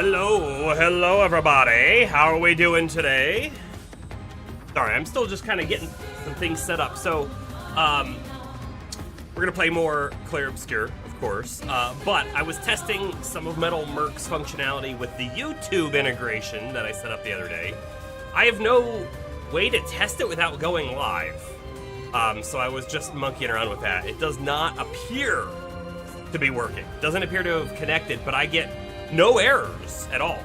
Hello everybody. How are we doing today? Sorry, I'm still just kind of getting some things set up. So, we're gonna play more Clair Obscur, of course. But I was testing some of Metal Merc's functionality with the YouTube integration that I set up the other day. I have no way to test it without going live. So I was just monkeying around with that. It does not appear to be working. Doesn't appear to have connected, but I get no errors at all.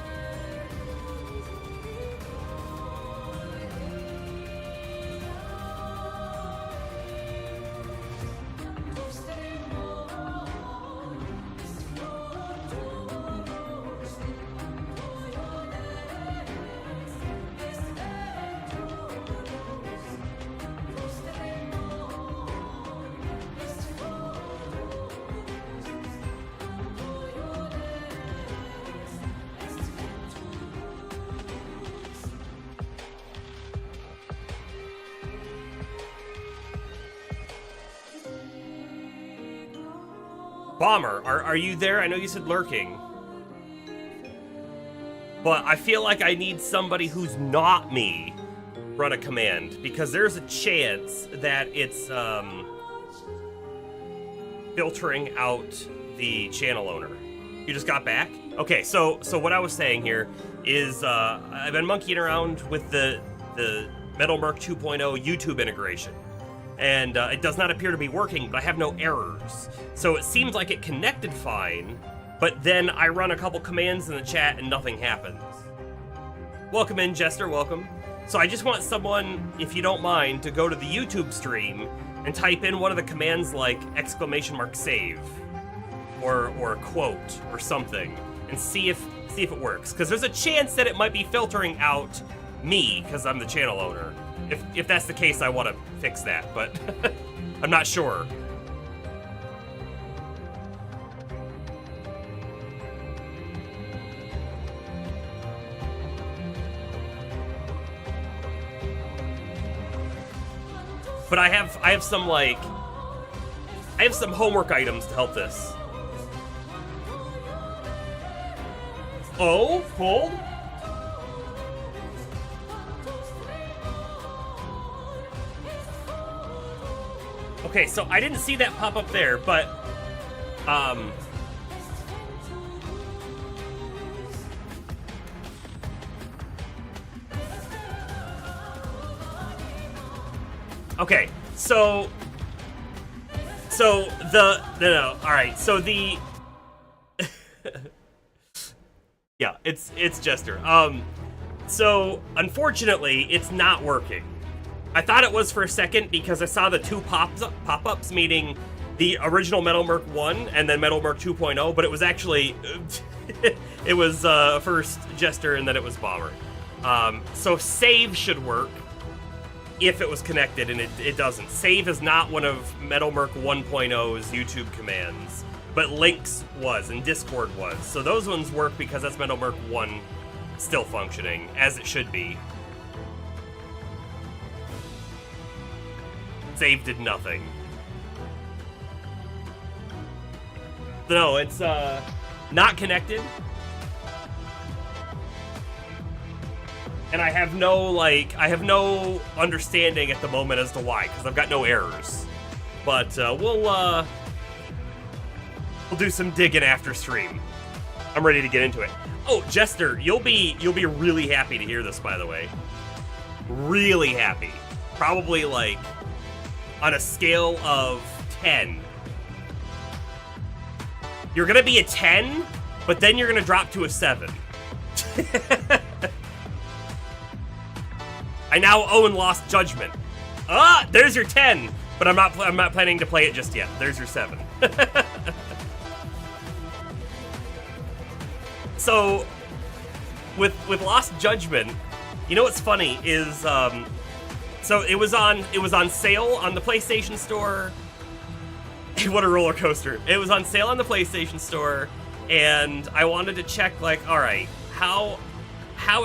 Bomber, are you there? I know you said lurking. But I feel like I need somebody who's not me run a command, because there's a chance that it's filtering out the channel owner. You just got back? Okay, so what I was saying here is I've been monkeying around with the Metal Merc 2.0 YouTube integration. And it does not appear to be working, but I have no errors. So it seems like it connected fine, but then I run a couple commands in the chat and nothing happens. Welcome in, Jester, welcome. So I just want someone, if you don't mind, to go to the YouTube stream and type in one of the commands like !save or a quote or something and see if it works. Because there's a chance that it might be filtering out me because I'm the channel owner. If that's the case, I want to fix that, but I'm not sure. But I have some some homework items to help this. Oh, cold? Okay, so I didn't see that pop up there, but okay, so no, all right, so the yeah, it's Jester. So unfortunately, it's not working. I thought it was for a second because I saw the two pop-ups, meaning the original Metal Merc 1 and then Metal Merc 2.0, but it was actually, it was first Jester and then it was Bomber. So save should work if it was connected, and it doesn't. Save is not one of Metal Merc 1.0's YouTube commands, but Links was and Discord was. So those ones work because that's Metal Merc 1 still functioning, as it should be. Save did nothing. No, it's not connected. And I have no understanding at the moment as to why, because I've got no errors. But we'll do some digging after stream. I'm ready to get into it. Oh, Jester, you'll be really happy to hear this, by the way. Really happy. Probably like on a scale of 10. You're gonna be a 10, but then you're gonna drop to a 7. I now own Lost Judgment. Ah, there's your 10, but I'm not planning to play it just yet. There's your 7. So, with Lost Judgment, you know what's funny is so it was on sale on the PlayStation Store. What a roller coaster. It was on sale on the PlayStation Store, and I wanted to check, like, all right, how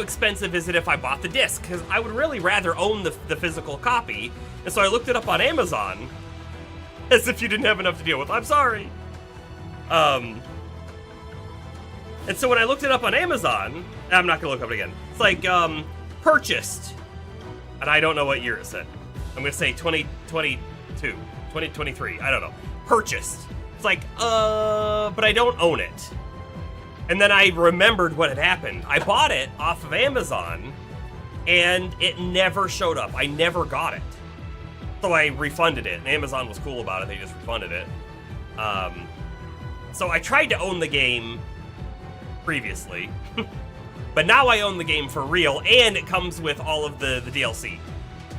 expensive is it if I bought the disc? Because I would really rather own the physical copy. And so I looked it up on Amazon, as if you didn't have enough to deal with. I'm sorry. And And so when I looked it up on Amazon, I'm not gonna look up it again. It's like, purchased. And I don't know what year it said. I'm gonna say 2022, 2023, I don't know. Purchased. It's like, but I don't own it. And then I remembered what had happened. I bought it off of Amazon, and it never showed up. I never got it. So I refunded it, and Amazon was cool about it. They just refunded it. So I tried to own the game previously, but now I own the game for real, and it comes with all of the DLC.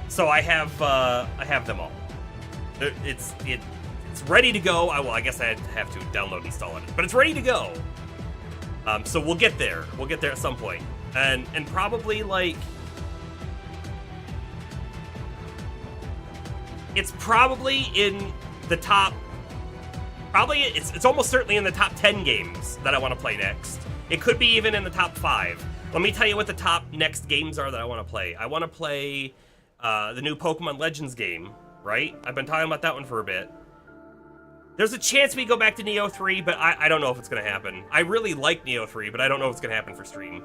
So I have them all. It's ready to go. I guess I have to download and install it, but it's ready to go. So we'll get there. We'll get there at some point, and probably like it's probably in the top. Probably it's almost certainly in the top 10 games that I want to play next. It could be even in the top 5. Let me tell you what the top next games are that I want to play. I want to play the new Pokemon Legends game, right? I've been talking about that one for a bit. There's a chance we go back to Neo 3, but I don't know if it's going to happen. I really like Neo 3, but I don't know if it's going to happen for stream.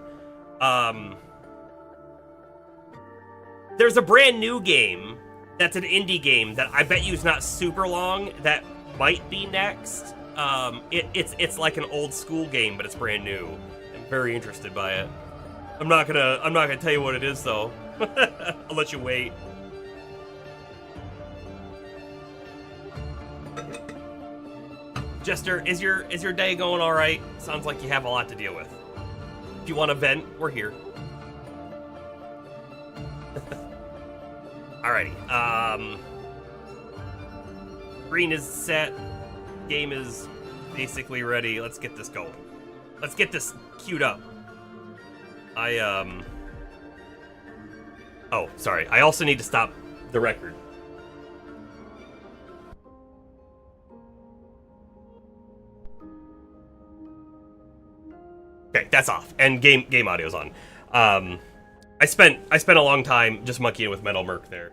There's a brand new game that's an indie game that I bet you is not super long that might be next. It's like an old school game, but it's brand new. I'm very interested by it. I'm not gonna tell you what it is though. I'll let you wait. Jester, is your day going all right? Sounds like you have a lot to deal with. If you want to vent, we're here. Alrighty. Green is set. Game is basically ready. Let's get this going. Let's get this queued up. Oh, sorry. I also need to stop the record. Okay, that's off. And game audio's on. I spent a long time just monkeying with Metal Merc there.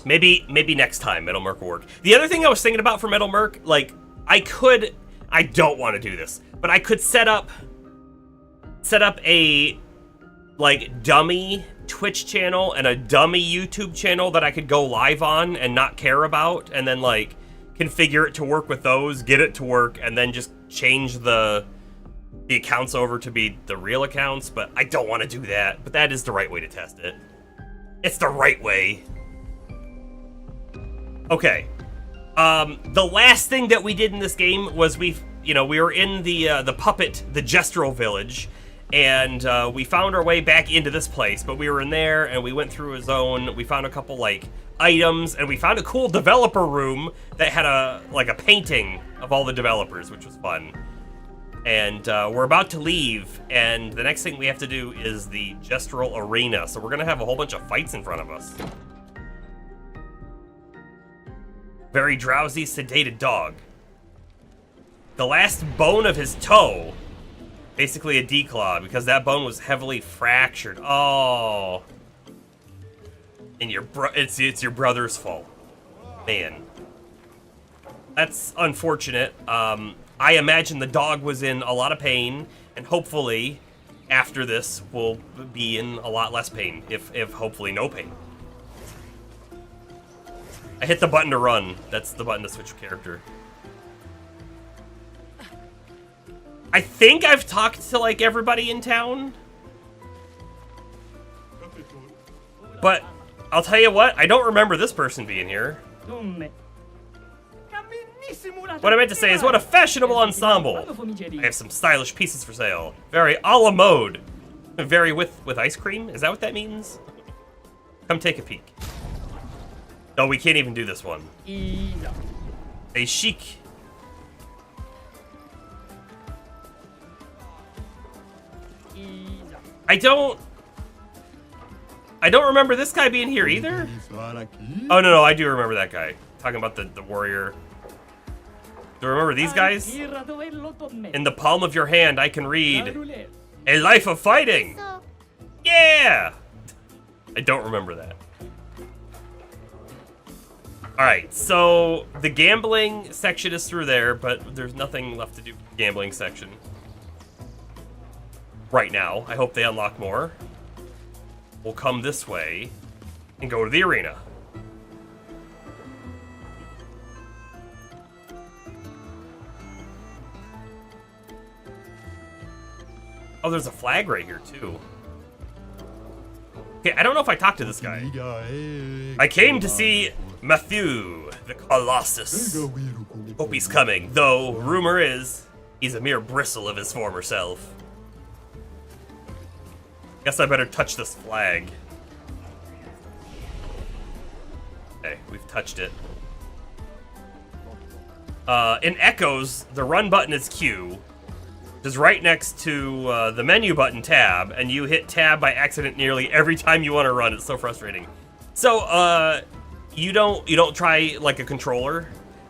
Maybe next time Metal Merc will work. The other thing I was thinking about for Metal Merc, like, I don't want to do this, but I could set up a, like, dummy Twitch channel and a dummy YouTube channel that I could go live on and not care about, and then, like, configure it to work with those, get it to work, and then just change the accounts over to be the real accounts, but I don't want to do that. But that is the right way to test it. It's the right way. Okay. The last thing that we did in this game was we were in the puppet, the Gestural Village, and we found our way back into this place, but we were in there and we went through a zone. We found a couple like items, and we found a cool developer room that had a painting of all the developers, which was fun. And we're about to leave, and the next thing we have to do is the Gestural Arena. So we're gonna have a whole bunch of fights in front of us. Very drowsy, sedated dog. The last bone of his toe, basically a declaw, because that bone was heavily fractured. Oh, and it's your brother's fault, man. That's unfortunate. I imagine the dog was in a lot of pain, and hopefully, after this, will be in a lot less pain, if hopefully no pain. I hit the button to run. That's the button to switch character. I think I've talked to, like, everybody in town. But I'll tell you what, I don't remember this person being here. What I meant to say is, what a fashionable ensemble. I have some stylish pieces for sale. Very a la mode. Very with ice cream? Is that what that means? Come take a peek. No, we can't even do this one. A chic. I don't remember this guy being here either. Oh, no, I do remember that guy. Talking about the warrior. Do you remember these guys? In the palm of your hand, I can read A Life of Fighting. Yeah! I don't remember that. Alright, so the gambling section is through there, but there's nothing left to do for the gambling section. Right now. I hope they unlock more. We'll come this way and go to the arena. Oh, there's a flag right here, too. Okay, I don't know if I talked to this guy. I came to see Matthew, the Colossus. Hope he's coming, though rumor is he's a mere bristle of his former self. Guess I better touch this flag. Okay, we've touched it. In Echoes, the run button is Q. Is right next to the menu button tab, and you hit tab by accident nearly every time you want to run. It's so frustrating. So you don't try like a controller.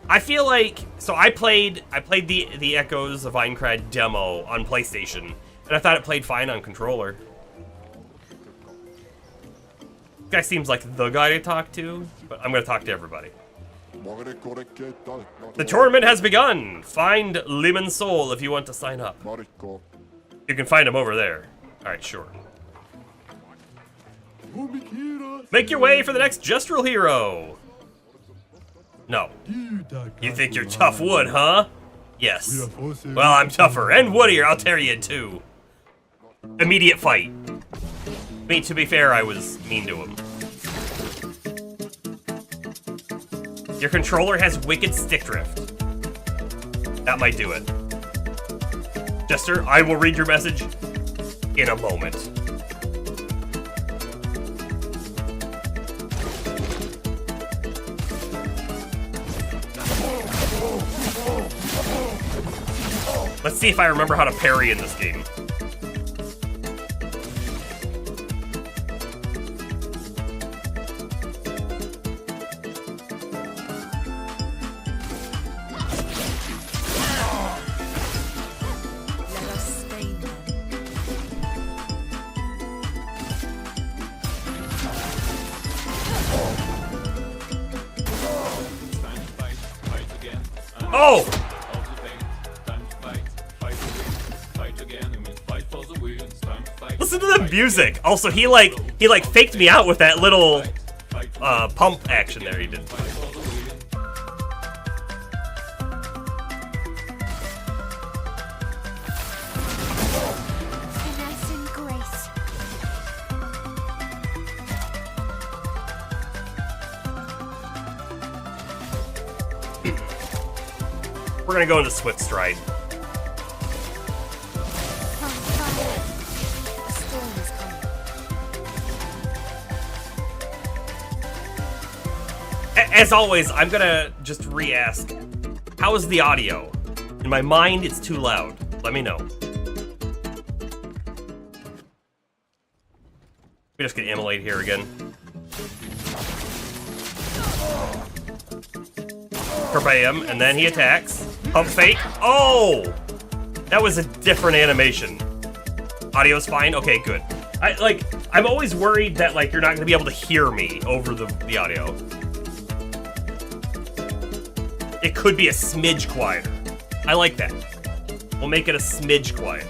I feel like I played the Echoes of Aincrad demo on PlayStation, and I thought it played fine on controller. This guy seems like the guy to talk to, but I'm gonna talk to everybody. The tournament has begun. Find Lemon Soul if you want to sign up. You can find him over there. Alright, sure. Make your way for the next Gestural hero. No. You think you're tough wood, huh? Yes. Well, I'm tougher and woodier. I'll tear you in two. Immediate fight. I mean, to be fair, I was mean to him. Your controller has wicked stick drift. That might do it. Jester, I will read your message in a moment. Let's see if I remember how to parry in this game. Oh! Listen to the music. Also, he faked me out with that little pump action there he did. We're gonna go into Swift Stride. As always, I'm gonna just re-ask, how is the audio? In my mind, it's too loud. Let me know. We just get immolate here again. Kerбam, and then he attacks. Pump fake. Oh! That was a different animation. Audio's fine? Okay, good. I'm always worried that, you're not gonna be able to hear me over the audio. It could be a smidge quieter. I like that. We'll make it a smidge quieter.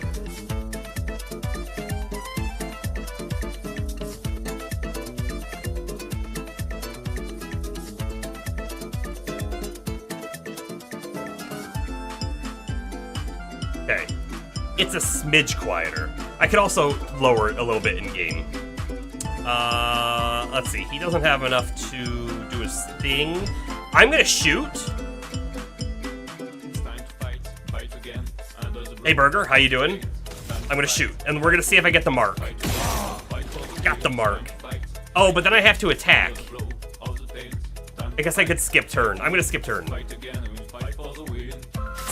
Okay. It's a smidge quieter. I could also lower it a little bit in game. Let's see. He doesn't have enough to do his thing. I'm gonna shoot. Hey Burger, how you doing? I'm gonna shoot, and we're gonna see if I get the mark. Got the mark. Oh, but then I have to attack. I guess I could skip turn. I'm gonna skip turn. It's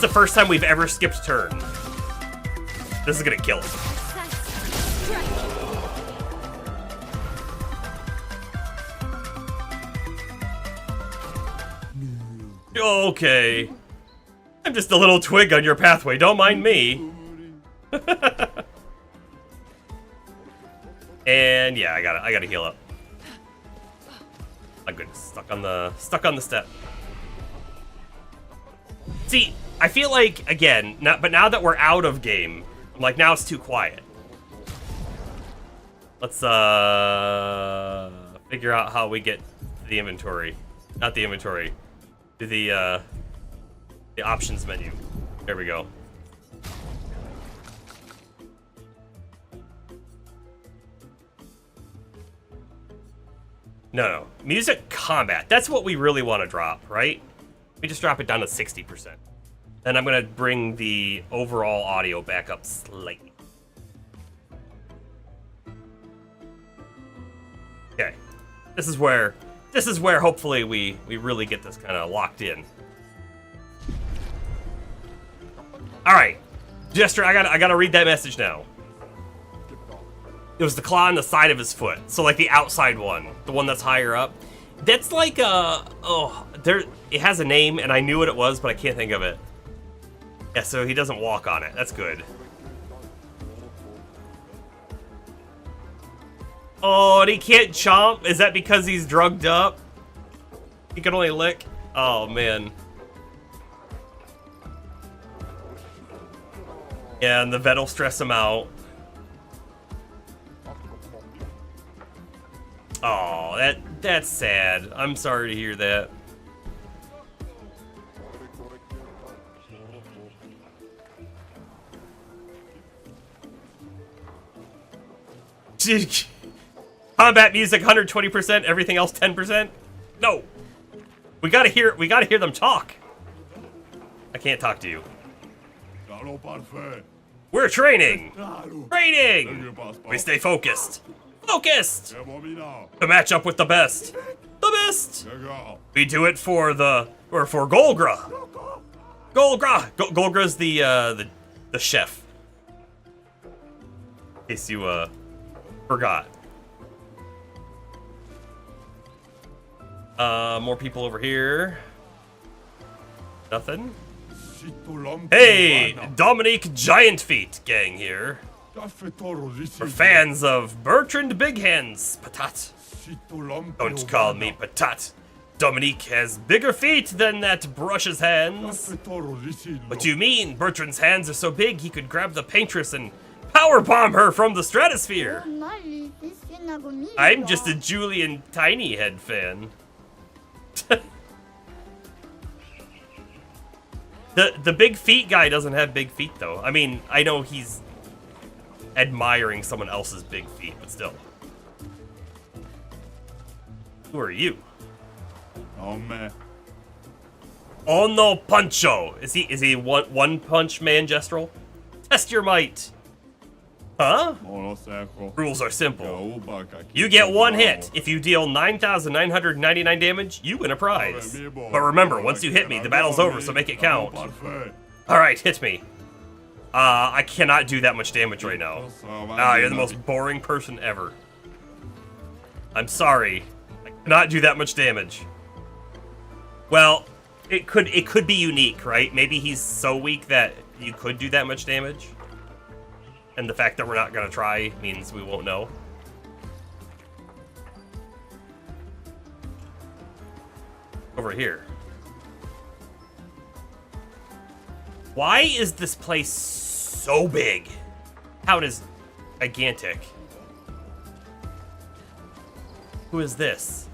the first time we've ever skipped turn. This is gonna kill us. Okay. I'm just a little twig on your pathway, don't mind me. And yeah, I gotta heal up. My goodness, stuck on the step. See, I feel like again, but now that we're out of game, I'm like now it's too quiet. Let's figure out how we get to the inventory. Not the inventory. To the options menu. There we go. No. Music combat. That's what we really want to drop, right? We just drop it down to 60%. Then I'm going to bring the overall audio back up slightly. Okay. This is where hopefully we really get this kind of locked in. All right. Jester, I got to read that message now. It was the claw on the side of his foot. So like the outside one, the one that's higher up. That's like it has a name and I knew what it was, but I can't think of it. Yeah, so he doesn't walk on it. That's good. Oh, and he can't chomp? Is that because he's drugged up? He can only lick? Oh, man. Yeah, and the vet will stress him out. Oh, that's sad. I'm sorry to hear that. Combat music 120%, everything else 10%? No. We gotta hear them talk. I can't talk to you. We're training! Training! We stay focused. Focused! To match up with the best. The best! We do it for Golgra. Golgra! Golgra's the chef. In case you, forgot. More people over here. Nothing. Hey, Dominique Giant Feet gang here. We're fans of Bertrand Big Hands, Patat. Don't call me Patat. Dominique has bigger feet than that brush's hands. What do you mean? Bertrand's hands are so big he could grab the paintress and powerbomb her from the stratosphere. I'm just a Julian Tiny Head fan. The big feet guy doesn't have big feet though. I mean, I know he's admiring someone else's big feet, but still. Who are you? Oh man. Oh no, Puncho. Is he one punch man gestural? Test your might. Huh? Rules are simple. You get one hit. If you deal 9,999 damage, you win a prize. But remember, once you hit me, the battle's over, so make it count. Alright, hit me. I cannot do that much damage right now. You're the most boring person ever. I'm sorry. I cannot do that much damage. Well, it could be unique, right? Maybe he's so weak that you could do that much damage. And the fact that we're not gonna try means we won't know. Over here. Why is this place so big? Town is gigantic. Who is this?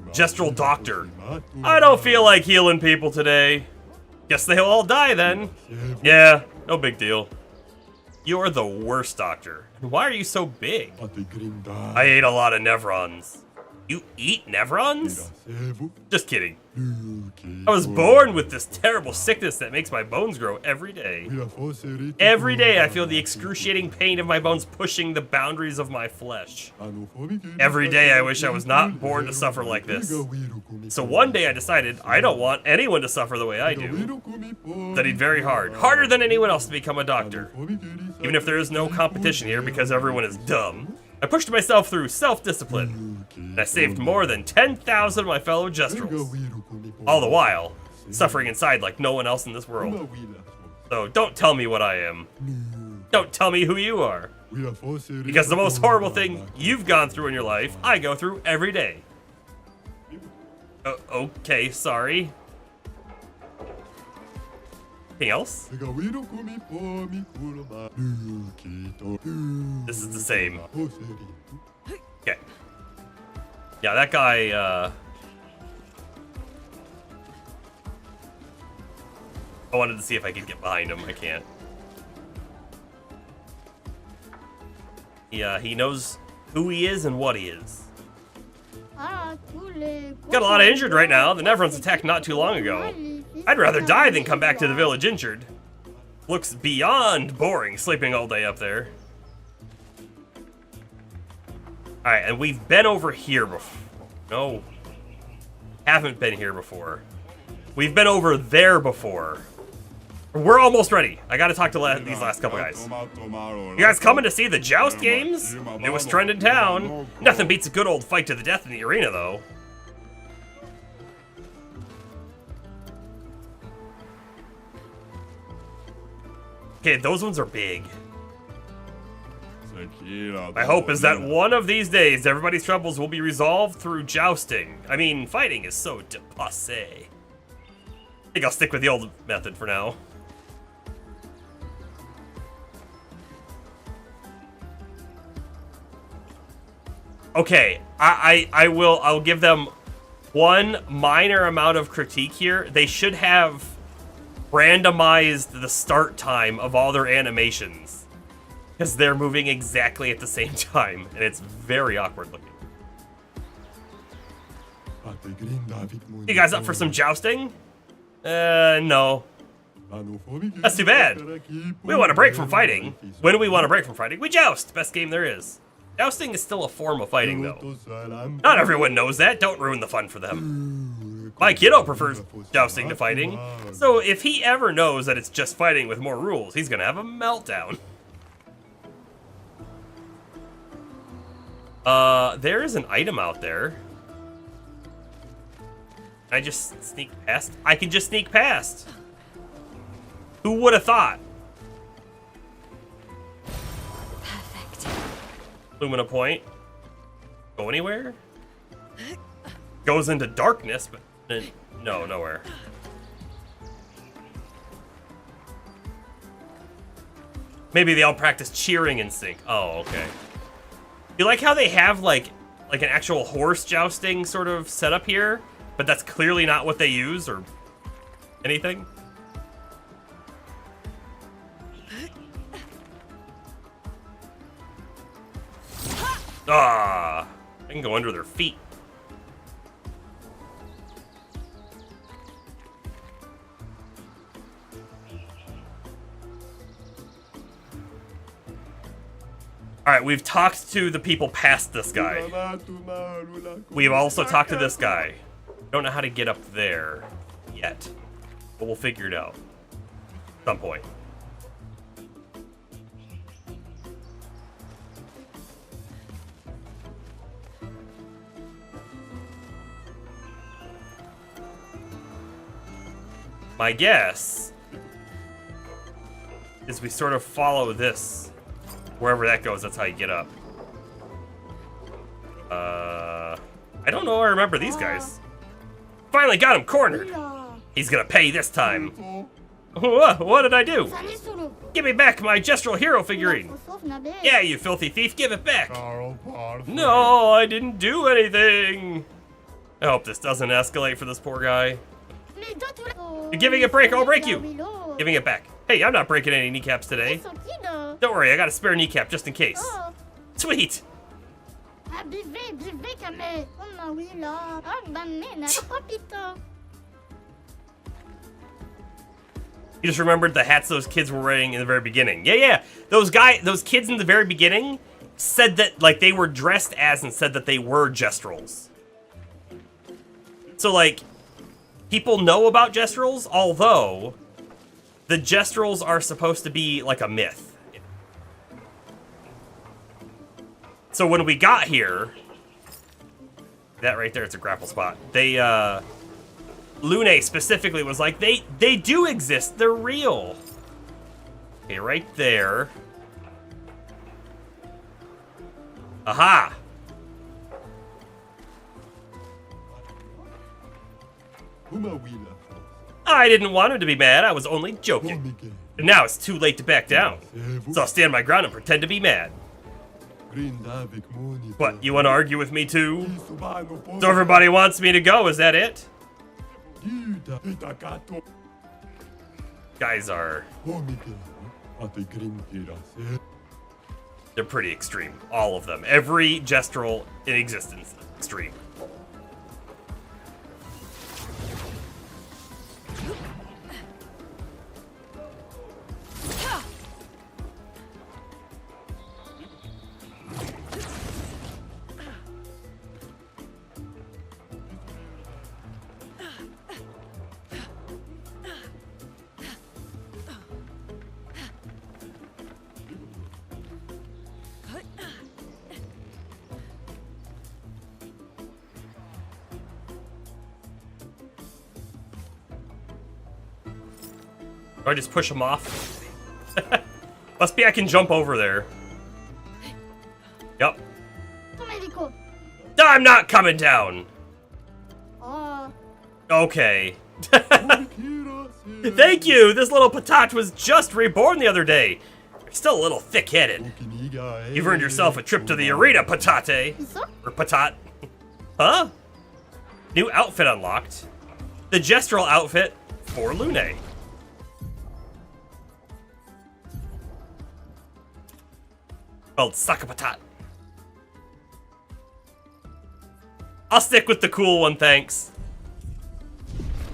Gestural Doctor. I don't feel like healing people today. Guess they'll all die then. Yeah, no big deal. You're the worst doctor. Why are you so big? I ate a lot of Nevrons. You eat Nevrons? Just kidding. I was born with this terrible sickness that makes my bones grow every day. Every day I feel the excruciating pain of my bones pushing the boundaries of my flesh. Every day I wish I was not born to suffer like this. So one day I decided I don't want anyone to suffer the way I do. Studied very hard, harder than anyone else to become a doctor. Even if there is no competition here because everyone is dumb. I pushed myself through self-discipline, and I saved more than 10,000 of my fellow Gestrals. All the while, suffering inside like no one else in this world. So don't tell me what I am. Don't tell me who you are. Because the most horrible thing you've gone through in your life, I go through every day. Okay, sorry. Anything else? This is the same. Okay. Yeah, that guy, I wanted to see if I could get behind him. I can't. Yeah, he knows who he is and what he is. Got a lot of injured right now. The Neverons attacked not too long ago. I'd rather die than come back to the village injured. Looks beyond boring sleeping all day up there. Alright, and we've been over here before. No. Haven't been here before. We've been over there before. We're almost ready. I gotta talk to these last couple guys. You guys coming to see the Joust games? Newest trend in town. Nothing beats a good old fight to the death in the arena, though. Okay, those ones are big. My hope is that one of these days, everybody's troubles will be resolved through jousting. I mean, fighting is so dépassé. I think I'll stick with the old method for now. Okay, I'll give them one minor amount of critique here. They should have randomized the start time of all their animations, because they're moving exactly at the same time, and it's very awkward looking. You guys up for some jousting? No. That's too bad. We want a break from fighting. When do we want a break from fighting? We joust! Best game there is. Jousting is still a form of fighting, though. Not everyone knows that. Don't ruin the fun for them. My kiddo prefers jousting to fighting, so if he ever knows that it's just fighting with more rules, he's gonna have a meltdown. There is an item out there. Can I just sneak past? I can just sneak past. Who would have thought? Perfect. Lumina Point. Go anywhere? Goes into darkness, but no, nowhere. Maybe they all practice cheering in sync. Oh, okay. You like how they have like an actual horse jousting sort of setup here, but that's clearly not what they use or anything? Ah, I can go under their feet. Alright, we've talked to the people past this guy. We've also talked to this guy. Don't know how to get up there yet, but we'll figure it out at some point. My guess is we sort of follow this. Wherever that goes, that's how you get up. I don't know. I remember these guys. Finally got him cornered. He's gonna pay this time. What did I do? Give me back my gestural hero figurine. Yeah, you filthy thief, give it back. No, I didn't do anything. I hope this doesn't escalate for this poor guy. You're giving it a break, I'll break you. Giving it back. Hey, I'm not breaking any kneecaps today. Don't worry, I got a spare kneecap just in case. Sweet. You just remembered the hats those kids were wearing in the very beginning. Yeah. Those kids in the very beginning said that, like, they were dressed as and said that they were gestrels. So, like, people know about gestrels, although the gestrels are supposed to be like a myth. So when we got here, that right there, it's a grapple spot. They, Lune specifically was like, they do exist, they're real. Okay, right there. Aha! I didn't want him to be mad, I was only joking. And now it's too late to back down. So I'll stand my ground and pretend to be mad. What, you want to argue with me too? So everybody wants me to go, is that it? Guys are... they're pretty extreme. All of them. Every gestural in existence is extreme. Do I just push him off? Must be I can jump over there. Yep. I'm not coming down! Okay. Thank you! This little patat was just reborn the other day. You're still a little thick-headed. You've earned yourself a trip to the arena, patate. Or patat. Huh? New outfit unlocked. The gestural outfit for Lune. Called Sakapatat. I'll stick with the cool one, thanks.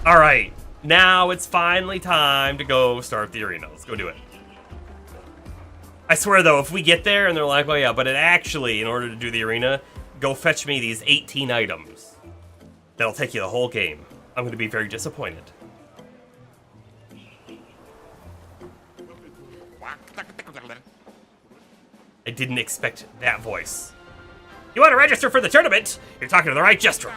Alright, now it's finally time to go start the arena. Let's go do it. I swear though, if we get there and they're like, oh yeah, but it actually, in order to do the arena, go fetch me these 18 items. That'll take you the whole game. I'm going to be very disappointed. I didn't expect that voice. You want to register for the tournament? You're talking to the right gestural.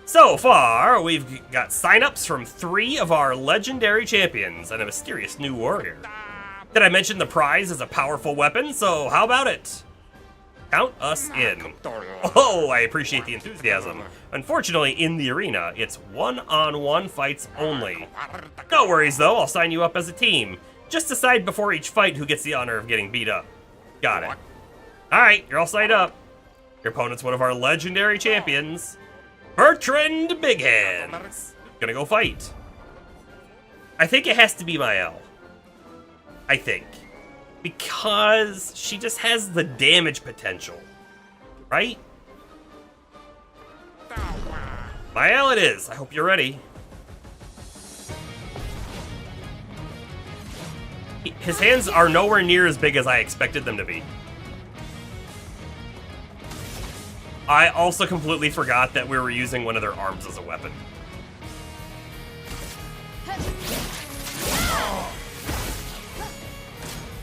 So far, we've got sign-ups from 3 of our legendary champions and a mysterious new warrior. Did I mention the prize is a powerful weapon? So how about it? Count us in. Oh, I appreciate the enthusiasm. Unfortunately, in the arena, it's one-on-one fights only. No worries though, I'll sign you up as a team. Just decide before each fight who gets the honor of getting beat up. Got it. Alright, you're all signed up. Your opponent's one of our legendary champions, Bertrand Big Hands. Gonna go fight. I think it has to be Mael. I think. Because she just has the damage potential. Right? Mael it is. I hope you're ready. His hands are nowhere near as big as I expected them to be. I also completely forgot that we were using one of their arms as a weapon.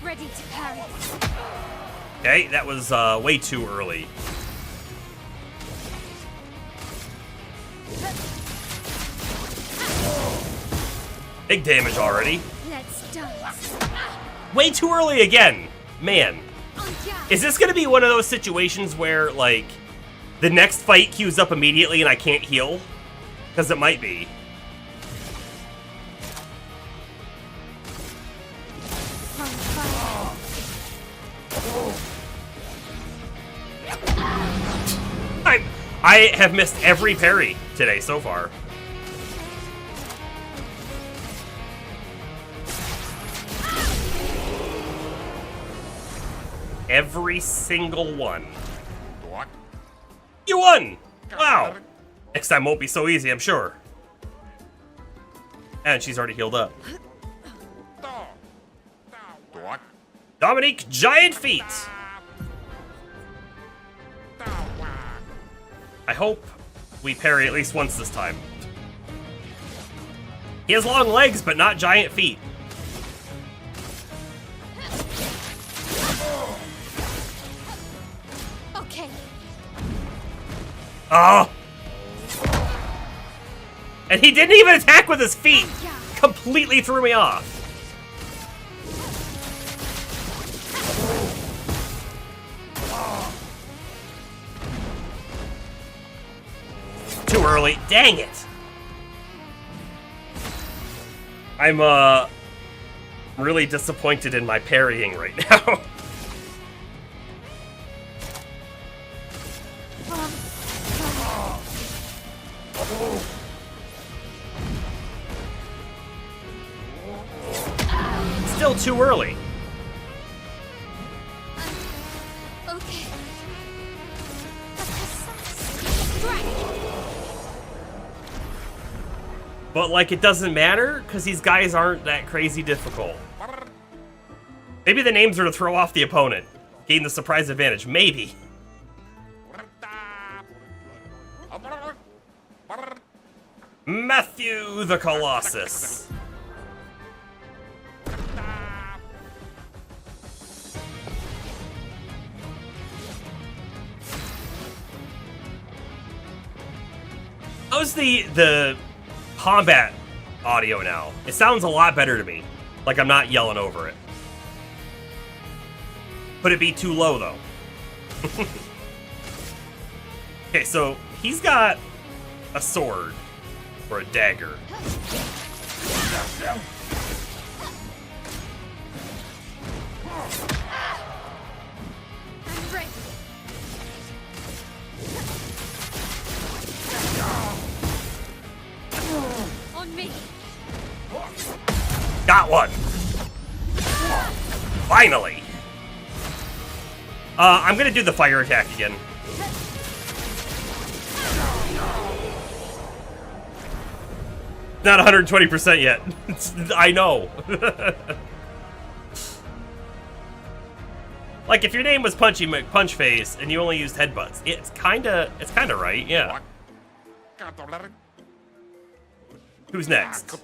Ready to parry. Okay, that was way too early. Big damage already. Let's dance. Way too early again. Man. Is this gonna be one of those situations where, like, the next fight queues up immediately and I can't heal? Because it might be. I have missed every parry today so far. Every single one. What? You won! Wow! Next time won't be so easy, I'm sure. And she's already healed up. What? Dominique, giant feet! I hope we parry at least once this time. He has long legs, but not giant feet. Okay. Oh! And he didn't even attack with his feet! Completely threw me off. early. Dang it! I'm really disappointed in my parrying right now. Still too early. Okay. Strike. But, like, it doesn't matter, because these guys aren't that crazy difficult. Maybe the names are to throw off the opponent. Gain the surprise advantage. Maybe. Matthew the Colossus. How's the combat audio now? It sounds a lot better to me. Like I'm not yelling over it. Could it be too low, though? Okay, so he's got a sword or a dagger. I'm ready. On me. Got one. Finally. I'm gonna do the fire attack again. Not 120% yet. I know. Like if your name was Punchy McPunchface and you only used headbutts, it's kinda right, yeah. Who's next?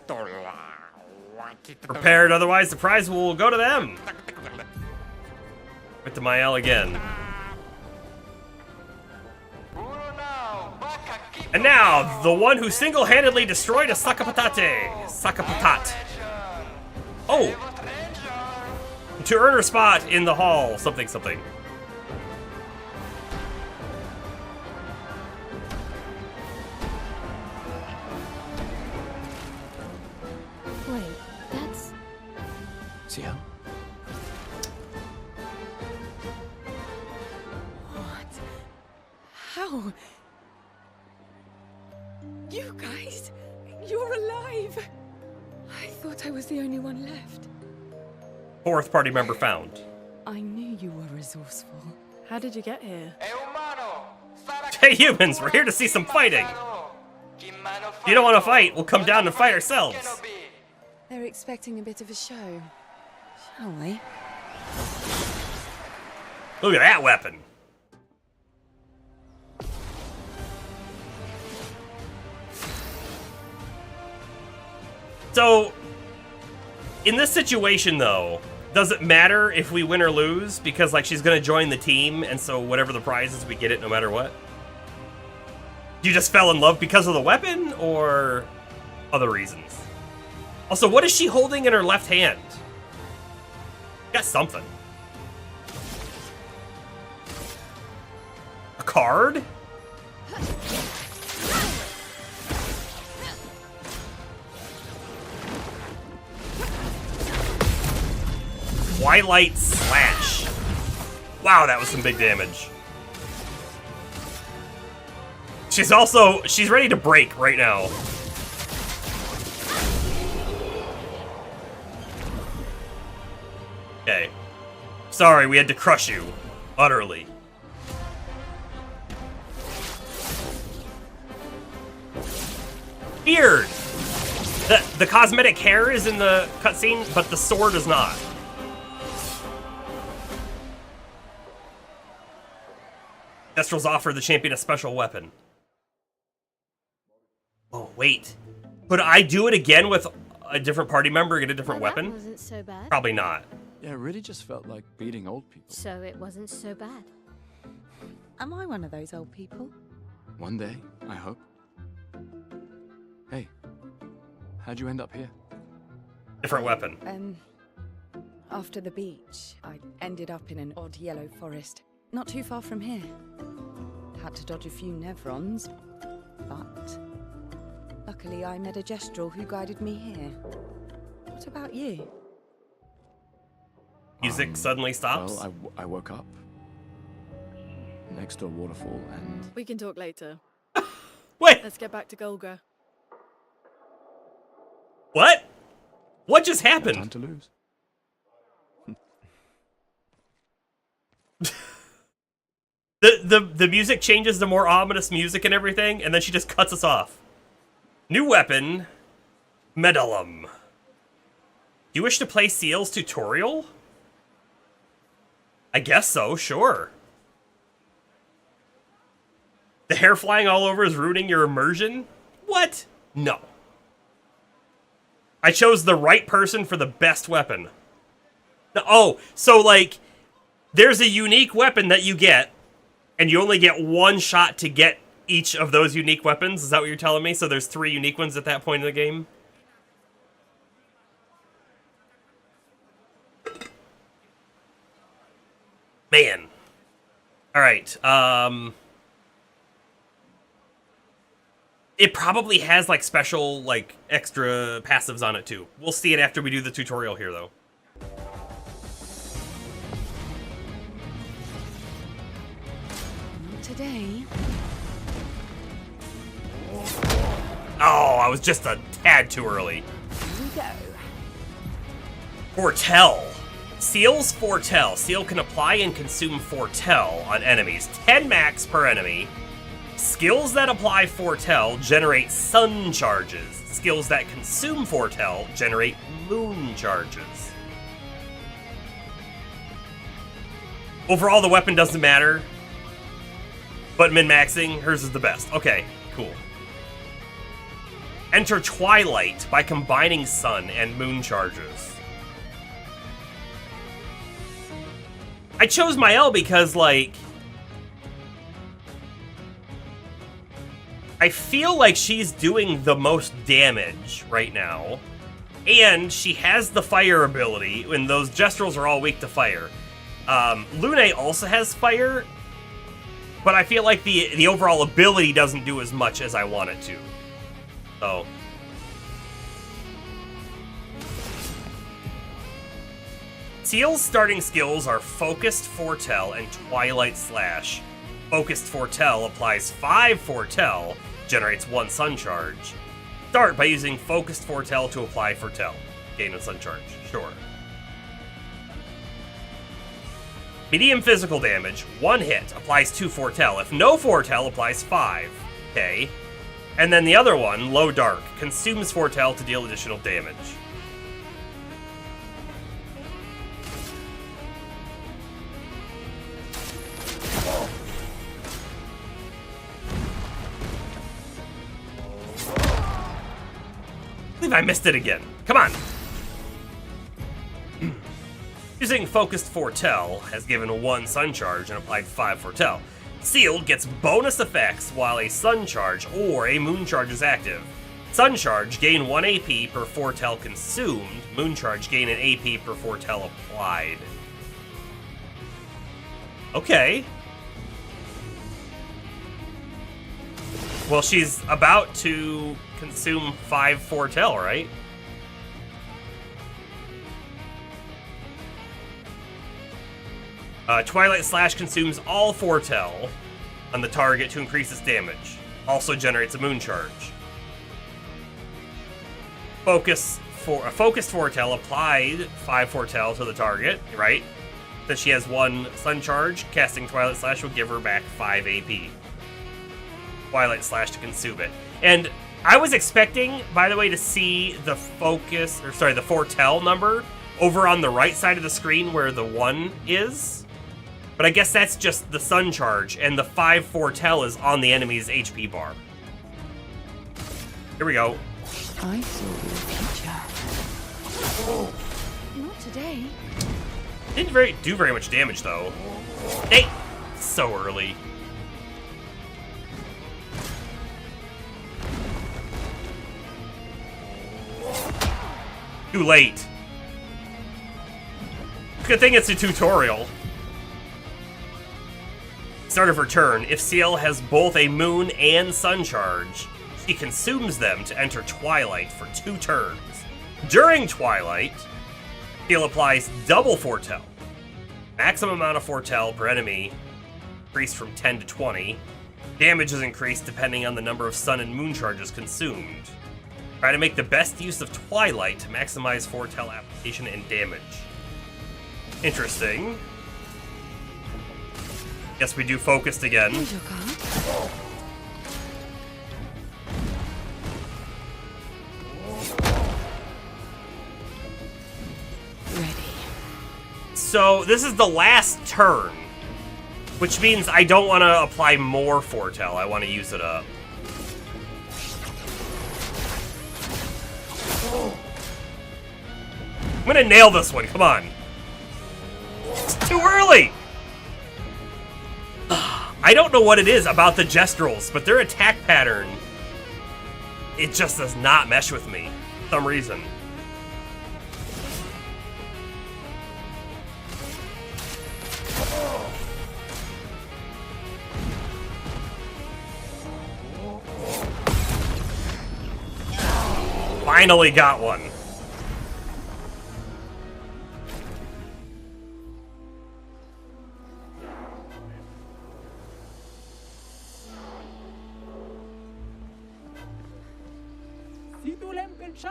Prepared, otherwise the prize will go to them. With the Mael again. And now, the one who single-handedly destroyed a Sakapatate. Sakapatat. Oh! To earn her spot in the hall, something, something. Wait, that's... Ciel? What? How? You guys? You're alive! I thought I was the only one left. Fourth party member found. I knew you were resourceful. How did you get here? Hey humans, we're here to see some fighting. If you don't want to fight, we'll come down and fight ourselves. They're expecting a bit of a show. Shall we? Look at that weapon. So, in this situation, though, does it matter if we win or lose? Because, like, she's going to join the team, and so whatever the prize is, we get it no matter what? You just fell in love because of the weapon, or other reasons? Also, what is she holding in her left hand? Got something. A card? Twilight Slash. Wow, that was some big damage. She's ready to break right now. Okay. Sorry, we had to crush you. Utterly. Weird. The cosmetic hair is in the cutscene, but the sword is not. Destral's offered the champion a special weapon. Oh, wait. Could I do it again with a different party member, get a different weapon? That wasn't so bad. Probably not. Yeah, it really just felt like beating old people. So it wasn't so bad. Am I one of those old people? One day, I hope. Hey, how'd you end up here? Different weapon. After the beach, I ended up in an odd yellow forest. Not too far from here. Had to dodge a few Nevrons. But luckily I met a gestural who guided me here. What about you? Music suddenly stops. Well, I woke up next to a waterfall and We can talk later. Wait, Let's get back to Golga. what? What just time happened? to lose. The music changes to more ominous music and everything, and then she just cuts us off. New weapon, Medallum. You wish to play Seal's tutorial? I guess so, sure. The hair flying all over is ruining your immersion? What? No. I chose the right person for the best weapon. Oh, so like, there's a unique weapon that you get, and you only get one shot to get each of those unique weapons? Is that what you're telling me? So there's 3 unique ones at that point in the game? Man. Alright, it probably has, like, special, like, extra passives on it, too. We'll see it after we do the tutorial here, though. Today. Oh, I was just a tad too early. Here we go. Foretell. Seal's Foretell. Seal can apply and consume Foretell on enemies. 10 max per enemy. Skills that apply Foretell generate sun charges. Skills that consume Foretell generate moon charges. Overall, the weapon doesn't matter. But min-maxing, hers is the best. Okay, cool. Enter Twilight by combining sun and moon charges. I chose Mael because, like, I feel like she's doing the most damage right now. And she has the fire ability, and those Gestrals are all weak to fire. Lune also has fire, but I feel like the overall ability doesn't do as much as I want it to. So. Seal's starting skills are Focused Foretell and Twilight Slash. Focused Foretell applies 5 Foretell, generates 1 Sun Charge. Start by using Focused Foretell to apply Foretell. Gain a Sun Charge, sure. Medium physical damage, 1 hit, applies 2 Foretell. If no Foretell, applies 5. Okay. And then the other one, Low Dark, consumes Foretell to deal additional damage. I believe I missed it again. Come on. Using Focused Foretell has given 1 Sun Charge and applied 5 Foretell. Sealed gets bonus effects while a Sun Charge or a Moon Charge is active. Sun Charge, gain 1 AP per Foretell consumed. Moon Charge, gain an AP per Foretell applied. Okay. Well, she's about to consume 5 Foretell, right? Twilight Slash consumes all Foretell on the target to increase its damage. Also generates a Moon Charge. Focused Foretell applied 5 Foretell to the target, right? Since she has 1 Sun Charge, casting Twilight Slash will give her back 5 AP. Twilight Slash to consume it. And I was expecting, by the way, to see the Foretell number over on the right side of the screen where the 1 is. But I guess that's just the Sun Charge, and the 5 Foretell is on the enemy's HP bar. Here we go. I saw your future. Not today. Didn't do very much damage, though. Hey! So early. Too late. Good thing it's a tutorial. Start of her turn, if Ciel has both a moon and sun charge, she consumes them to enter Twilight for 2 turns. During Twilight, Ciel applies double Foretell. Maximum amount of Foretell per enemy increased from 10 to 20. Damage is increased depending on the number of sun and moon charges consumed. Try to make the best use of Twilight to maximize Foretell application and damage. Interesting. Guess we do focused again. Here's your card. Ready. So this is the last turn, which means I don't want to apply more Foretell. I want to use it up. I'm gonna nail this one. Come on. It's too early. I don't know what it is about the Gestrels, but their attack pattern, it just does not mesh with me for some reason. Finally got one.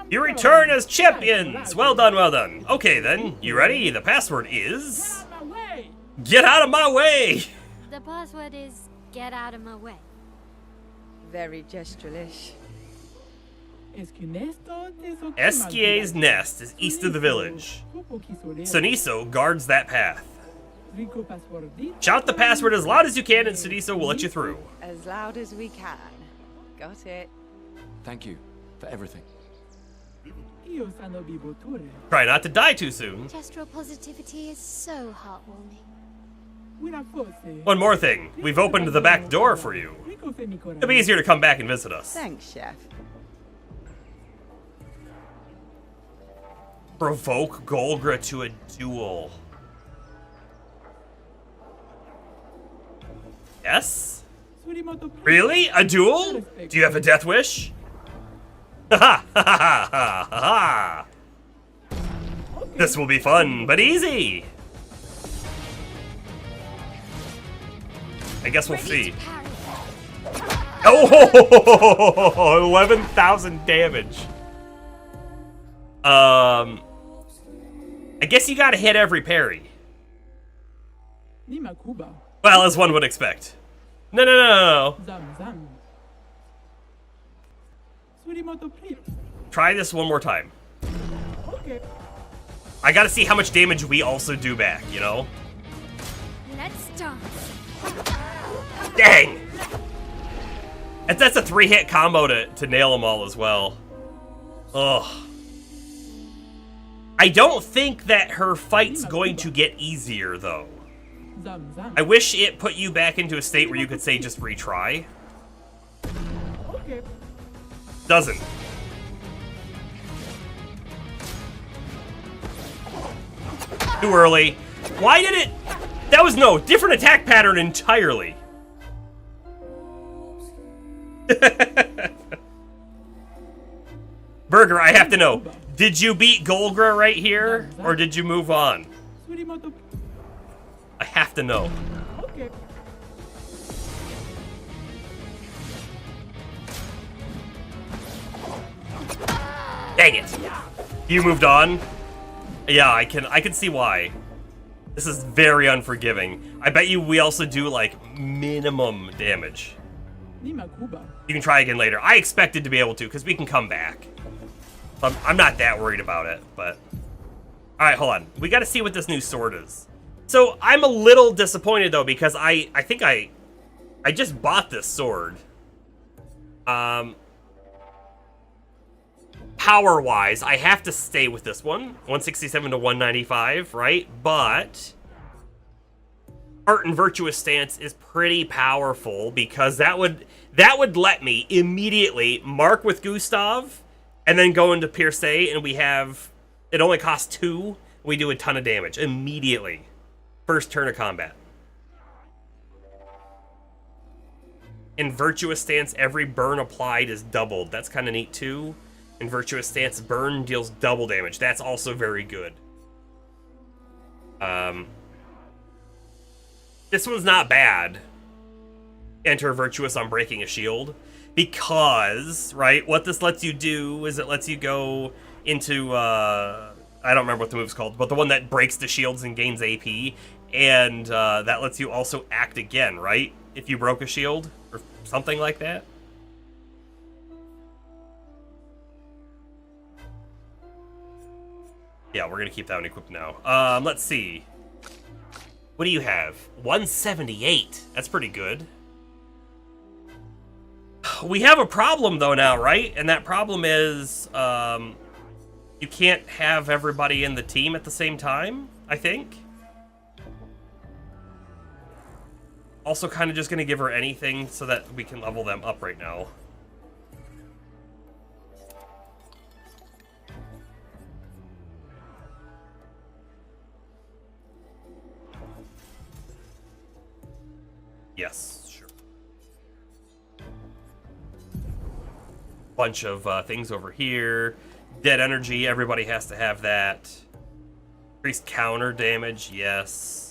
You return as champions! Well done, well done. Okay then, you ready? The password is... Get out of my way! The password is get out of my way. Very gestural-ish. Esquier's nest is east of the village. Suniso guards that path. Shout the password as loud as you can and Suniso will let you through. As loud as we can. Got it. Thank you for everything. Try not to die too soon. Gestural positivity is so heartwarming. One more thing, we've opened the back door for you. It'll be easier to come back and visit us. Thanks, Chef. Provoke Golgra to a duel. Yes? Really? A duel? Do you have a death wish? Ha ha ha ha ha ha! This will be fun, but easy! I guess we'll see. Oh, 11,000 damage. I guess you gotta hit every parry. Well, as one would expect. No. Try this one more time. I gotta see how much damage we also do back, you know? Let's dance. Dang! That's a 3-hit combo to nail them all as well. Ugh. I don't think that her fight's going to get easier, though. I wish it put you back into a state where you could say just retry. Doesn't. Too early. Why did it... That was no different attack pattern entirely. Burger, I have to know. Did you beat Golgra right here, or did you move on? I have to know. Dang it! You moved on? Yeah, I can see why. This is very unforgiving. I bet you we also do like minimum damage. You can try again later. I expected to be able to, because we can come back. I'm not that worried about it, but... Alright, hold on. We gotta see what this new sword is. So, I'm a little disappointed, though, because I think I just bought this sword. Power-wise, I have to stay with this one. 167 to 195, right? But... Art and Virtuous Stance is pretty powerful, because that would let me immediately mark with Gustav, and then go into Pierce, and we have... It only costs 2. We do a ton of damage immediately. First turn of combat. In Virtuous Stance, every burn applied is doubled. That's kind of neat too. In Virtuous Stance, burn deals double damage. That's also very good. This one's not bad. Enter Virtuous on breaking a shield. Because, right, what this lets you do is it lets you go into, I don't remember what the move's called, but the one that breaks the shields and gains AP. And that lets you also act again, right? If you broke a shield, or something like that. Yeah, we're gonna keep that one equipped now. Let's see. What do you have? 178. That's pretty good. We have a problem though now, right? And that problem is you can't have everybody in the team at the same time, I think. Also kind of just going to give her anything so that we can level them up right now. Yes, sure. Bunch of things over here. Dead energy, everybody has to have that. Increased counter damage, yes.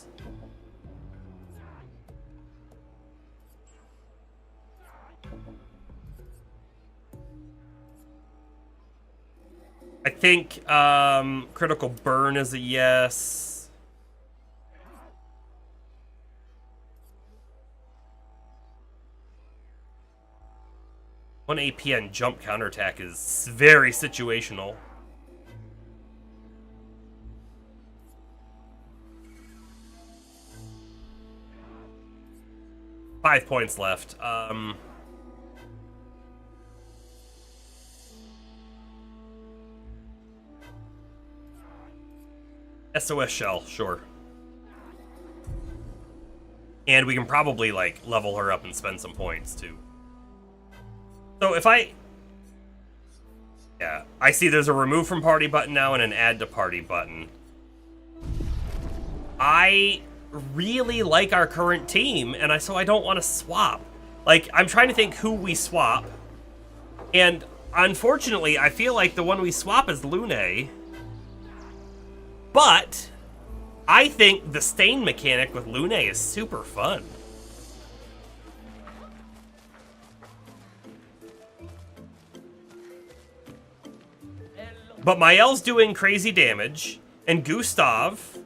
I think critical burn is a yes. One AP on jump counterattack is very situational. Five points left. SOS shell, sure. And we can probably, like, level her up and spend some points, too. So if I... Yeah, I see there's a remove from party button now and an add to party button. I really like our current team, and so I don't want to swap. Like, I'm trying to think who we swap. And, unfortunately, I feel like the one we swap is Lune. But I think the stain mechanic with Lune is super fun. But Mael's doing crazy damage, and Gustav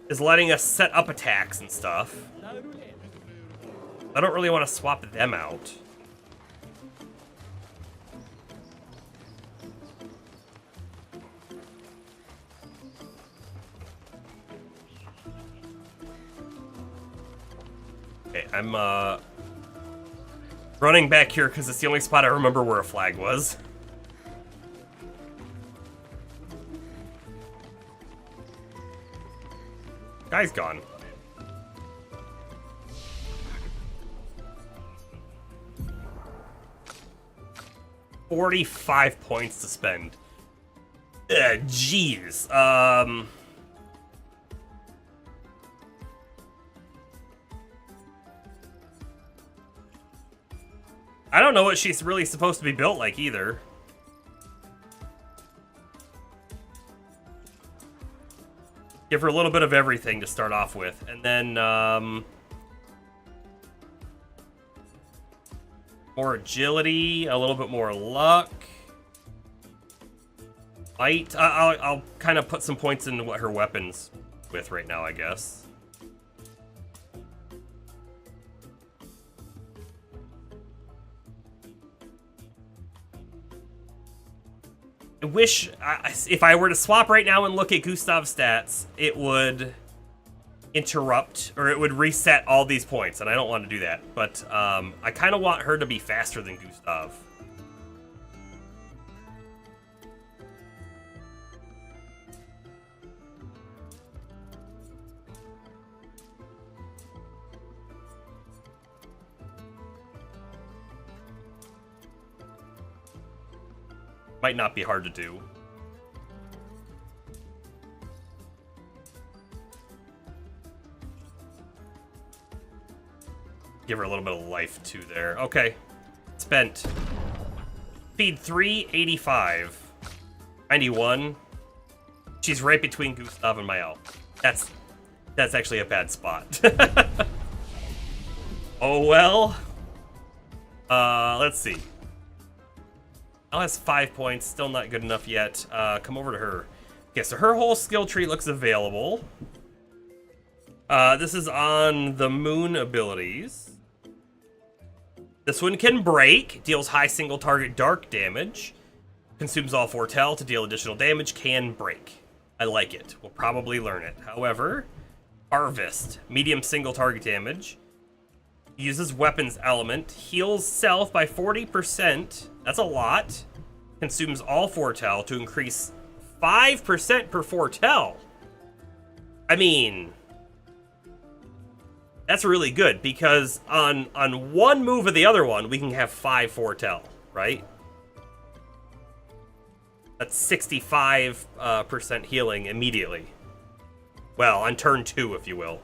is letting us set up attacks and stuff. I don't really want to swap them out. Okay, I'm running back here because it's the only spot I remember where a flag was. Guy's gone. $45 points to spend. Jeez. I don't know what she's really supposed to be built like either. Give her a little bit of everything to start off with. And then, more agility, a little bit more luck. Might. I'll kind of put some points into what her weapon's with right now, I guess. I wish, if I were to swap right now and look at Gustav's stats, it would interrupt, or it would reset all these points, and I don't want to do that. But I kind of want her to be faster than Gustav. Might not be hard to do. Give her a little bit of life too there. Okay. Spent. Speed 385. 91. She's right between Gustav and Mael. That's actually a bad spot. Oh well. Let's see. Elle has 5 points, still not good enough yet. Come over to her. Okay, so her whole skill tree looks available. This is on the moon abilities. This one can break, deals high single target dark damage, consumes all foretell to deal additional damage, can break. I like it. We'll probably learn it. However, Harvest, medium single target damage, uses weapons element, heals self by 40%. That's a lot. Consumes all foretell to increase 5% per foretell. I mean, that's really good because on one move of the other one, we can have 5 foretell, right? That's 65% healing immediately. Well, on turn 2, if you will.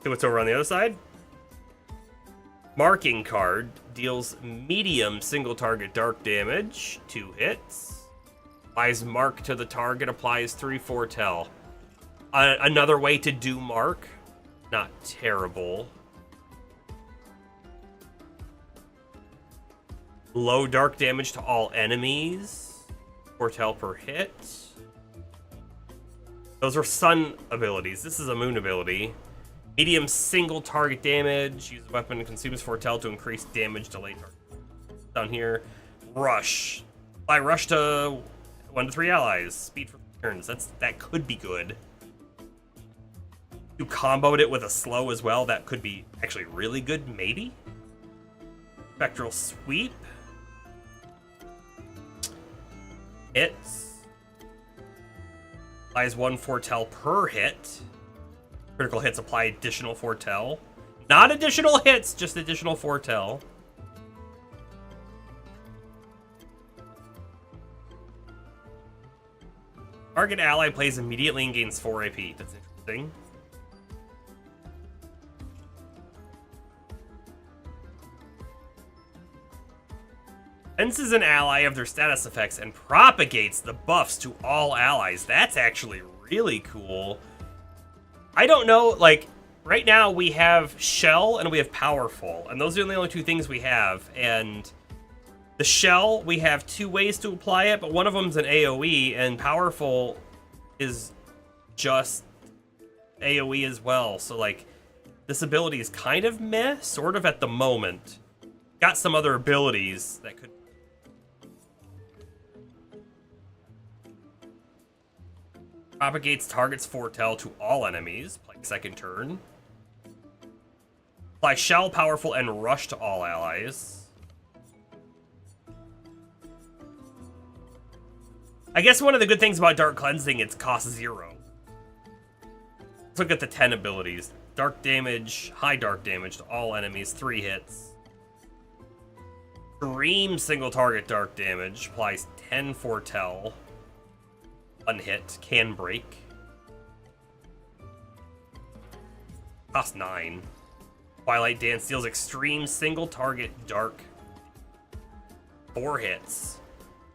See what's over on the other side? Marking card deals medium single target dark damage, 2 hits. Applies mark to the target, applies 3 foretell. Another way to do mark. Not terrible. Low dark damage to all enemies. Foretell per hit. Those are sun abilities. This is a moon ability. Medium single target damage. Use weapon and consumes foretell to increase damage delay target. Down here. Rush. Apply rush to 1 to 3 allies. Speed for turns. That could be good. You comboed it with a slow as well. That could be actually really good, maybe. Spectral sweep. Hits. Applies 1 foretell per hit. Critical hits apply additional foretell. Not additional hits, just additional foretell. Target ally plays immediately and gains 4 AP. That's interesting. Senses an ally of their status effects and propagates the buffs to all allies. That's actually really cool. I don't know, like, right now we have Shell and we have Powerful, and those are the only 2 things we have, and the Shell, we have 2 ways to apply it, but one of them's an AoE, and Powerful is just AoE as well, so, like, this ability is kind of meh, sort of at the moment. Got some other abilities that could... Propagates target's foretell to all enemies. Play second turn. Apply Shell, Powerful, and Rush to all allies. I guess one of the good things about Dark Cleansing, it's cost 0. Let's look at the 10 abilities. Dark damage, high dark damage to all enemies, 3 hits. Extreme single target dark damage, applies 10 foretell. 1 hit, can break. Cost 9. Twilight Dance deals extreme single target dark. 4 hits.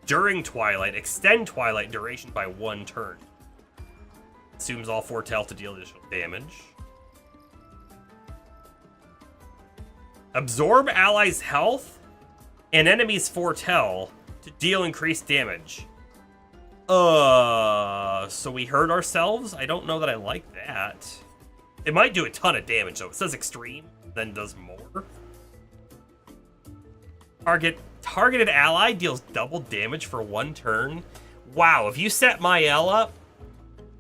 During Twilight, extend Twilight duration by 1 turn. Consumes all foretell to deal additional damage. Absorb allies' health and enemies' foretell to deal increased damage. So we hurt ourselves? I don't know that I like that. It might do a ton of damage, though. It says extreme, then does more. Targeted ally deals double damage for 1 turn. Wow, if you set Mael up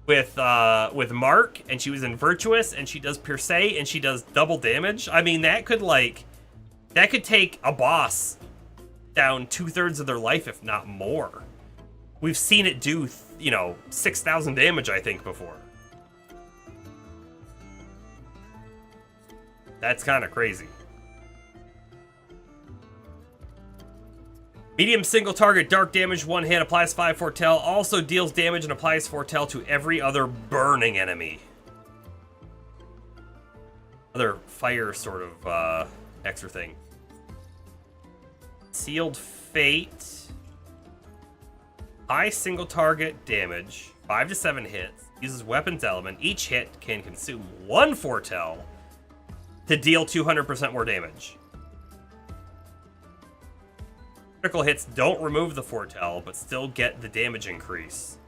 with Mark, and she was in Virtuous, and she does Pierce, and she does double damage, I mean, that could take a boss down 2/3 of their life, if not more. We've seen it do, 6,000 damage, I think, before. That's kind of crazy. Medium single target dark damage, 1 hit, applies 5 foretell, also deals damage and applies foretell to every other burning enemy. Other fire sort of extra thing. Sealed Fate. High single target damage, 5 to 7 hits, uses weapons element. Each hit can consume 1 foretell to deal 200% more damage. Critical hits don't remove the foretell, but still get the damage increase.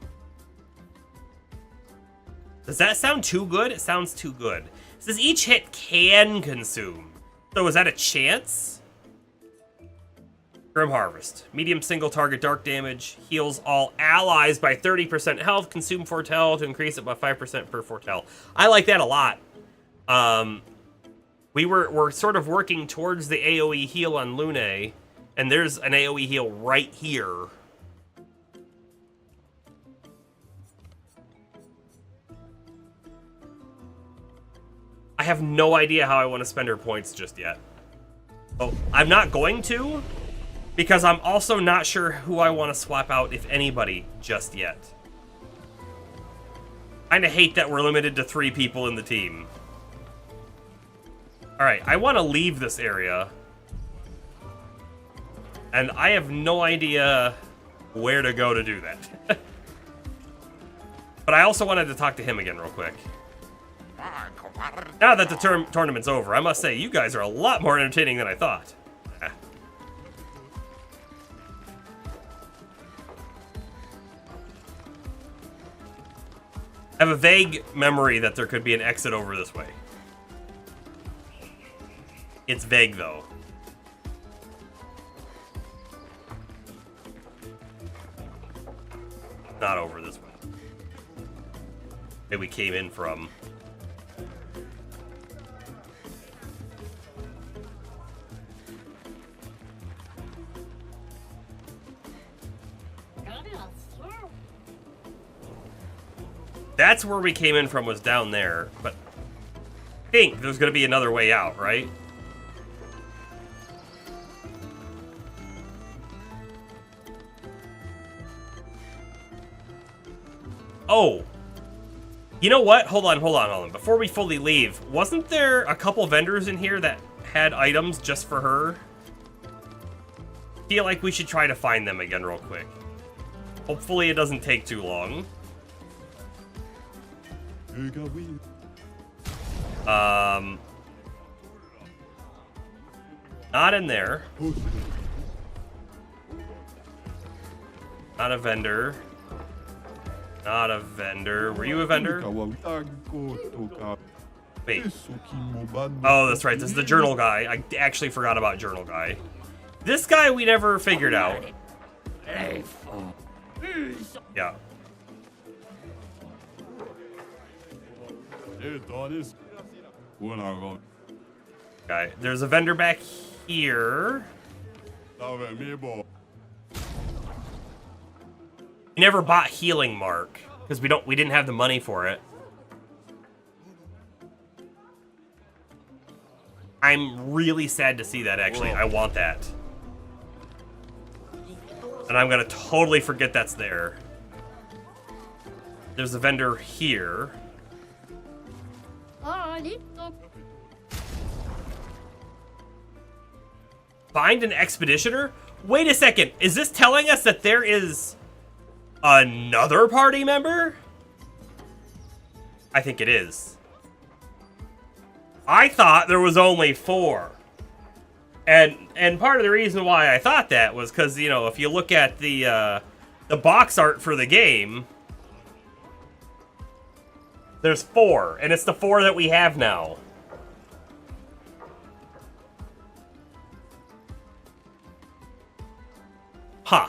Does that sound too good? It sounds too good. It says each hit can consume. So is that a chance? Grim Harvest. Medium single target dark damage. Heals all allies by 30% health. Consume foretell to increase it by 5% per foretell. I like that a lot. We're sort of working towards the AoE heal on Lune, and there's an AoE heal right here. I have no idea how I want to spend her points just yet. Oh, I'm not going to, because I'm also not sure who I want to swap out, if anybody, just yet. Kinda hate that we're limited to 3 people in the team. Alright, I want to leave this area. And I have no idea where to go to do that. But I also wanted to talk to him again real quick. Now that the tournament's over, I must say, you guys are a lot more entertaining than I thought. I have a vague memory that there could be an exit over this way. It's vague, though. Not over this way. Maybe we came in from. That's where we came in from, was down there, but I think there's gonna be another way out, right? Oh, you know what? Hold on. Before we fully leave, wasn't there a couple vendors in here that had items just for her? Feel like we should try to find them again real quick. Hopefully it doesn't take too long. Not in there. Not a vendor. Not a vendor. Were you a vendor? Wait. Oh, that's right. This is the journal guy. I actually forgot about journal guy. This guy we never figured out. Yeah. Okay, there's a vendor back here. We never bought healing mark because we didn't have the money for it. I'm really sad to see that, actually. I want that. And I'm gonna totally forget that's there. There's a vendor here. Find an expeditioner? Wait a second, is this telling us that there is another party member? I think it is. I thought there was only 4. And part of the reason why I thought that was because, you know, if you look at the box art for the game, there's 4, and it's the 4 that we have now. Huh.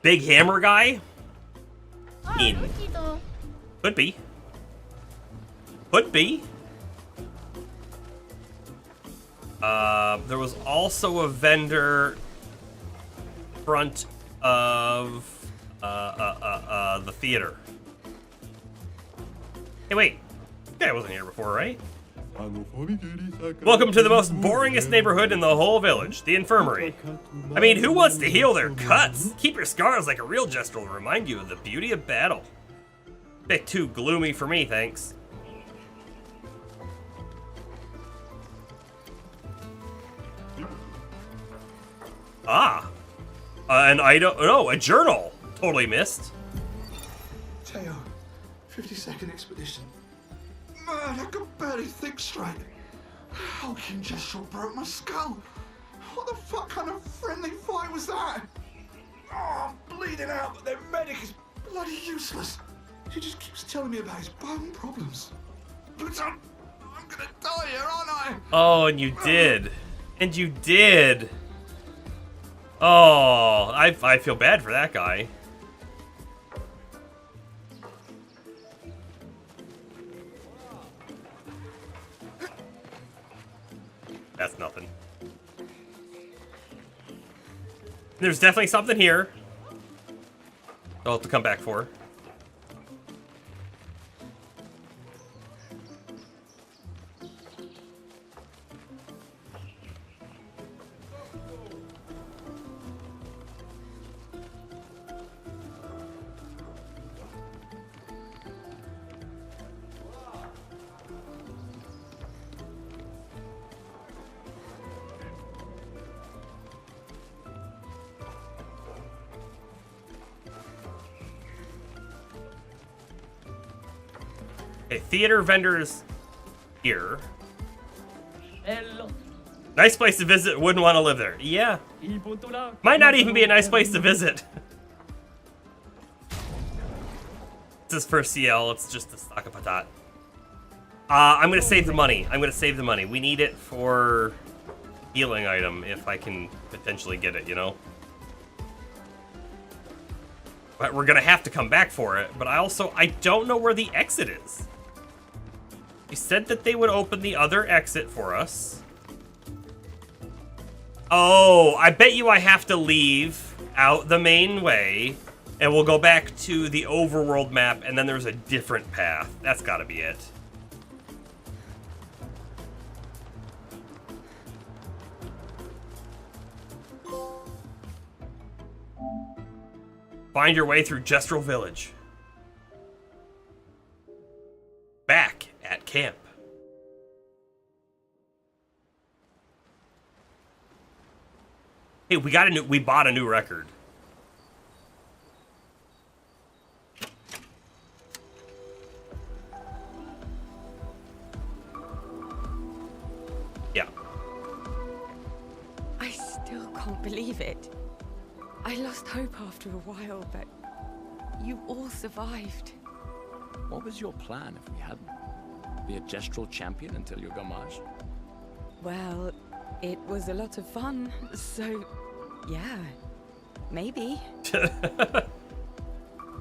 Big hammer guy? In. Could be. Could be. There was also a vendor front of the theater. Hey, wait. This guy wasn't here before, right? Welcome to the most boringest neighborhood in the whole village, the infirmary. I mean, who wants to heal their cuts? Keep your scars like a real jester will remind you of the beauty of battle. Bit too gloomy for me, thanks. Ah. An item. No, a journal. Totally missed. Teo, 52nd expedition. Man, I can barely think straight. Hulking Gestural broke my skull. What the fuck kind of friendly fight was that? Oh, I'm bleeding out, but their medic is bloody useless. He just keeps telling me about his bone problems. But I'm gonna die here, aren't I? Oh, and you did. And you did. Oh, I feel bad for that guy. That's nothing. There's definitely something here I'll have to come back for. Okay, theater vendors here. Nice place to visit. Wouldn't want to live there. Yeah. Might not even be a nice place to visit. This is for CL. It's just a stock of patat. I'm gonna save the money. I'm gonna save the money. We need it for healing item if I can potentially get it, you know? But we're gonna have to come back for it. But I don't know where the exit is. You said that they would open the other exit for us. Oh, I bet you I have to leave out the main way, and we'll go back to the overworld map, and then there's a different path. That's gotta be it. Find your way through Gestural Village. Back at camp. Hey, we bought a new record. Yeah. I still can't believe it. I lost hope after a while, but you all survived. What was your plan if we hadn't? Be a gestural champion until your gamage? Well, it was a lot of fun, so yeah, maybe.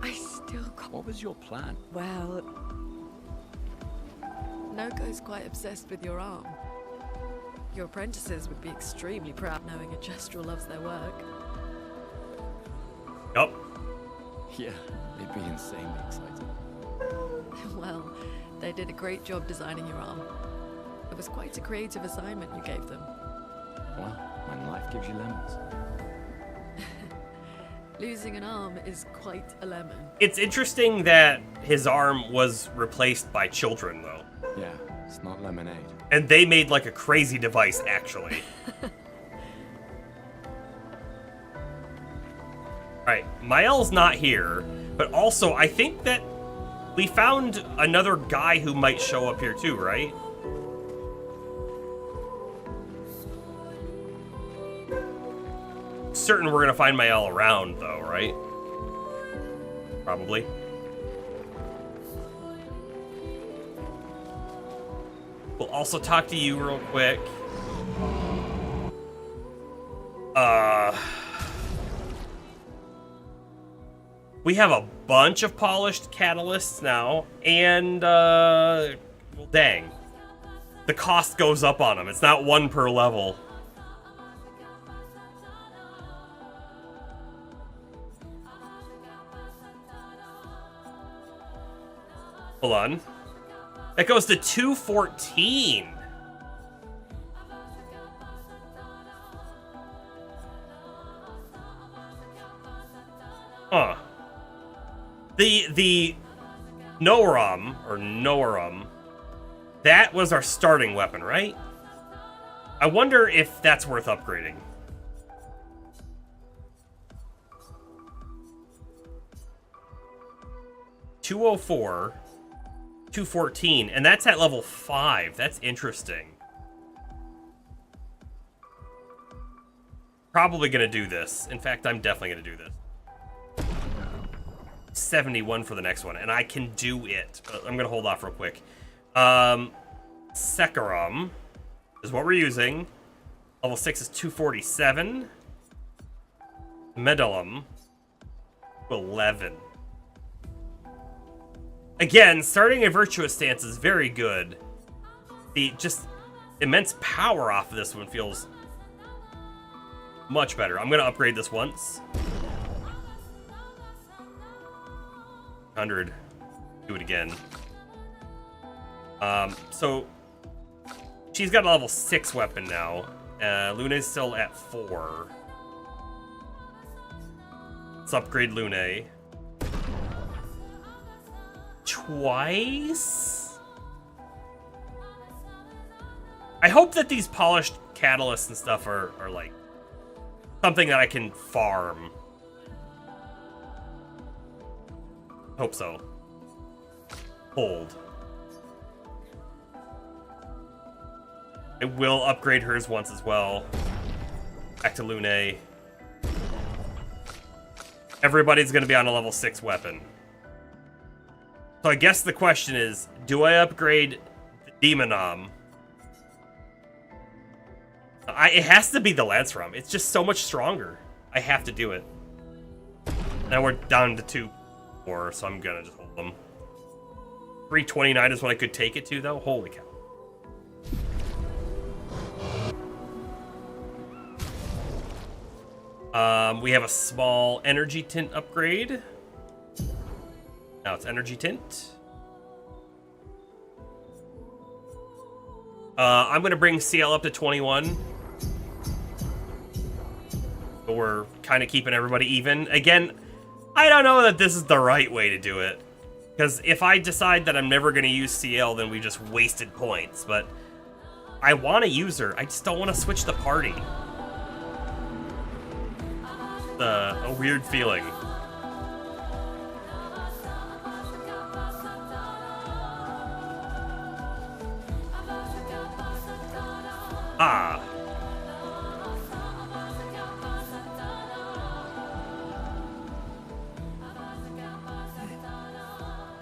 I still can't. What was your plan? Well, Noko's quite obsessed with your arm. Your apprentices would be extremely proud knowing a gestural loves their work. Yup. Yeah, they'd be insanely excited. Well, they did a great job designing your arm. It was quite a creative assignment you gave them. Well, when life gives you lemons. Losing an arm is quite a lemon. It's interesting that his arm was replaced by children, though. Yeah, it's not lemonade. And they made like a crazy device, actually. Alright, Mael's not here, but also I think that we found another guy who might show up here too, right? Certain we're gonna find Mael around though, right? Probably. We'll also talk to you real quick. We have a bunch of polished catalysts now, and, well, dang. The cost goes up on them. It's not one per level. Hold on. That goes to 214. Huh. The Noram, that was our starting weapon, right? I wonder if that's worth upgrading. $204, $214, and that's at level 5. That's interesting. Probably gonna do this. In fact, I'm definitely gonna do this. 71 for the next one, and I can do it. I'm gonna hold off real quick. Sekharum is what we're using. Level 6 is 247. Medallum, 11. Again, starting a virtuous stance is very good. The just immense power off of this one feels much better. I'm gonna upgrade this once. 100. Do it again. So she's got a level 6 weapon now. Luna's still at 4. Let's upgrade Luna. Twice? I hope that these polished catalysts and stuff are like something that I can farm. Hope so. Hold. I will upgrade hers once as well. Back to Luna. Everybody's going to be on a level 6 weapon. So I guess the question is, do I upgrade the Demonom? It has to be the Lancerum. It's just so much stronger. I have to do it. Now we're down to 2 more, so I'm going to just hold them. 329 is what I could take it to, though. Holy cow. We have a small energy tint upgrade. Now it's energy tint. I'm going to bring CL up to 21. But we're kind of keeping everybody even. Again, I don't know that this is the right way to do it. Because if I decide that I'm never going to use CL, then we just wasted points. But I want to use her. I just don't want to switch the party. A weird feeling. Ah.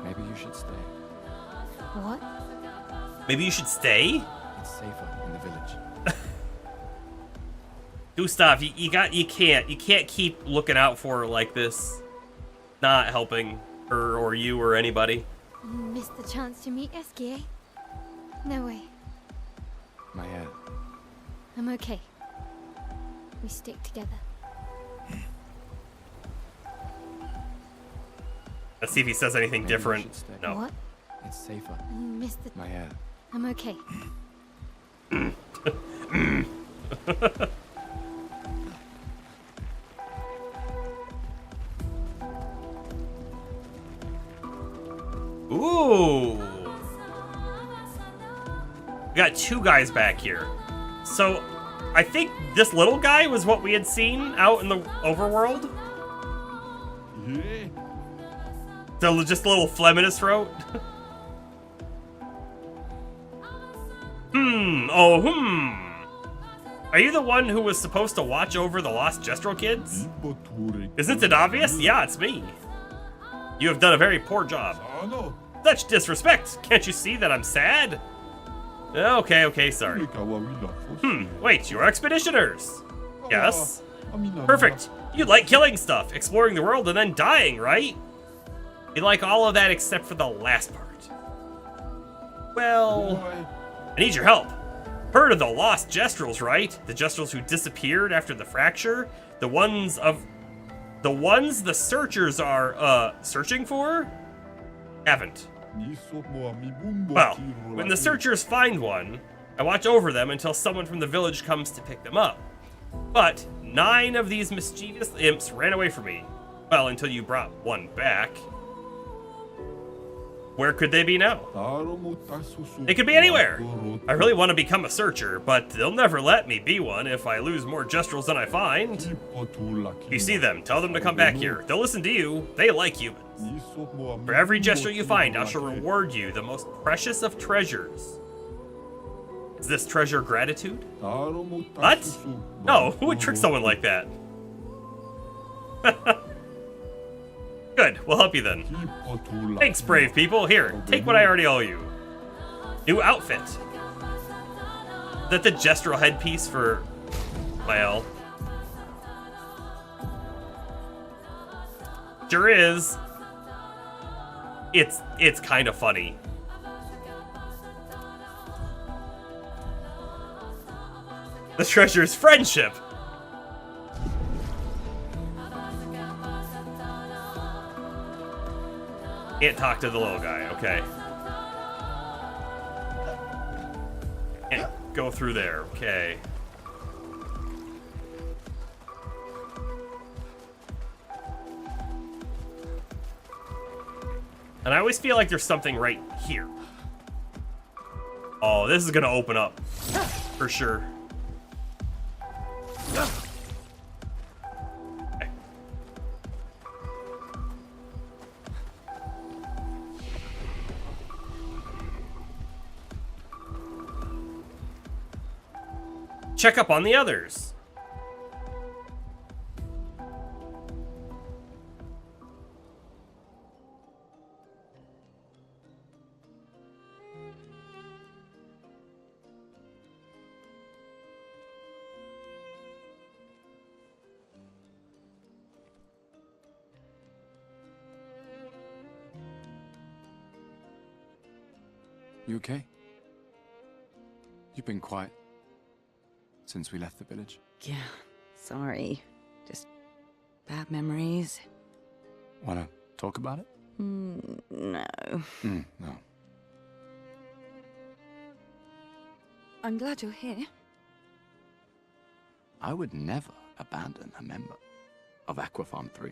Maybe you should stay. What? Maybe you should stay? It's safer in the village. Gustav, you can't keep looking out for her like this. Not helping her or you or anybody. You missed the chance to meet Eski, eh? No way. Maya, I'm okay. We stick together. Let's see if he says anything maybe you different. should stay. No. What? It's safer. You missed the... Maya, I'm okay. Ooh. We got 2 guys back here. So, I think this little guy was what we had seen out in the overworld. Yeah. So, just a little phlegm in his throat. Are you the one who was supposed to watch over the lost Gestrel kids? Isn't it obvious? Yeah, it's me. You have done a very poor job. Such disrespect! Can't you see that I'm sad? Okay, sorry. Wait, you're expeditioners? Yes? Perfect. You like killing stuff, exploring the world, and then dying, right? You like all of that except for the last part. Well, I need your help. Heard of the lost Gestrels, right? The Gestrels who disappeared after the fracture? The ones the searchers are, searching for? Haven't. Well, when the searchers find one, I watch over them until someone from the village comes to pick them up. But 9 of these mischievous imps ran away from me. Well, until you brought one back. Where could they be now? They could be anywhere. I really want to become a searcher, but they'll never let me be one if I lose more Gestrels than I find. You see them, tell them to come back here. They'll listen to you. They like humans. For every Gestrel you find, I shall reward you the most precious of treasures. Is this treasure gratitude? What? No, who would trick someone like that? Good, we'll help you then. Thanks, brave people. Here, take what I already owe you. New outfit. Is that the gestural headpiece for... well... sure is. It's kind of funny. The treasure's friendship. Can't talk to the little guy, okay. Can't go through there, okay. And I always feel like there's something right here. Oh, this is gonna open up. For sure. Okay. Check up on the others. You okay? You've been quiet since we left the village. Yeah, sorry. Just bad memories. Wanna talk about it? No. No. I'm glad you're here. I would never abandon a member of Aquafarm 3.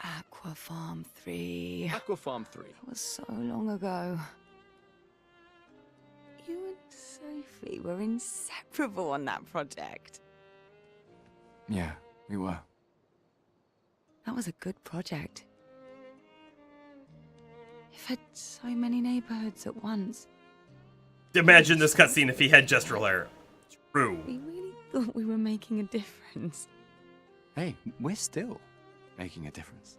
Aquafarm 3. Aquafarm 3. That was so long ago. You and Sophie were inseparable on that project. Yeah, we were. That was a good project. It fed so many neighborhoods at once. Imagine this cutscene if he had gestural hair. True. We really thought we were making a difference. Hey, we're still making a difference.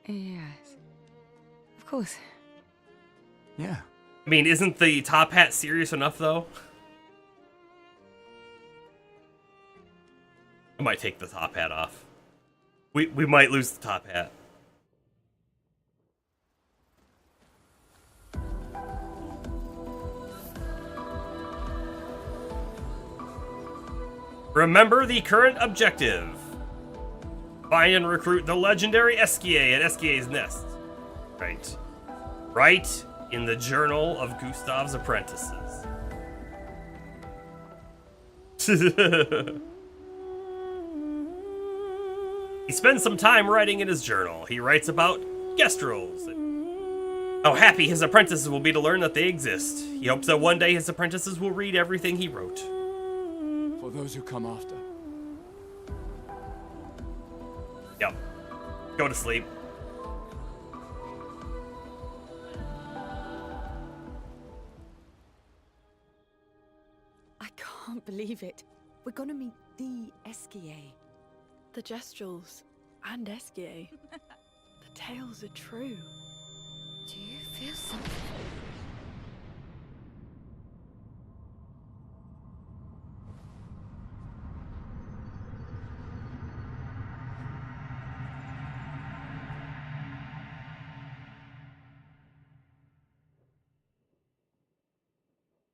Yes. Of course. Yeah. I mean, isn't the top hat serious enough, though? I might take the top hat off. We might lose the top hat. Remember the current objective. Find and recruit the legendary Esquier at Esquier's Nest. Right. Right in the Journal of Gustav's Apprentices. He spends some time writing in his journal. He writes about Gestrels and how happy his apprentices will be to learn that they exist. He hopes that one day his apprentices will read everything he wrote. For those who come after. Yep. Go to sleep. I can't believe it. We're gonna meet the Esquier. The Gestrels and Esquier. The tales are true. Do you feel something?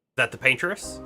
Is that the paintress?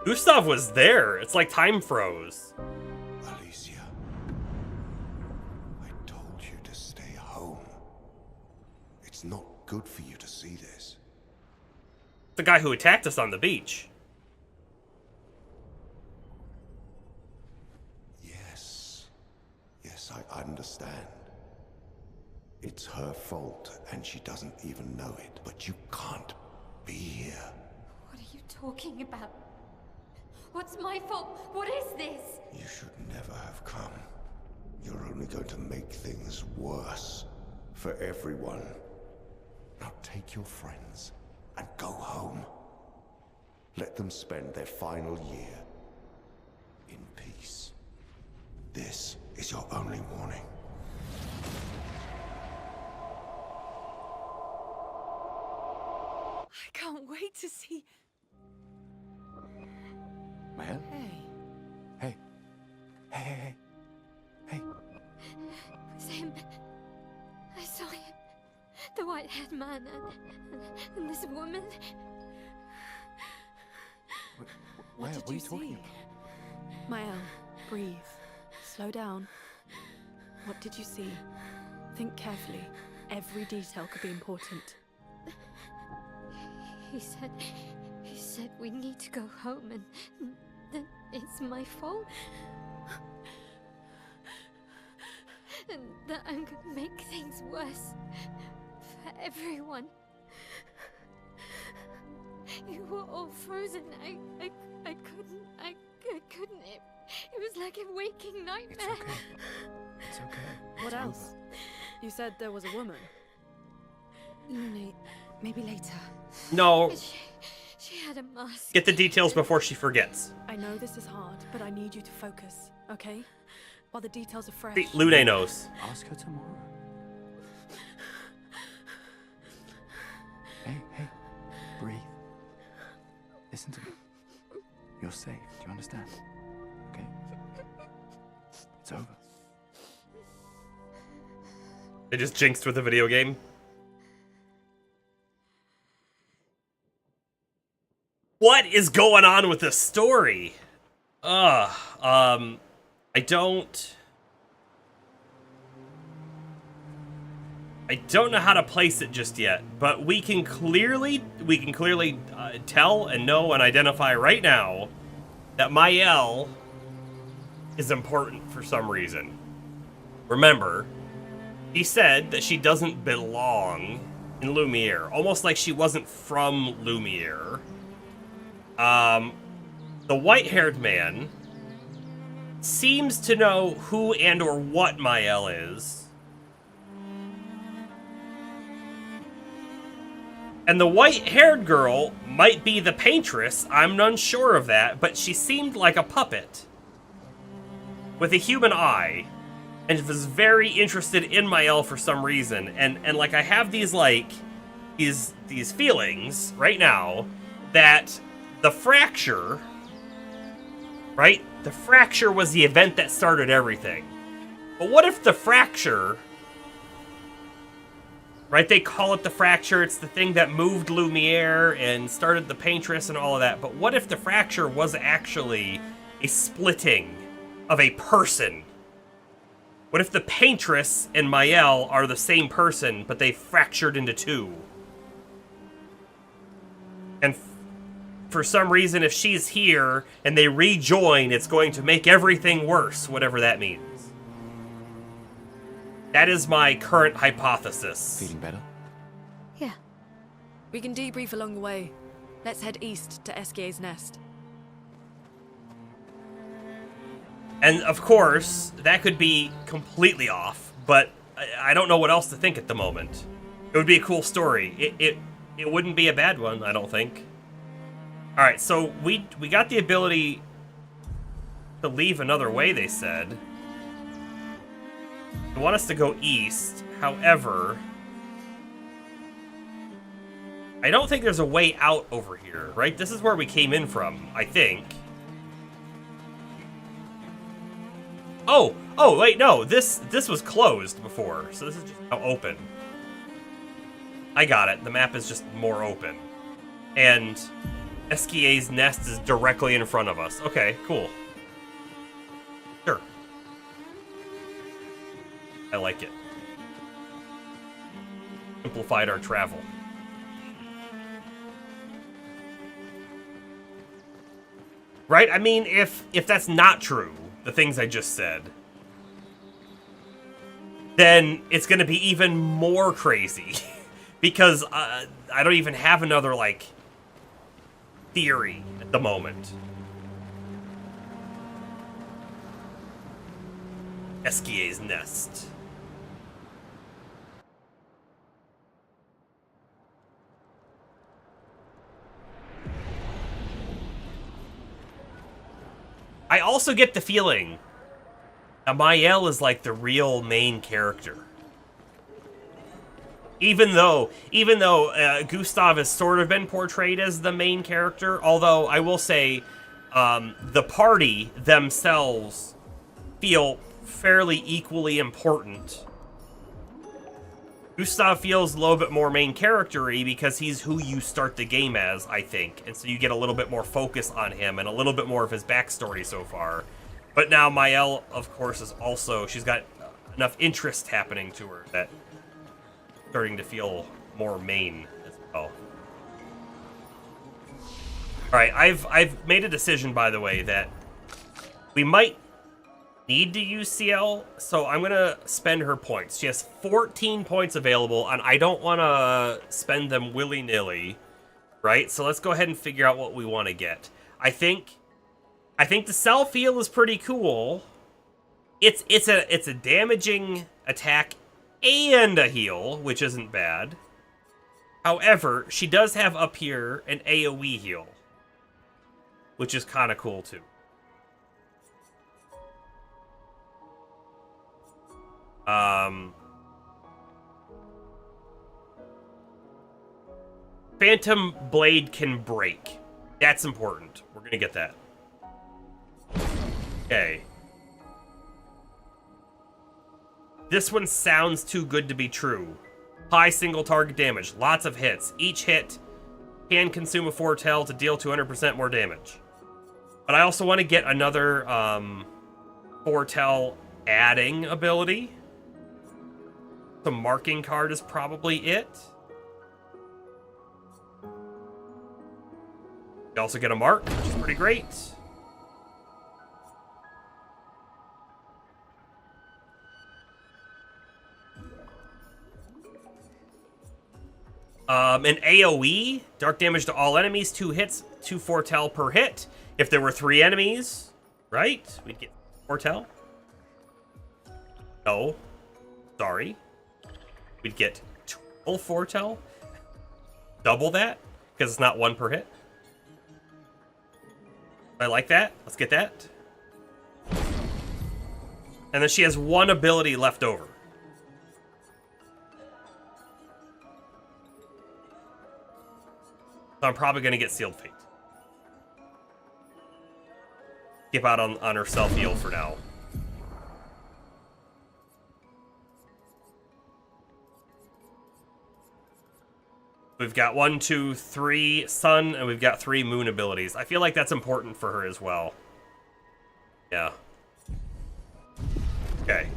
Gustav was there. It's like time froze. Alicia, I told you to stay home. It's not good for you to see this. The guy who attacked us on the beach. Yes, I understand. It's her fault, and she doesn't even know it. But you can't be here. What are you talking about? What's my fault? What is this? You should never have come. You're only going to make things worse for everyone. Now take your friends and go home. Let them spend their final year in peace. This is your only warning. I can't wait to see. Mael? Hey. Hey. It was him. I saw him. The white-haired man and this woman. Where did are you you talking see? about? Mael, breathe. Slow down. What did you see? Think carefully. Every detail could be important. He said we need to go home and that it's my fault. And that I'm gonna make things worse for everyone. You were all frozen. I couldn't. It was like a waking nightmare. It's okay. What else? You said there was a woman. Maybe later. No, She had a mask. get the details before she forgets. I know this is hard, but I need you to focus, okay? While the details are fresh. Lune knows. Ask her tomorrow. Hey, breathe. Listen to me. You're safe. Do you understand? Okay? It's over. They just jinxed with the video game. What is going on with this story? I don't know how to place it just yet, but we can clearly tell and know and identify right now that Mael is important for some reason. Remember, he said that she doesn't belong in Lumiere, almost like she wasn't from Lumiere. The white-haired man seems to know who and or what Mael is. And the white-haired girl might be the paintress, I'm unsure of that, but she seemed like a puppet with a human eye and was very interested in Mael for some reason. And like I have these these feelings right now that the fracture, right? The fracture was the event that started everything. But what if the fracture, right? They call it the fracture. It's the thing that moved Lumiere and started the paintress and all of that. But what if the fracture was actually a splitting of a person? What if the paintress and Mael are the same person, but they fractured into two? And for some reason, if she's here and they rejoin, it's going to make everything worse, whatever that means. That is my current hypothesis. Feeling better? Yeah. We can debrief along the way. Let's head east to Esquier's nest. And of course, that could be completely off, but I don't know what else to think at the moment. It would be a cool story. It wouldn't be a bad one, I don't think. All right, so we got the ability to leave another way, they said. They want us to go east. However, I don't think there's a way out over here, right? This is where we came in from, I think. Oh, wait, no. This was closed before, so this is just now open. I got it. The map is just more open. And SKA's nest is directly in front of us. Okay, cool. Sure. I like it. Simplified our travel. Right? I mean, if that's not true, the things I just said, then it's going to be even more crazy. Because I don't even have another, like, theory at the moment. SKA's nest. I also get the feeling that Mael is like the real main character. Even though Gustav has sort of been portrayed as the main character, although I will say the party themselves feel fairly equally important. Gustav feels a little bit more main character-y because he's who you start the game as, I think. And so you get a little bit more focus on him and a little bit more of his backstory so far. But now Mael, of course, is also... She's got enough interest happening to her that starting to feel more main as well. Alright, I've made a decision, by the way, that we might need to use CL, so I'm gonna spend her points. She has 14 points available, and I don't want to spend them willy-nilly, right? So let's go ahead and figure out what we want to get. I think the self-heal is pretty cool. It's a damaging attack and a heal, which isn't bad. However, she does have up here an AoE heal, which is kind of cool too. Phantom Blade can break. That's important. We're gonna get that. Okay. This one sounds too good to be true. High single target damage. Lots of hits. Each hit can consume a foretell to deal 200% more damage. But I also want to get another foretell adding ability. The marking card is probably it. You also get a mark, which is pretty great. An AoE, dark damage to all enemies, 2 hits, 2 foretell per hit. If there were 3 enemies, right? We'd get foretell. No. Sorry. We'd get 12 foretell. Double that, because it's not 1 per hit. I like that. Let's get that. And then she has 1 ability left over. So I'm probably going to get Sealed Fate. Skip out on her self-heal for now. We've got 1, 2, 3 sun, and we've got 3 moon abilities. I feel like that's important for her as well. Yeah. Okay.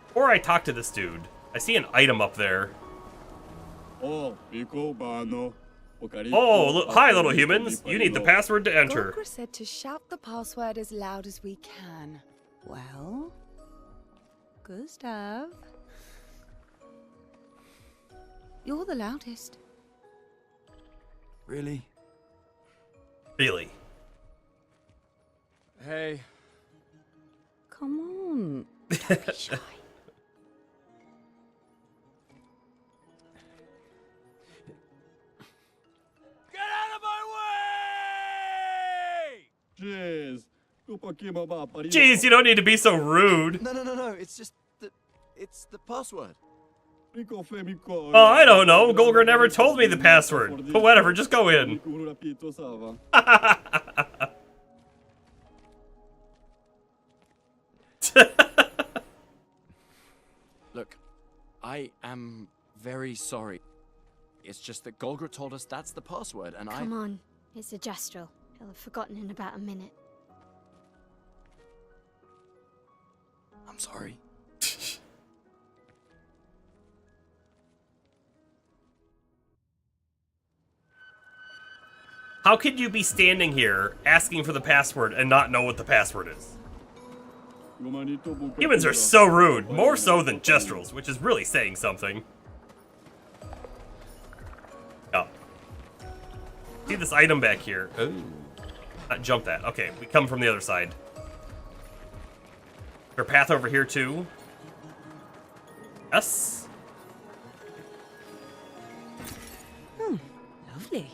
Before I talk to this dude, I see an item up there. Oh, hi, little humans. You need the password to enter. Gorgra said to shout the password as loud as we can. Well, Gustav, you're the loudest. Really? Really? Hey. Come on, don't be shy. Jeez, you don't need to be so rude. No. It's just it's the password. Oh, I don't know. Golger never told me the password. But whatever, just go in. Look, I am very sorry. It's just that Golgra told us that's the password, and Come on, it's a Gestrel. He'll have forgotten in about a minute. I'm sorry. How could you be standing here asking for the password and not know what the password is? Humans are so rude, more so than Gestrels, which is really saying something. Oh. See this item back here. Ooh. Jump that. Okay, we come from the other side. There's a path over here too. Yes. Lovely.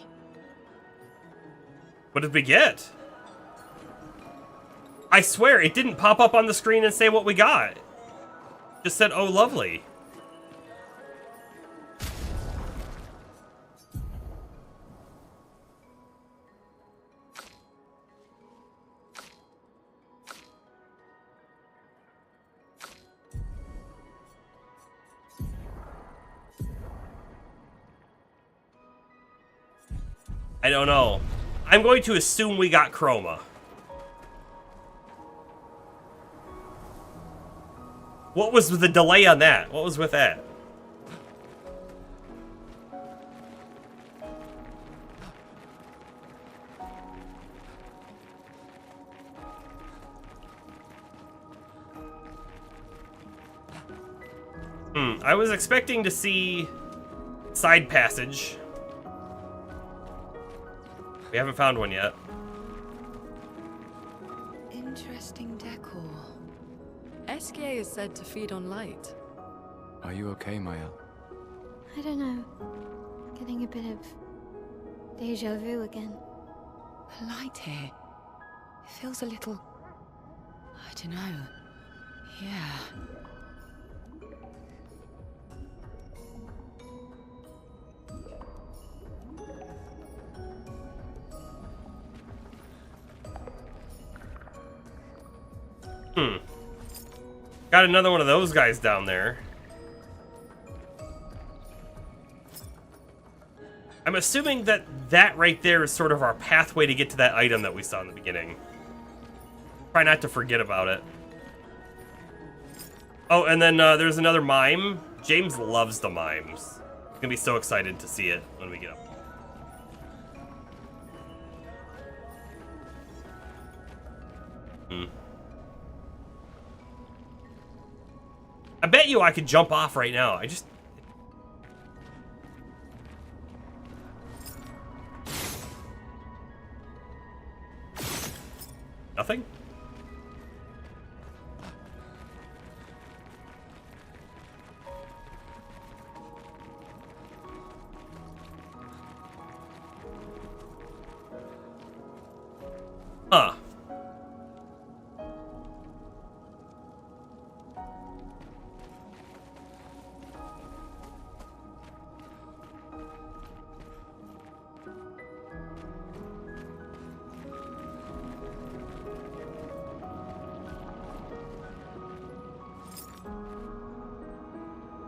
What did we get? I swear, it didn't pop up on the screen and say what we got. Just said, oh, lovely. I don't know. I'm going to assume we got Chroma. What was the delay on that? What was with that? I was expecting to see side passage. We haven't found one yet. Interesting decor. SK is said to feed on light. Are you okay, Maya? I don't know. Getting a bit of deja vu again. The light here. It feels a little... I don't know. Yeah. Got another one of those guys down there. I'm assuming that that right there is sort of our pathway to get to that item that we saw in the beginning. Try not to forget about it. Oh, and then there's another mime. James loves the mimes. He's gonna be so excited to see it when we get up. I bet you I could jump off right now. I just... Nothing? Huh.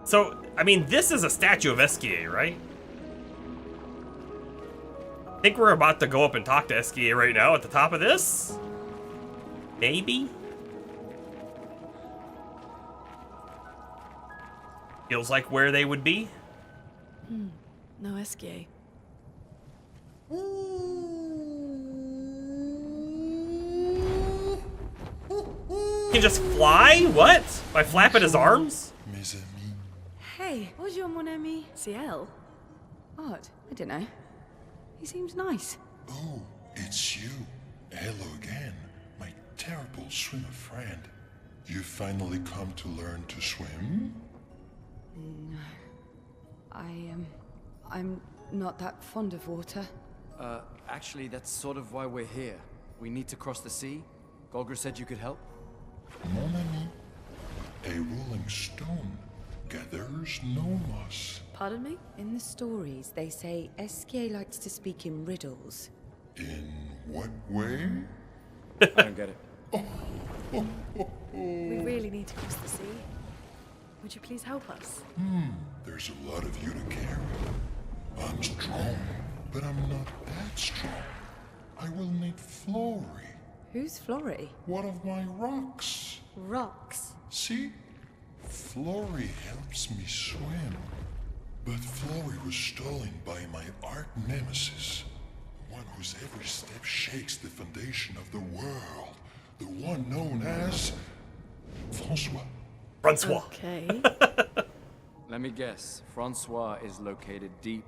So, I mean, this is a statue of Eskia, right? I think we're about to go up and talk to Eskia right now at the top of this? Maybe? Feels like where they would be. No SK. He can just fly? What? By flapping his arms? Mes amis. Hey, Bonjour, mon ami. Ciel. Art. I don't know. He seems nice. Oh, it's you. Hello again, my terrible swimmer friend. You finally come to learn to swim? No. I'm not that fond of water. Actually, that's sort of why we're here. We need to cross the sea. Golgra said you could help. Mon ami, a rolling stone gathers no moss. Pardon me? In the stories, they say SK likes to speak in riddles. In what way? I don't get it. We really need to cross the sea. Would you please help us? There's a lot of you to carry. but I'm not that strong. I will need Flory, Who's Flory? one of my rocks. Rocks. See? Flory helps me swim. But Flory was stolen by my arch nemesis. One whose every step shakes the foundation of the world. The one known as... Francois. Francois. Okay. Let me guess. Francois is located deep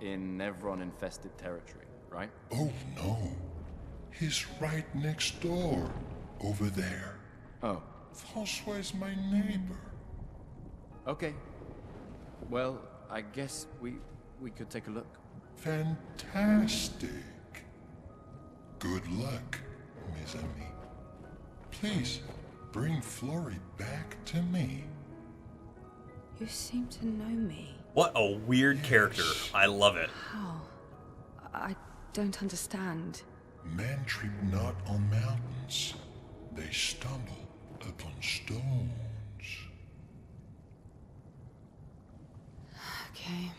in Nevron-infested territory, right? Oh no. He's right next door. Over there. Oh, Francois is my neighbor. okay. Well, I guess we could take a look. Fantastic. Good luck, mes amis. Please, bring Flory back to me. You seem to know me. What a weird character. I love it. How? I don't understand. Men trip not on mountains. They stumble upon stones. Okay.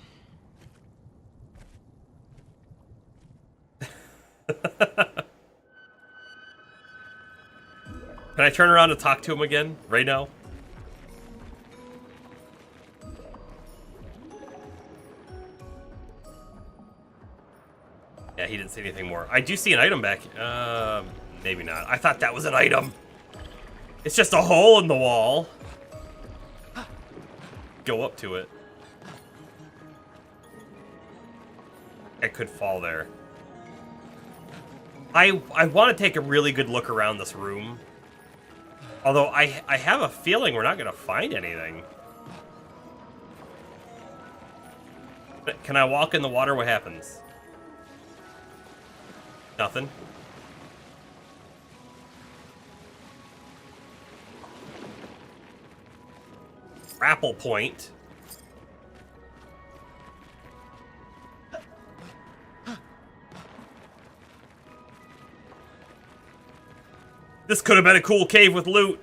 Can I turn around and talk to him again right now? Yeah, he didn't say anything more. I do see an item back. Maybe not. I thought that was an item. It's just a hole in the wall. Go up to it. I could fall there. I want to take a really good look around this room. Although I have a feeling we're not going to find anything. Can I walk in the water? What happens? Nothing. Grapple point. This could have been a cool cave with loot.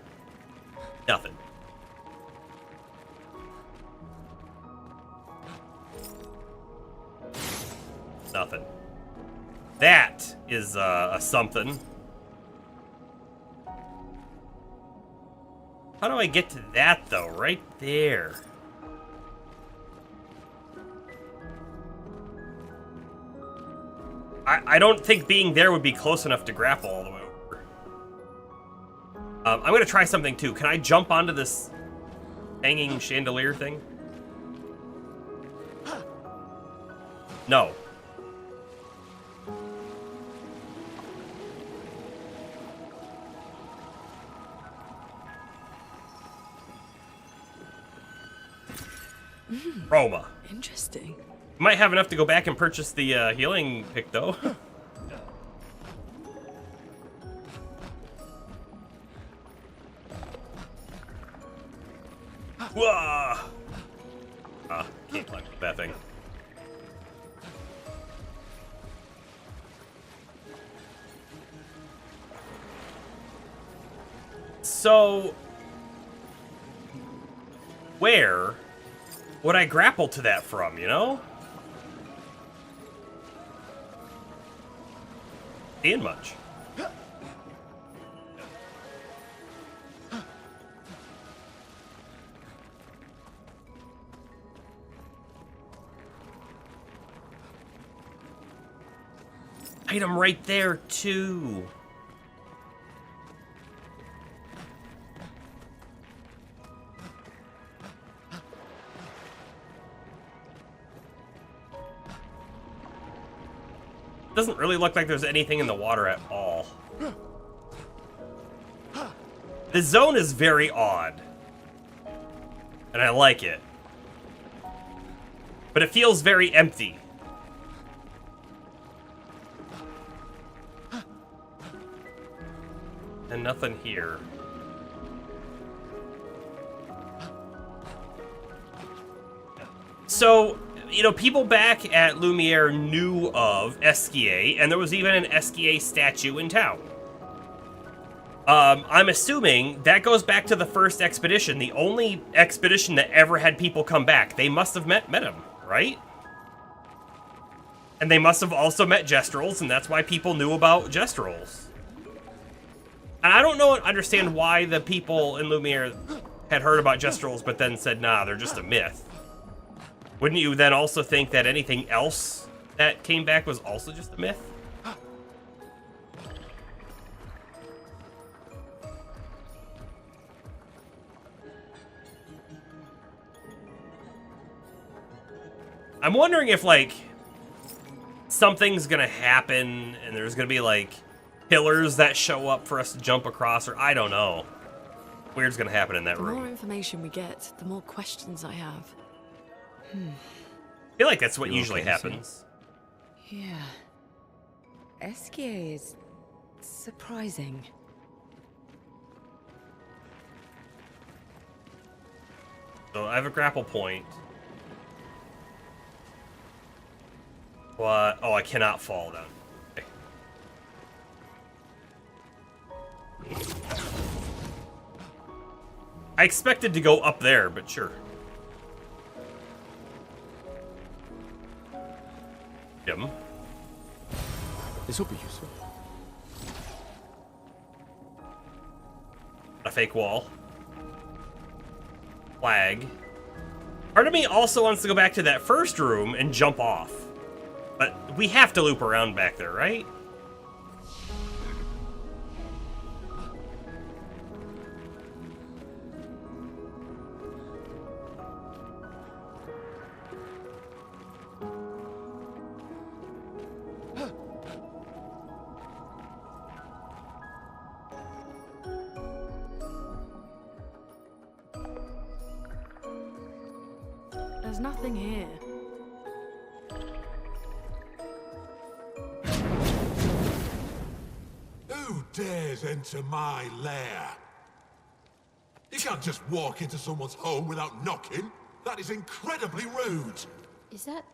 Nothing. Nothing. That is a something. How do I get to that, though? Right there. I don't think being there would be close enough to grapple all the way over. I'm going to try something, too. Can I jump onto this hanging chandelier thing? No. Roma. Interesting. Might have enough to go back and purchase the healing pick, though. Whoa! Can't climb that thing. So, where would I grapple to that from, you know? Ain't much. Item right there, too. Doesn't really look like there's anything in the water at all. The zone is very odd. And I like it. But it feels very empty. And nothing here. So, you know, people back at Lumiere knew of Esquier, and there was even an Esquier statue in town. I'm assuming that goes back to the first expedition, the only expedition that ever had people come back. They must have met him, right? And they must have also met Jestrels, and that's why people knew about Jestrels. And I don't understand why the people in Lumiere had heard about Jestrels, but then said, nah, they're just a myth. Wouldn't you then also think that anything else that came back was also just a myth? I'm wondering if, like, something's gonna happen and there's gonna be, like, pillars that show up for us to jump across, or I don't know. Weird's gonna happen in that The room. more information we get, the more questions I have. I feel like that's what usually okay, happens. Yeah. Esquier is surprising. So I have a grapple point. What? Oh, I cannot fall down. Okay. I expected to go up there, but sure. Yum. This will be useful. A fake wall. Flag. Part of me also wants to go back to that first room and jump off. But we have to loop around back there, right? There's nothing here. Who dares enter my lair? You can't just walk into someone's home without knocking. That is incredibly rude. Is that...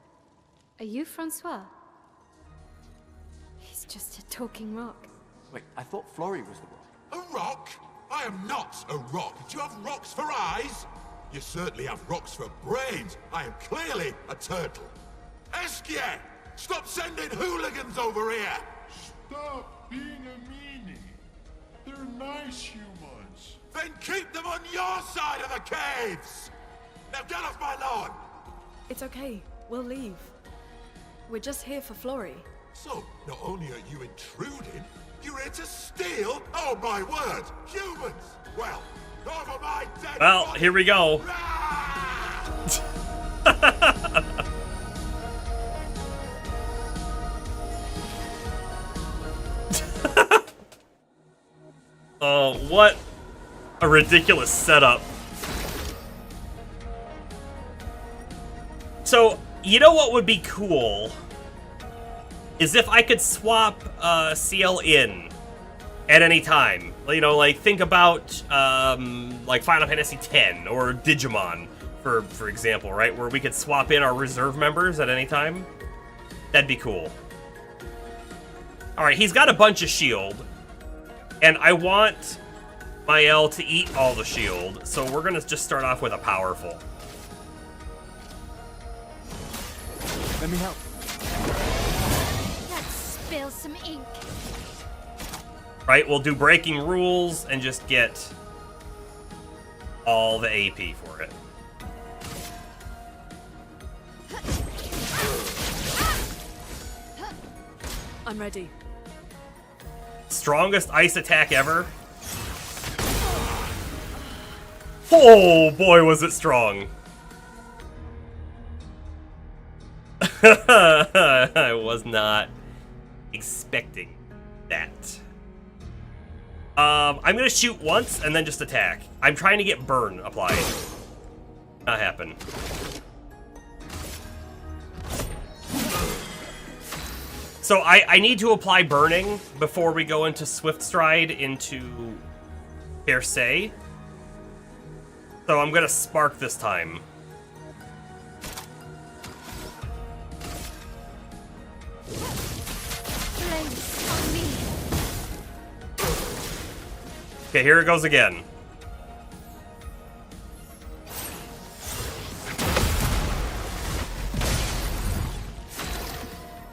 Are you Francois? He's just a talking rock. Wait, I thought Florrie was the rock. A rock? I am not a rock. Do you have rocks for eyes? You certainly have rocks for brains. I am clearly a turtle. Esquier! Stop sending hooligans over here! Stop being a meanie. They're nice humans. Then keep them on your side of the caves! Now get off my lawn! It's okay. We'll leave. We're just here for Florrie. So, not only are you intruding, you're here to steal? Oh my word! Humans! Well, over my dead Well, body. here we go. Oh, what a ridiculous setup. So, you know what would be cool? Is if I could swap CL in at any time. You know, like, think about, like, Final Fantasy X or Digimon, for example, right? Where we could swap in our reserve members at any time. That'd be cool. Alright, he's got a bunch of shield. And I want Mael to eat all the shield, so we're gonna just start off with a powerful. Let me help. Let's spill some ink. Right, we'll do breaking rules and just get all the AP for it. I'm ready. Strongest ice attack ever. Oh boy, was it strong. I was not expecting that. I'm gonna shoot once and then just attack. I'm trying to get burn applied. Not happen. So I need to apply burning before we go into Swift Stride into Perse. So I'm gonna spark this time. Flames on me. Okay, here it goes again.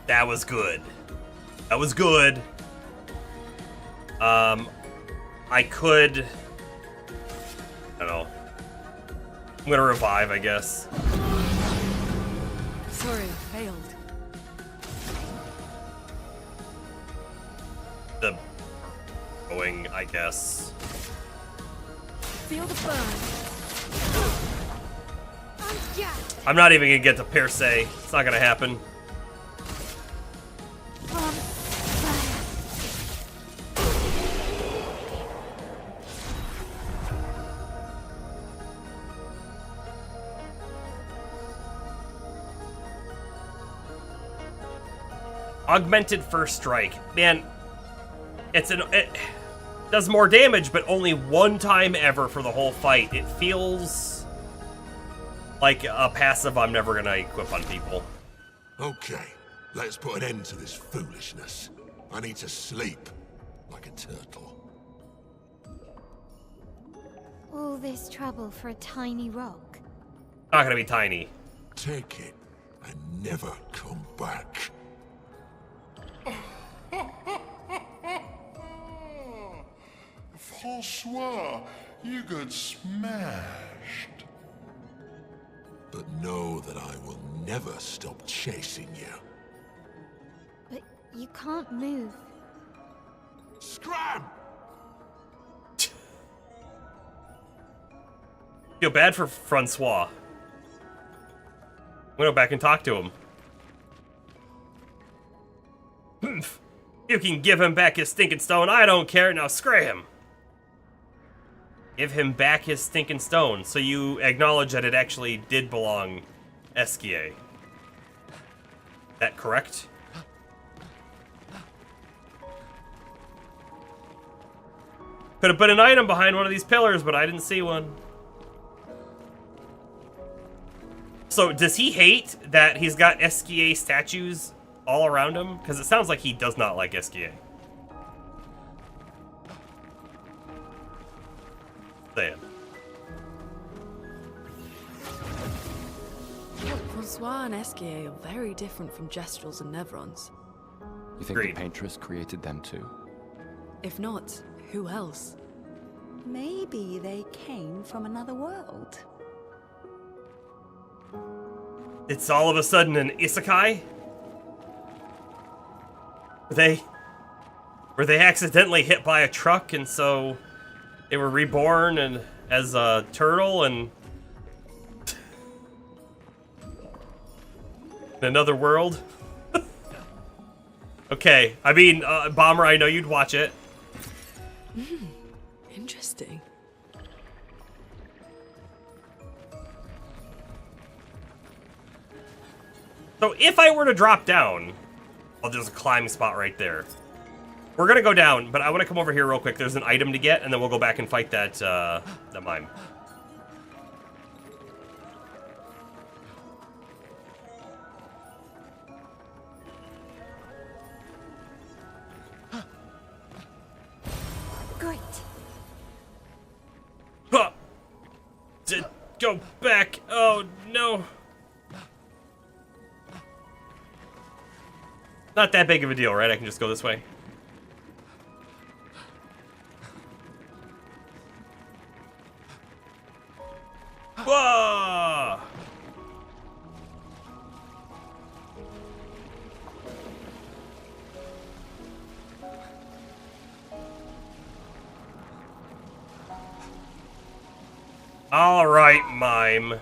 That was good. That was good. I could... I don't know. I'm gonna revive, I guess. Sorry, failed. The... going, I guess. Feel the burn. I'm not even gonna get to per se. It's not gonna happen. Augmented first strike. Man, it does more damage, but only one time ever for the whole fight. It feels like a passive I'm never gonna equip on people. Okay, let's put an end to this foolishness. I need to sleep like a turtle. All this trouble for a tiny rock. Not gonna be tiny. Take it and never come back. Francois, you got smashed. But know that I will never stop chasing you. But you can't move. Scram! Feel bad for Francois. I'm gonna go back and talk to him. You can give him back his stinking stone. I don't care. Now scram. Give him back his stinking stone. So you acknowledge that it actually did belong Esquier. That correct? Could have put an item behind one of these pillars, but I didn't see one. So does he hate that he's got Esquier statues all around him? Because it sounds like he does not like Esquier. Saying. Francois and Esquier are very different from Gestrels and Nevrons. You think Agreed. the Paintress created them too? If not, who else? Maybe they came from another world. It's all of a sudden an isekai? Were they accidentally hit by a truck and so they were reborn and as a turtle and in another world? Okay, I mean, Bomber, I know you'd watch it. Interesting. So if I were to drop down, oh, there's a climbing spot right there. We're gonna go down, but I want to come over here real quick. There's an item to get, and then we'll go back and fight that mime. Great. Huh. Go back. Oh no. Not that big of a deal, right? I can just go this way. Whoa! All right, mime.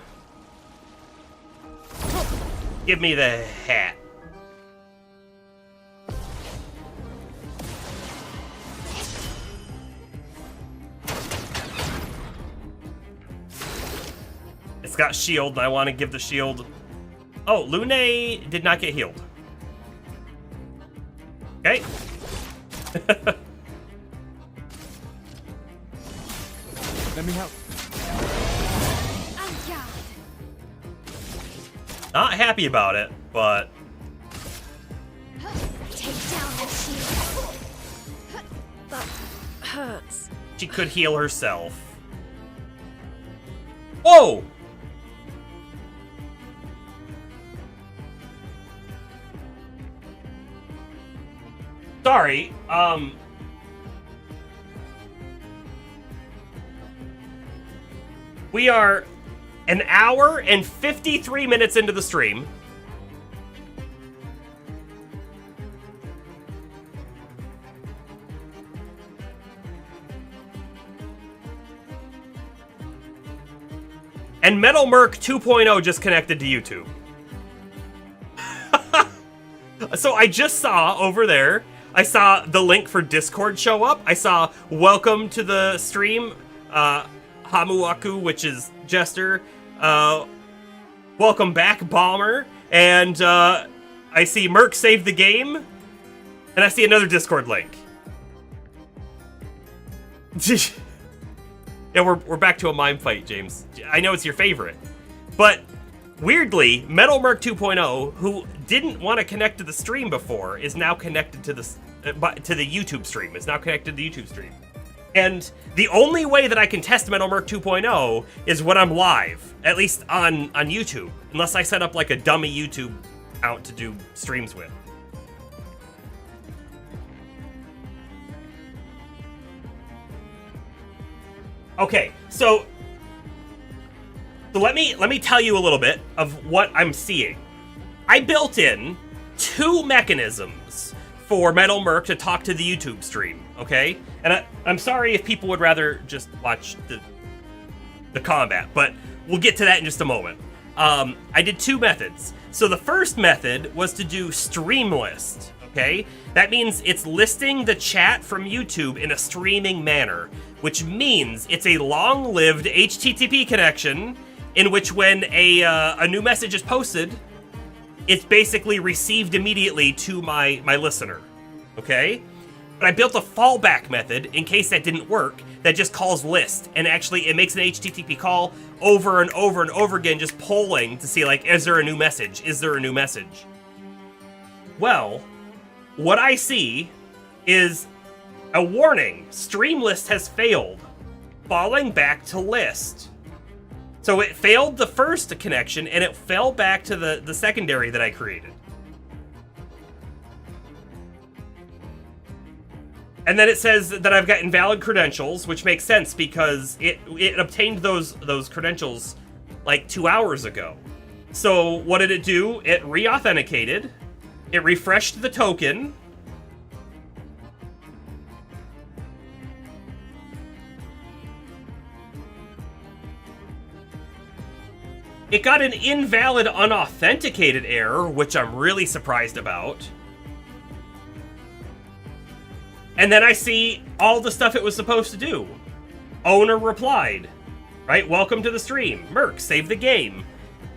Give me the hat. It's got shield, and I want to give the shield... Oh, Lune did not get healed. Okay. Let me help. Not happy about it, but... Take down the shield. That hurts. She could heal herself. Whoa! Sorry, we are an hour and 53 minutes into the stream. And Metal Merc 2.0 just connected to YouTube. So I just saw over there, I saw the link for Discord show up. I saw welcome to the stream, Hamuaku, which is Jester. Welcome back, Bomber. And I see Merc saved the game. And I see another Discord link. Yeah, we're back to a mime fight, James. I know it's your favorite. But weirdly, Metal Merc 2.0, who didn't want to connect to the stream before, is now connected to the YouTube stream. Is now connected to the YouTube stream. And the only way that I can test Metal Merc 2.0 is when I'm live, at least on YouTube, unless I set up like a dummy YouTube account to do streams with. Okay, so let me tell you a little bit of what I'm seeing. I built in 2 mechanisms for Metal Merc to talk to the YouTube stream, okay? And I'm sorry if people would rather just watch the combat, but we'll get to that in just a moment. I did 2 methods. So the first method was to do stream list, okay? That means it's listing the chat from YouTube in a streaming manner, which means it's a long-lived HTTP connection in which when a new message is posted, it's basically received immediately to my listener, okay? But I built a fallback method in case that didn't work that just calls list, and actually it makes an HTTP call over and over and over again, just polling to see, like, is there a new message? Is there a new message? Well, what I see is a warning. Stream list has failed. Falling back to list. So it failed the first connection, and it fell back to the secondary that I created. And then it says that I've got invalid credentials, which makes sense because it obtained those credentials like 2 hours ago. So what did it do? It re-authenticated. It refreshed the token. It got an invalid unauthenticated error, which I'm really surprised about. And then I see all the stuff it was supposed to do. Owner replied, right? Welcome to the stream. Merc, save the game.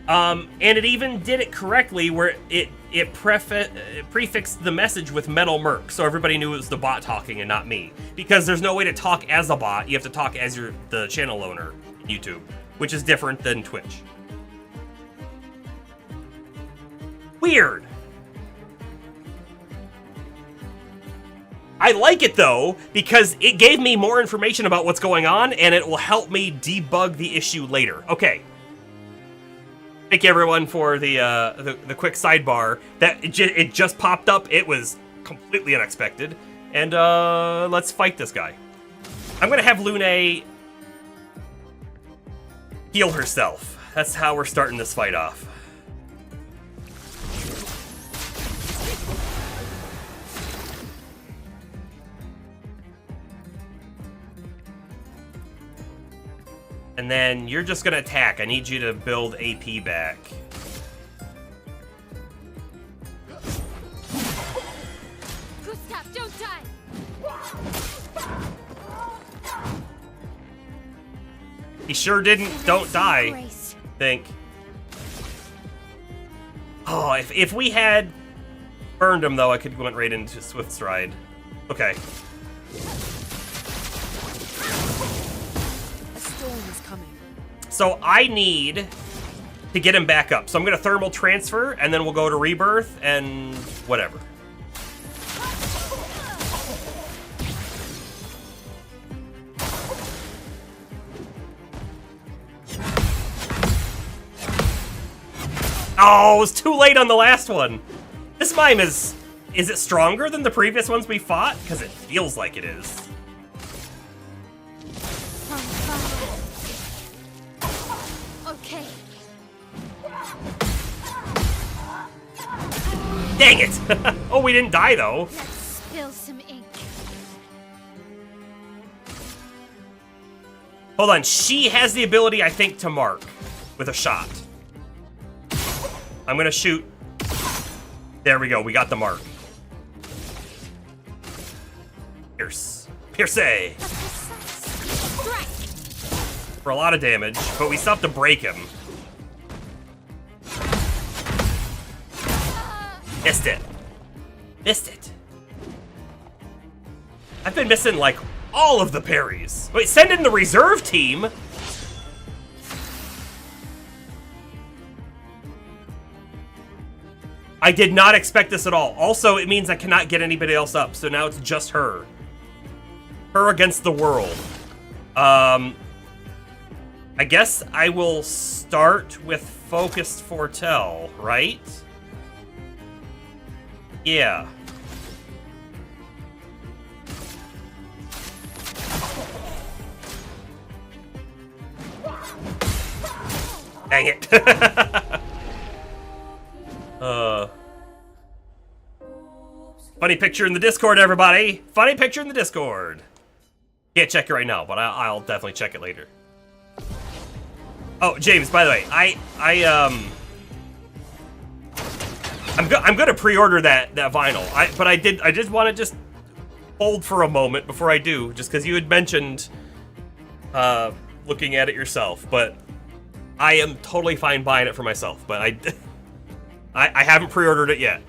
And it even did it correctly where it prefixed the message with Metal Merc, so everybody knew it was the bot talking and not me. Because there's no way to talk as a bot. You have to talk as the channel owner in YouTube, which is different than Twitch. Weird. I like it though, because it gave me more information about what's going on, and it will help me debug the issue later. Okay. Thank you everyone for the quick sidebar. That it just popped up. It was completely unexpected. And let's fight this guy. I'm gonna have Lune heal herself. That's how we're starting this fight off. And then you're just gonna attack. I need you to build AP back. Gustav, don't die! He sure didn't. Don't die. Think. Oh, if we had burned him though, I could have went right into Swift Stride. Okay. So I need to get him back up. So I'm going to thermal transfer, and then we'll go to rebirth and whatever. Oh, it was too late on the last one. This mime is is it stronger than the previous ones we fought? Because it feels like it is. Okay. Dang it! Oh, we didn't die though. Let's spill some ink. Hold on, she has the ability, I think, to mark with a shot. I'm gonna shoot. There we go, we got the mark. Pierce. Pierce! For a lot of damage, but we still have to break him. Missed it. Missed it. I've been missing, like, all of the parries. Wait, send in the reserve team? I did not expect this at all. Also, it means I cannot get anybody else up, so now it's just her. Her against the world. I guess I will start with Focused Foretell, right? Yeah. Dang it. Funny picture in the Discord, everybody. Funny picture in the Discord. Can't check it right now, but I'll definitely check it later. Oh, James, by the way, I'm gonna pre-order that vinyl. But I did want to just hold for a moment before I do, just because you had mentioned looking at it yourself. But I am totally fine buying it for myself. But I haven't pre-ordered it yet,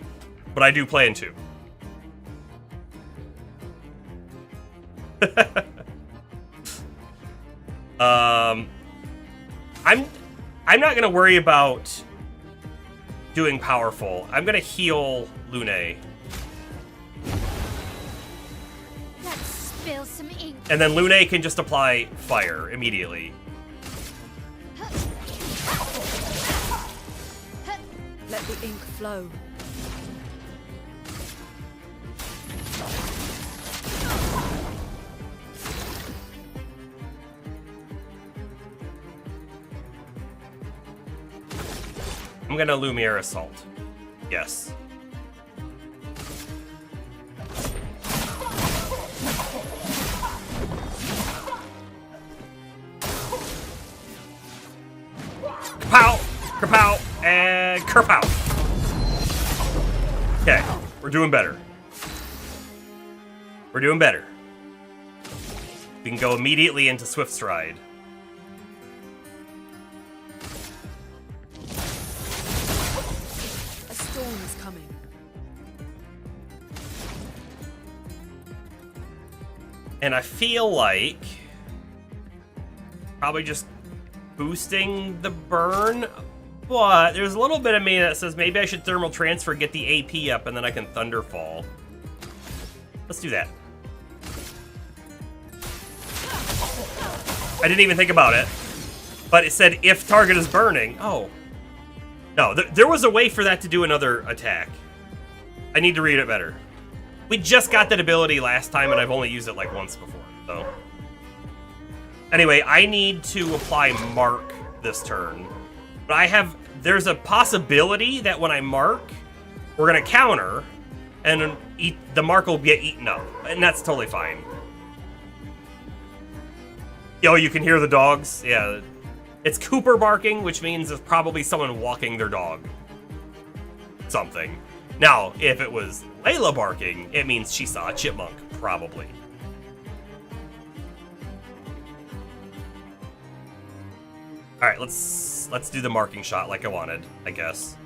but I do plan to. I'm not gonna worry about doing powerful. I'm gonna heal Lune. Let's spill some ink. And then Lune can just apply fire immediately. Let the ink flow. I'm gonna Lumiere Assault. Yes. Kapow! Kapow! And kerpow! Okay, we're doing better. We're doing better. We can go immediately into Swift Stride. A storm is coming. And I feel like probably just boosting the burn, but there's a little bit of me that says maybe I should thermal transfer, get the AP up, and then I can Thunderfall. Let's do that. I didn't even think about it, but it said if target is burning. Oh. No, there was a way for that to do another attack. I need to read it better. We just got that ability last time, and I've only used it like once before, so. Anyway, I need to apply Mark this turn. But there's a possibility that when I Mark, we're gonna counter, and the Mark will get eaten up, and that's totally fine. Yo, you can hear the dogs? Yeah. It's Cooper barking, which means it's probably someone walking their dog. Something. Now, if it was Layla barking, it means she saw a chipmunk, probably. Alright, let's do the marking shot like I wanted, I guess.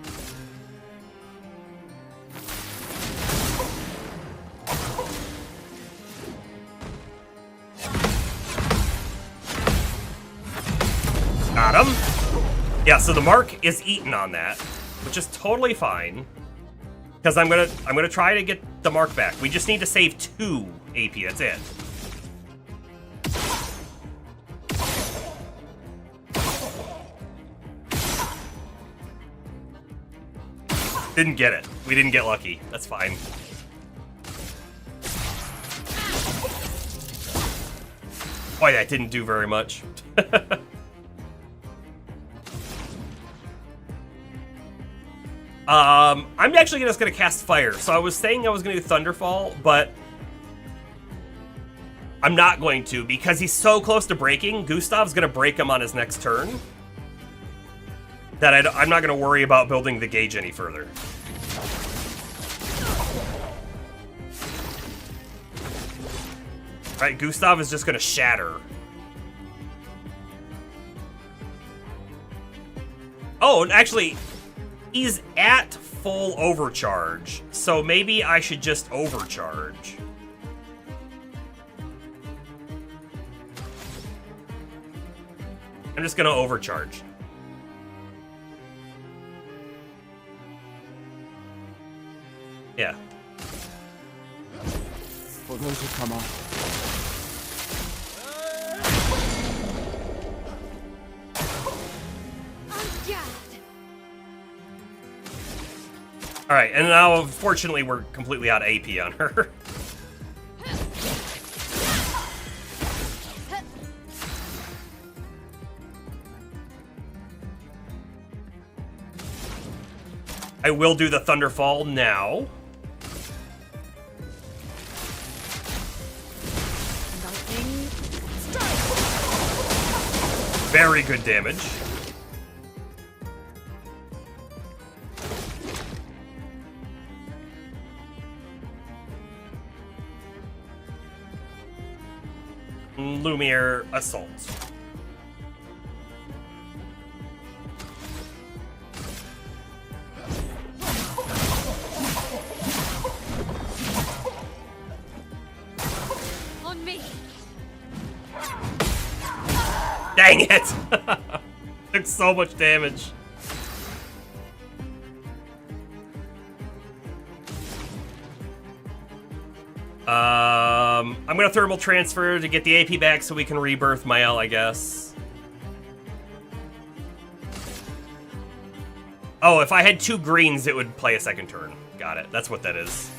Got him. Yeah, so the mark is eaten on that, which is totally fine. Because I'm gonna try to get the mark back. We just need to save 2 AP, that's it. Didn't get it. We didn't get lucky. That's fine. Boy, that didn't do very much. I'm actually just gonna cast fire. So I was saying I was gonna do Thunderfall, but I'm not going to because he's so close to breaking. Gustav's gonna break him on his next turn. That I'm not gonna worry about building the gauge any further. Right, Gustav is just gonna shatter. Oh, and actually, he's at full overcharge, so maybe I should just overcharge. I'm just gonna overcharge. Yeah. For those who come on. Alright, and now, unfortunately, we're completely out of AP on her. I will do the Thunderfall now. Very good damage. Lumiere Assault. On me. Dang it! Took so much damage. I'm gonna thermal transfer to get the AP back so we can rebirth Mael, I guess. Oh, if I had 2 greens, it would play a second turn. Got it. That's what that is.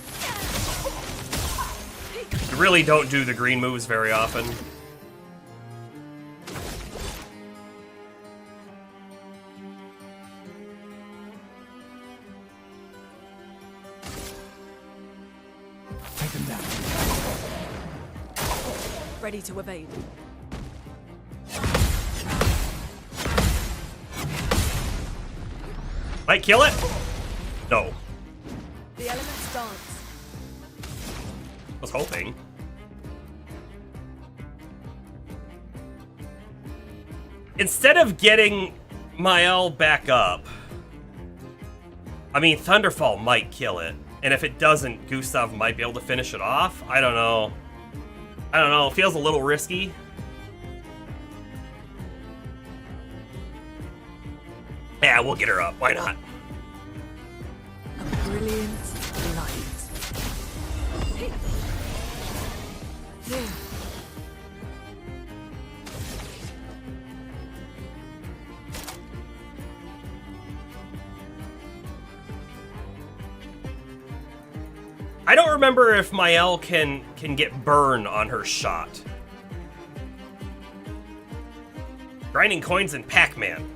You really don't do the green moves very often. Take them down. Ready to evade. Might kill it? No. The elements dance. Was hoping. Instead of getting Mael back up, I mean, Thunderfall might kill it. And if it doesn't, Gustav might be able to finish it off. I don't know. I don't know. It feels a little risky. Yeah, we'll get her up. Why not? A brilliant light. There. I don't remember if Mael can get burn on her shot. Grinding coins in Pac-Man.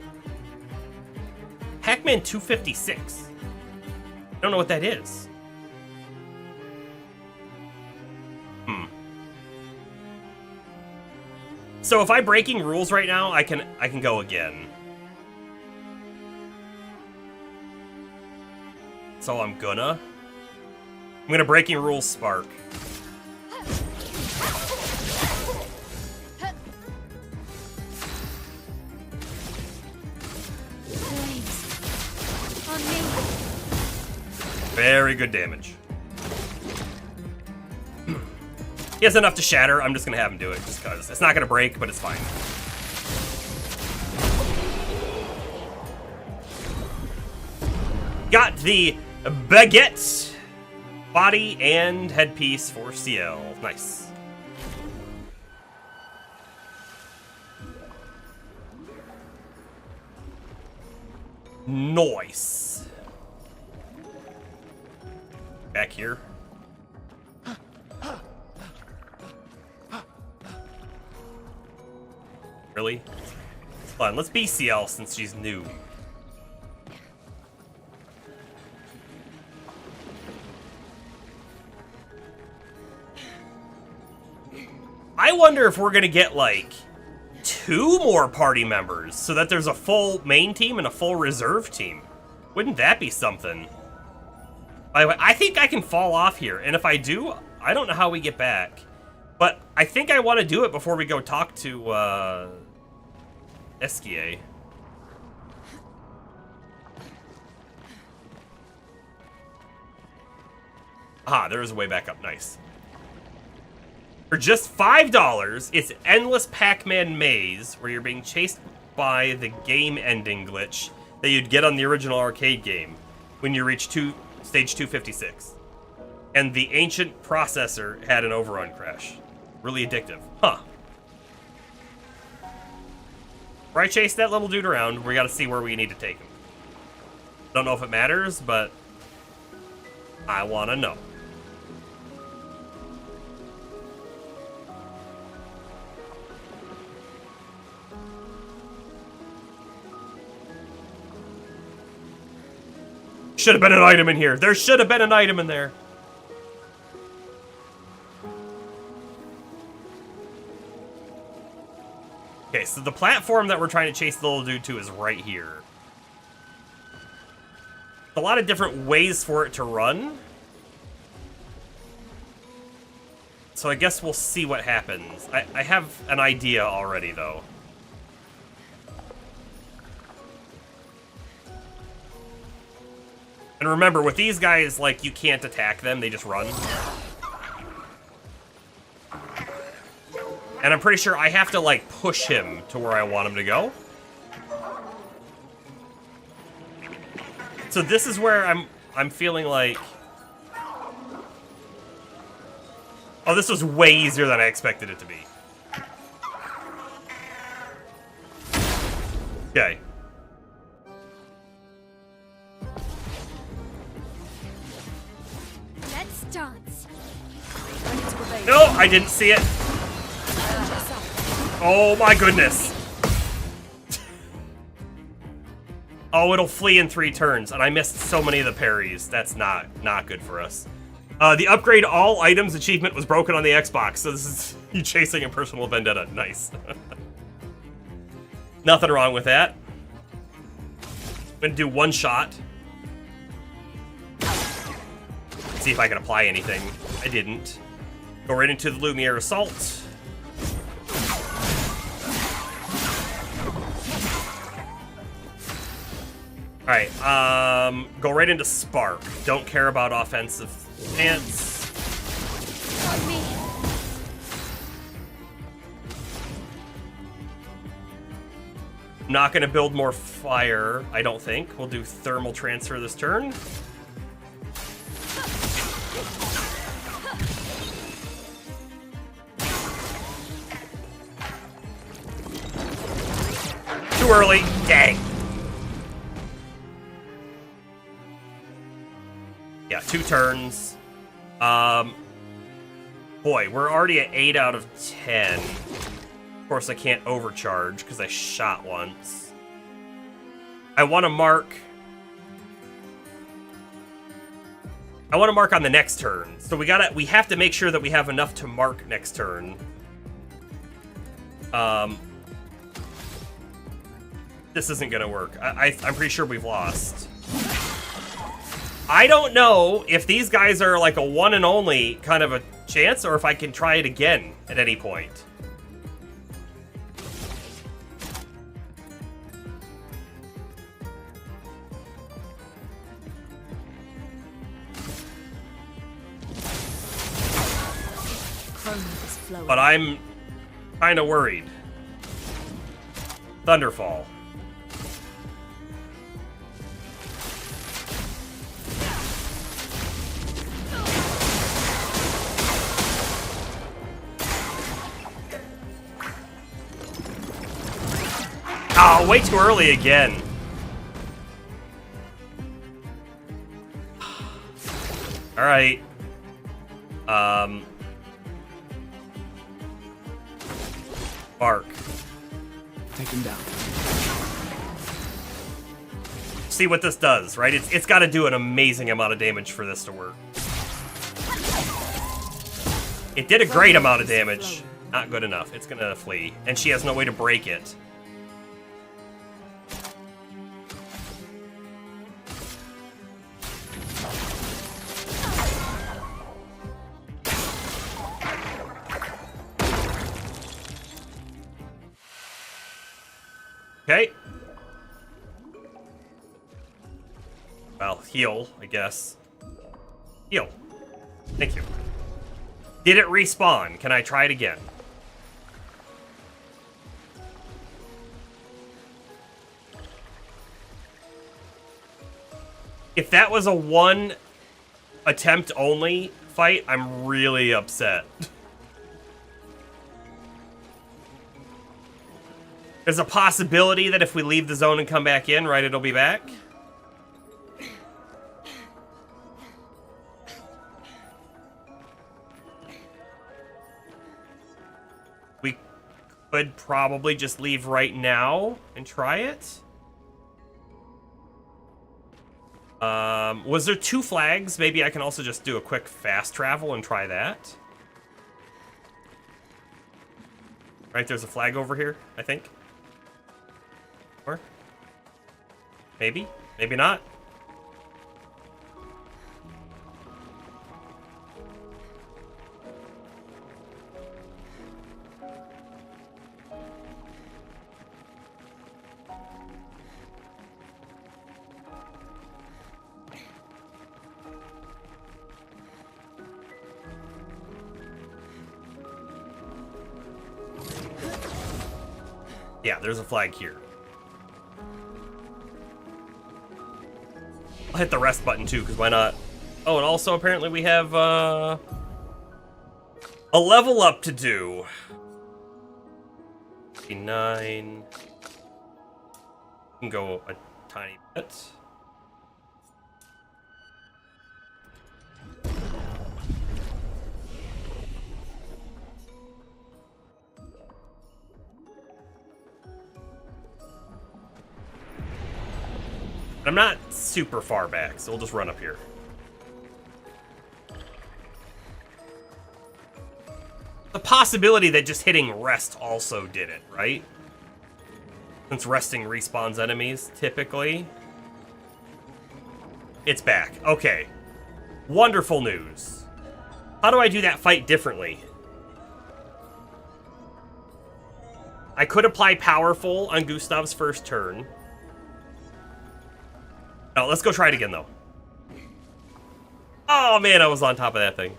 Pac-Man 256. I don't know what that is. So if I'm breaking rules right now, I can go again. So I'm gonna breaking rules spark. On me. Very good damage. He has enough to shatter. I'm just gonna have him do it just because. It's not gonna break, but it's fine. Got the baguette body and headpiece for CL. Nice. Nice. Back here. Really? Hold on, let's BCL since she's new. I wonder if we're gonna get, like, 2 more party members so that there's a full main team and a full reserve team. Wouldn't that be something? By the way, I think I can fall off here, and if I do, I don't know how we get back. But I think I want to do it before we go talk to, Esquier. Ah, there is a way back up. Nice. For just $5, it's Endless Pac-Man Maze, where you're being chased by the game ending glitch that you'd get on the original arcade game when you reach stage 256. And the ancient processor had an overrun crash. Really addictive. Huh. Where I chase that little dude around, we gotta see where we need to take him. Don't know if it matters, but I wanna know. Should have been an item in here. There should have been an item in there. Okay, so the platform that we're trying to chase the little dude to is right here. A lot of different ways for it to run. So I guess we'll see what happens. I have an idea already, though. And remember, with these guys, like, you can't attack them, they just run. And I'm pretty sure I have to, like, push him to where I want him to go. So this is where I'm feeling like... Oh, this was way easier than I expected it to be. Okay. Let's dance. No, I didn't see it. Oh my goodness. Oh, it'll flee in 3 turns, and I missed so many of the parries. That's not good for us. The upgrade all items achievement was broken on the Xbox, so this is you chasing a personal vendetta. Nice. Nothing wrong with that. I'm gonna do 1 shot. See if I can apply anything. I didn't. Go right into the Lumiere Assault. Alright, go right into Spark. Don't care about offensive stance. I'm not gonna build more fire, I don't think. We'll do Thermal Transfer this turn. Too early. Dang. Yeah, 2 turns. Boy, we're already at 8 out of 10. Of course, I can't overcharge because I shot once. I want to mark... I want to mark on the next turn. So we have to make sure that we have enough to mark next turn. This isn't gonna work. I'm pretty sure we've lost. I don't know if these guys are like a one and only kind of a chance, or if I can try it again at any point. But I'm kind of worried. Thunderfall. Oh, way too early again. All right. Bark. Take him down. See what this does, right? It's got to do an amazing amount of damage for this to work. It did a great amount of damage. Not good enough. It's gonna flee. And she has no way to break it. Okay. Well, heal, I guess. Heal. Thank you. Did it respawn? Can I try it again? If that was a one attempt only fight, I'm really upset. There's a possibility that if we leave the zone and come back in, right, it'll be back. We could probably just leave right now and try it. Was there 2 flags? Maybe I can also just do a quick fast travel and try that. Right, there's a flag over here, I think. Or maybe, maybe not. Yeah, there's a flag here. I'll hit the rest button too, because why not? Oh, and also apparently we have a level up to do. 9. Can go a tiny bit. I'm not super far back, so we'll just run up here. The possibility that just hitting rest also did it, right? Since resting respawns enemies, typically. It's back. Okay. Wonderful news. How do I do that fight differently? I could apply Powerful on Gustav's first turn. No, let's go try it again, though. Oh, man, I was on top of that thing.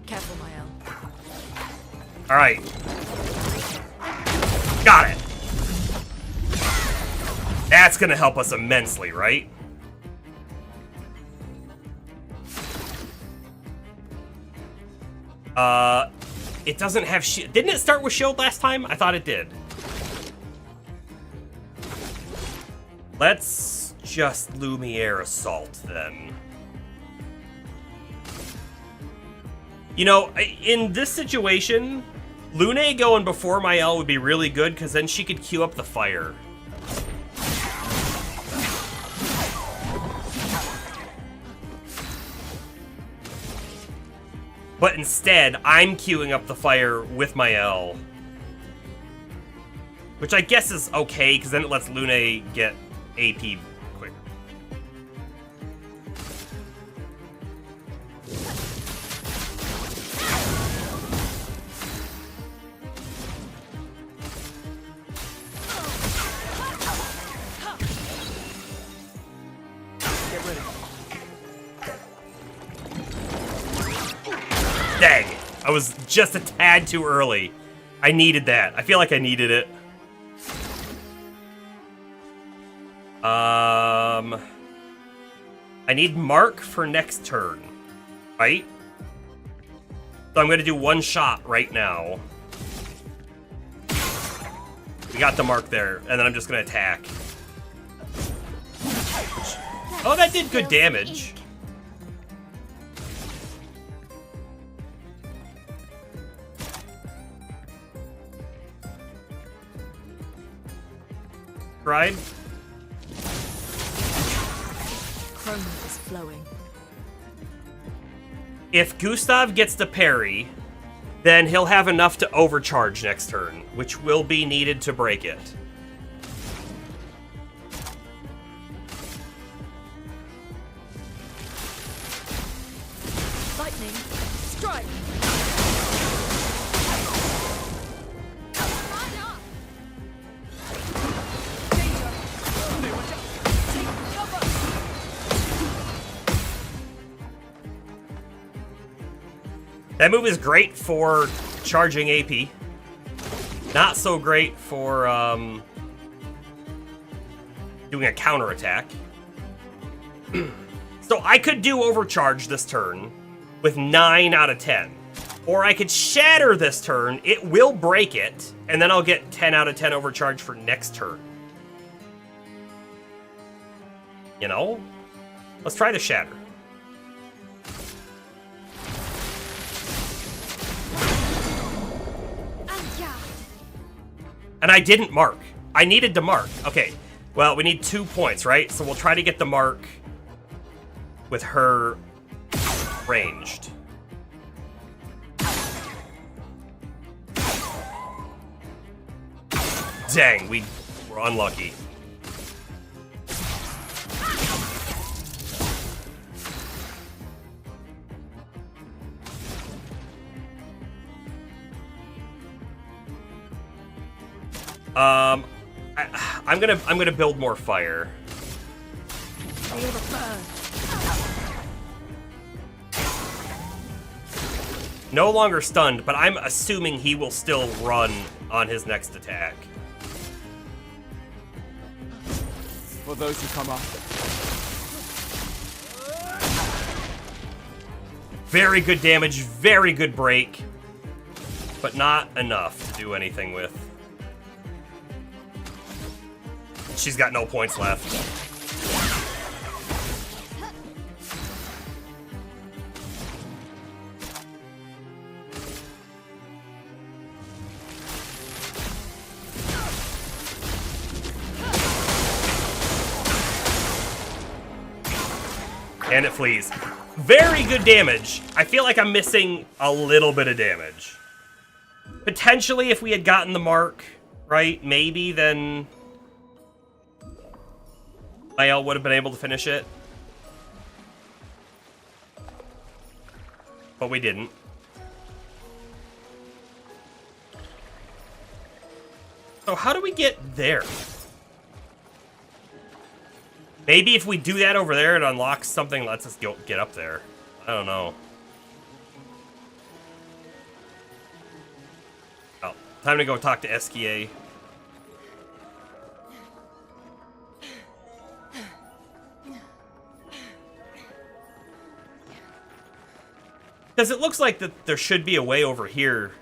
Careful, Mael. All right. Got it. That's going to help us immensely, right? It doesn't have shield. Didn't it start with shield last time? I thought it did. Let's just Lumiere Assault, then. You know, in this situation, Lune going before Mael would be really good, because then she could queue up the fire. But instead, I'm queuing up the fire with Mael. Which I guess is okay, because then it lets Lune get AP quicker. Dang! I was just a tad too early. I needed that. I feel like I needed it. I need Mark for next turn. right? So I'm going to do one shot right now. We got the mark there, and then I'm just going to attack. Oh, that did good damage. Right? Chrome is flowing. If Gustav gets the parry, then he'll have enough to overcharge next turn, which will be needed to break it. Lightning, strike! That move is great for charging AP. Not so great for doing a counterattack. So I could do overcharge this turn with 9 out of 10. Or I could shatter this turn, it will break it, and then I'll get 10 out of 10 overcharge for next turn. You know? Let's try the shatter. And I didn't mark. I needed to mark. Okay, well, we need 2 points, right? So we'll try to get the mark with her ranged. Dang, we were unlucky. I'm gonna build more fire. Feel the burn. No longer stunned, but I'm assuming he will still run on his next attack. For those who come after. Very good damage, very good break, but not enough to do anything with. She's got no points left. And it flees. Very good damage. I feel like I'm missing a little bit of damage. Potentially, if we had gotten the mark, right, maybe then Mael would have been able to finish it. But we didn't. So how do we get there? Maybe if we do that over there, it unlocks something that lets us get up there. I don't know. Oh, time to go talk to SKA. Because it looks like that there should be a way over here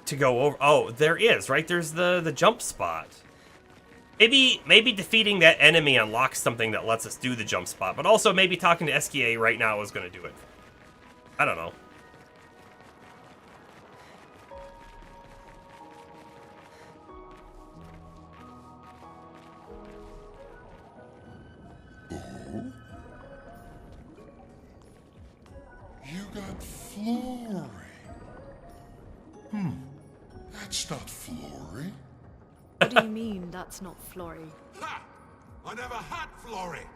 to go over. Oh, there is, right? There's the jump spot. Maybe defeating that enemy unlocks something that lets us do the jump spot, but also maybe talking to SKA right now is going to do it. I don't know. Oh? You got Flory. That's not Flory. What do you mean, that's not Flory? Ha! I never had Flory.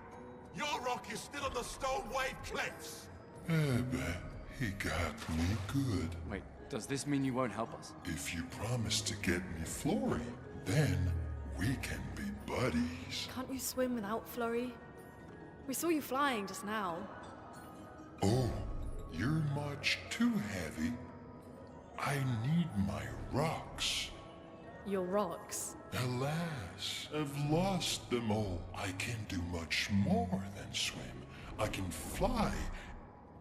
Your rock is still on the Stone Wave Cliffs. But he got me good. Wait, does this mean you won't help us? If you promise to get me Flory, then we can be buddies. Can't you swim without Flory? We saw you flying just now. Oh, you're much too heavy. I need my rocks. Your rocks. Alas, I've lost them all. I can do much more than swim. I can fly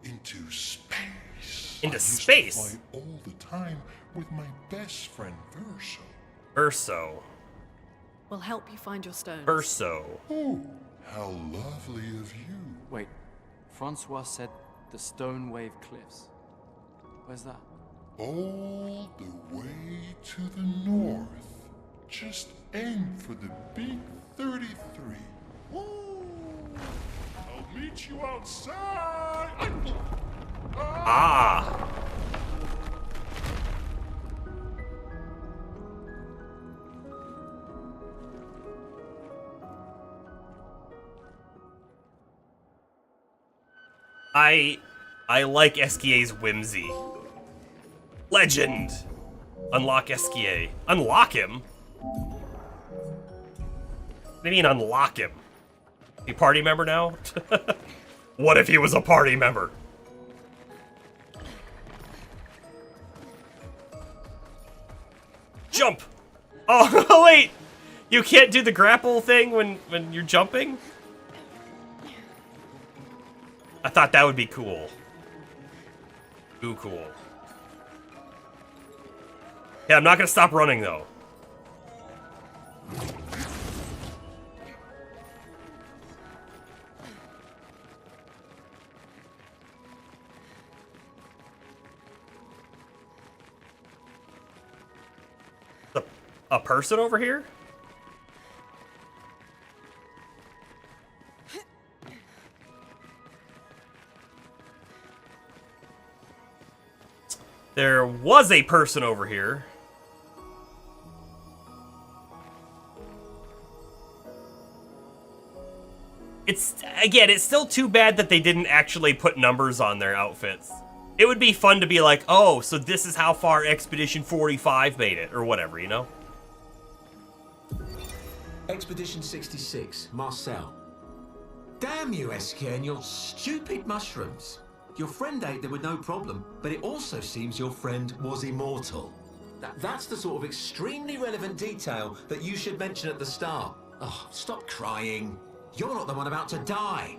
into space. Into I used space? to fly all the time with my best friend Verso. Urso. We'll help you find your stones. Urso. Oh, how lovely of you. Wait, Francois said the Stone Wave Cliffs. Where's that? All the way to the north. Just aim for the big 33. Woo! I'll meet you outside. Ah. I like Esquia's whimsy. Legend. Unlock Esquia. Unlock him? What do you mean unlock him? He party member now? What if he was a party member? Jump! Oh, wait! You can't do the grapple thing when you're jumping? I thought that would be cool. Ooh, cool. Yeah, I'm not gonna stop running, though. A person over here? There was a person over here. It's still too bad that they didn't actually put numbers on their outfits. It would be fun to be like, oh, so this is how far Expedition 45 made it, or whatever, you know? Expedition 66, Marcel. Damn you, Esquia, and your stupid mushrooms. Your friend ate them with no problem, but it also seems your friend was immortal. That's the sort of extremely relevant detail that you should mention at the start. Oh, stop crying. You're not the one about to die.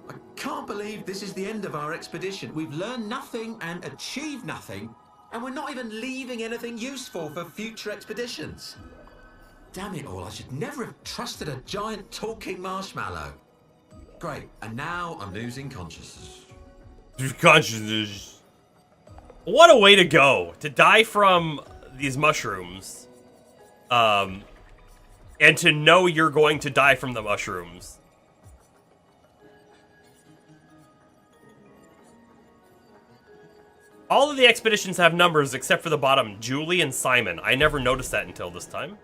I can't believe this is the end of our expedition. We've learned nothing and achieved nothing, and we're not even leaving anything useful for future expeditions. Damn it all, I should never have trusted a giant talking marshmallow. Great, and now I'm losing consciousness. Consciousness. What a way to go. To die from these mushrooms. And to know you're going to die from the mushrooms. All of the expeditions have numbers except for the bottom, Julie and Simon. I never noticed that until this time.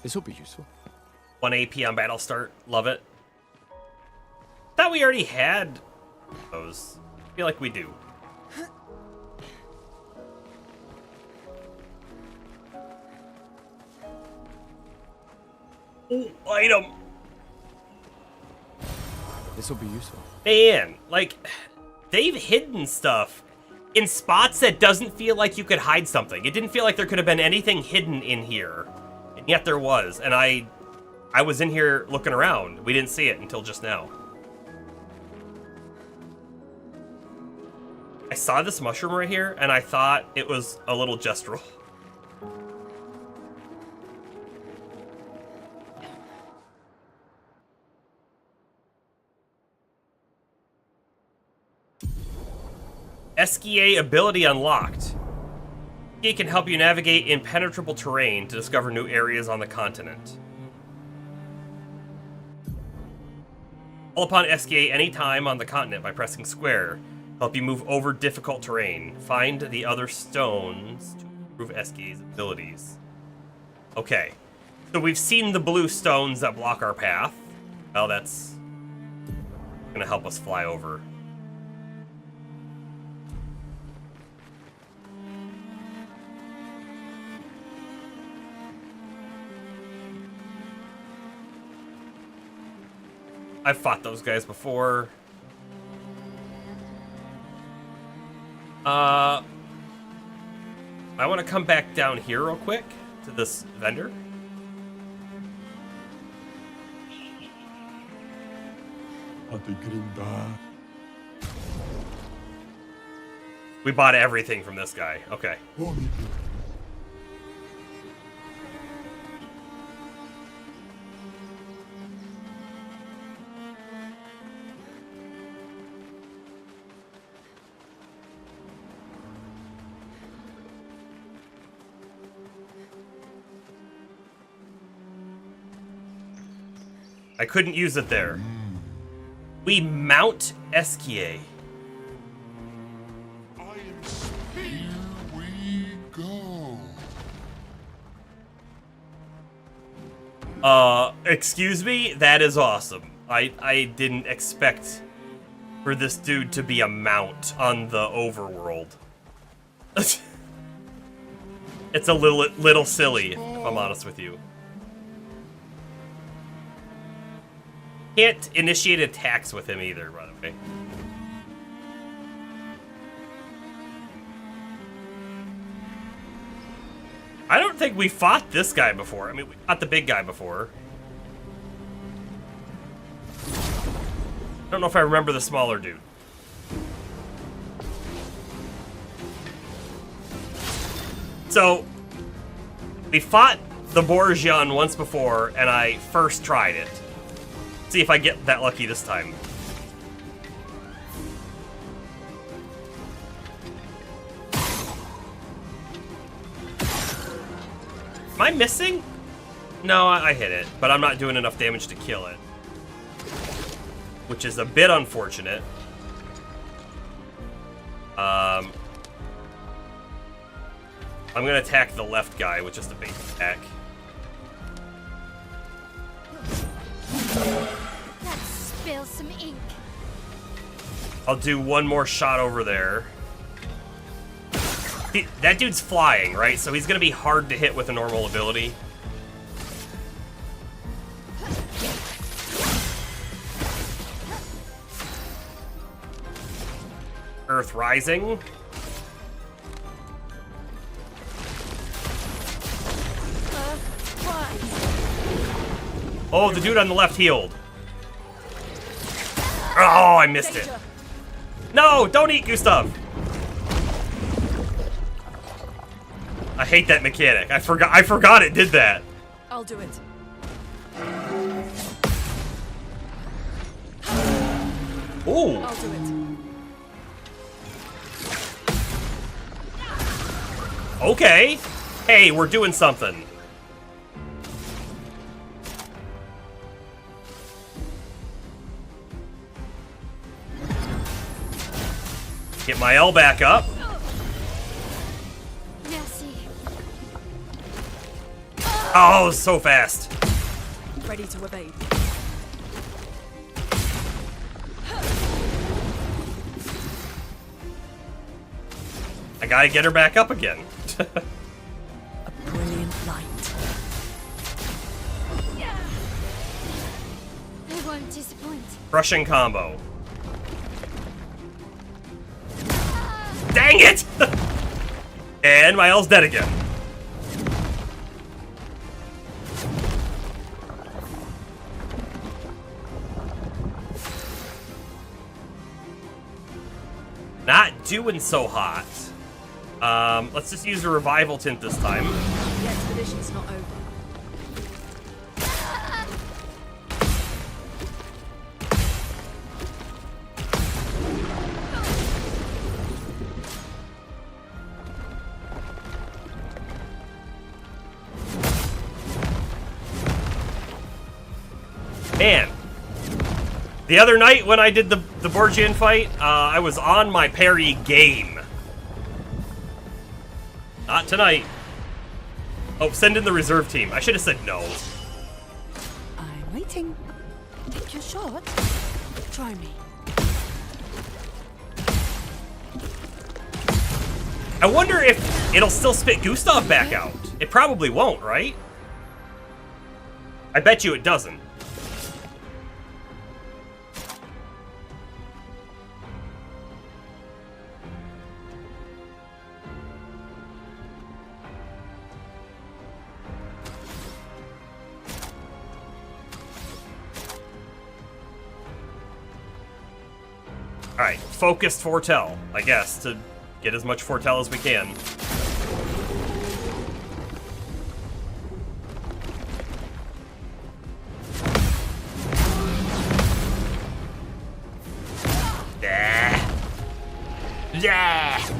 This will be useful. 1 AP on battle start. Love it. Thought we already had those. Feel like we do. Ooh, item. This will be useful. Man, like, they've hidden stuff in spots that doesn't feel like you could hide something. It didn't feel like there could have been anything hidden in here. And yet there was. And I was in here looking around. We didn't see it until just now. I saw this mushroom right here, and I thought it was a little gestural. Esquia ability unlocked. Esquia can help you navigate impenetrable terrain to discover new areas on the continent. Call upon Esquia anytime on the continent by pressing square. Help you move over difficult terrain. Find the other stones to improve Esquia's abilities. Okay. So we've seen the blue stones that block our path. Well, that's gonna help us fly over. I've fought those guys before. I want to come back down here real quick to this vendor. We bought everything from this guy. Okay. I couldn't use it there. We mount Esquier. Here we go. Excuse me? That is awesome. I didn't expect for this dude to be a mount on the overworld. It's a little silly, if I'm honest with you. Can't initiate attacks with him either, by the way. I don't think we fought this guy before. I mean, we fought the big guy before. I don't know if I remember the smaller dude. So, we fought the Borgian once before, and I first tried it. See if I get that lucky this time. Am I missing? No, I hit it, but I'm not doing enough damage to kill it. Which is a bit unfortunate. I'm gonna attack the left guy with just a base attack. Let's spill some ink. I'll do one more shot over there. That dude's flying, right? So he's gonna be hard to hit with a normal ability. Earth Rising. Oh, the dude on the left healed. Oh, I missed it. No, don't eat, Gustav. I hate that mechanic. I forgot it did that. I'll do it. Ooh. I'll do it. Okay. Hey, we're doing something. Get my L back up. Merci. Oh, so fast. Ready to evade. I gotta get her back up again. A brilliant light. I won't disappoint. Crushing combo. Dang it! And my L's dead again. Not doing so hot. Let's just use a revival tint this time. The expedition's not over. Man, the other night when I did the Borgian fight, I was on my parry game. Not tonight. Oh, send in the reserve team. I should have said no. I'm waiting. Take your shot. Try me. I wonder if it'll still spit Gustav back out. It probably won't, right? I bet you it doesn't. Alright, focused foretell, I guess, to get as much foretell as we can. Yeah. Yeah.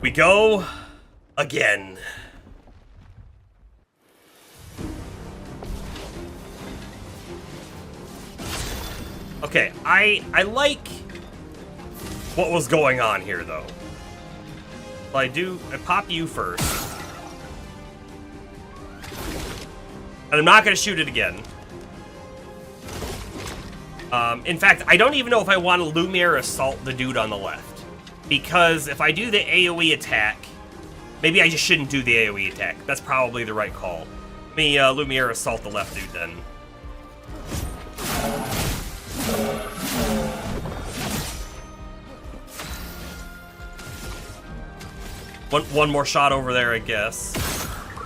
We go again. Okay, I like what was going on here, though. Well, I pop you first. And I'm not going to shoot it again. In fact, I don't even know if I want to Lumiere Assault the dude on the left. Because if I do the AoE attack, maybe I just shouldn't do the AoE attack. That's probably the right call. Let me Lumiere Assault the left dude then. One more shot over there, I guess.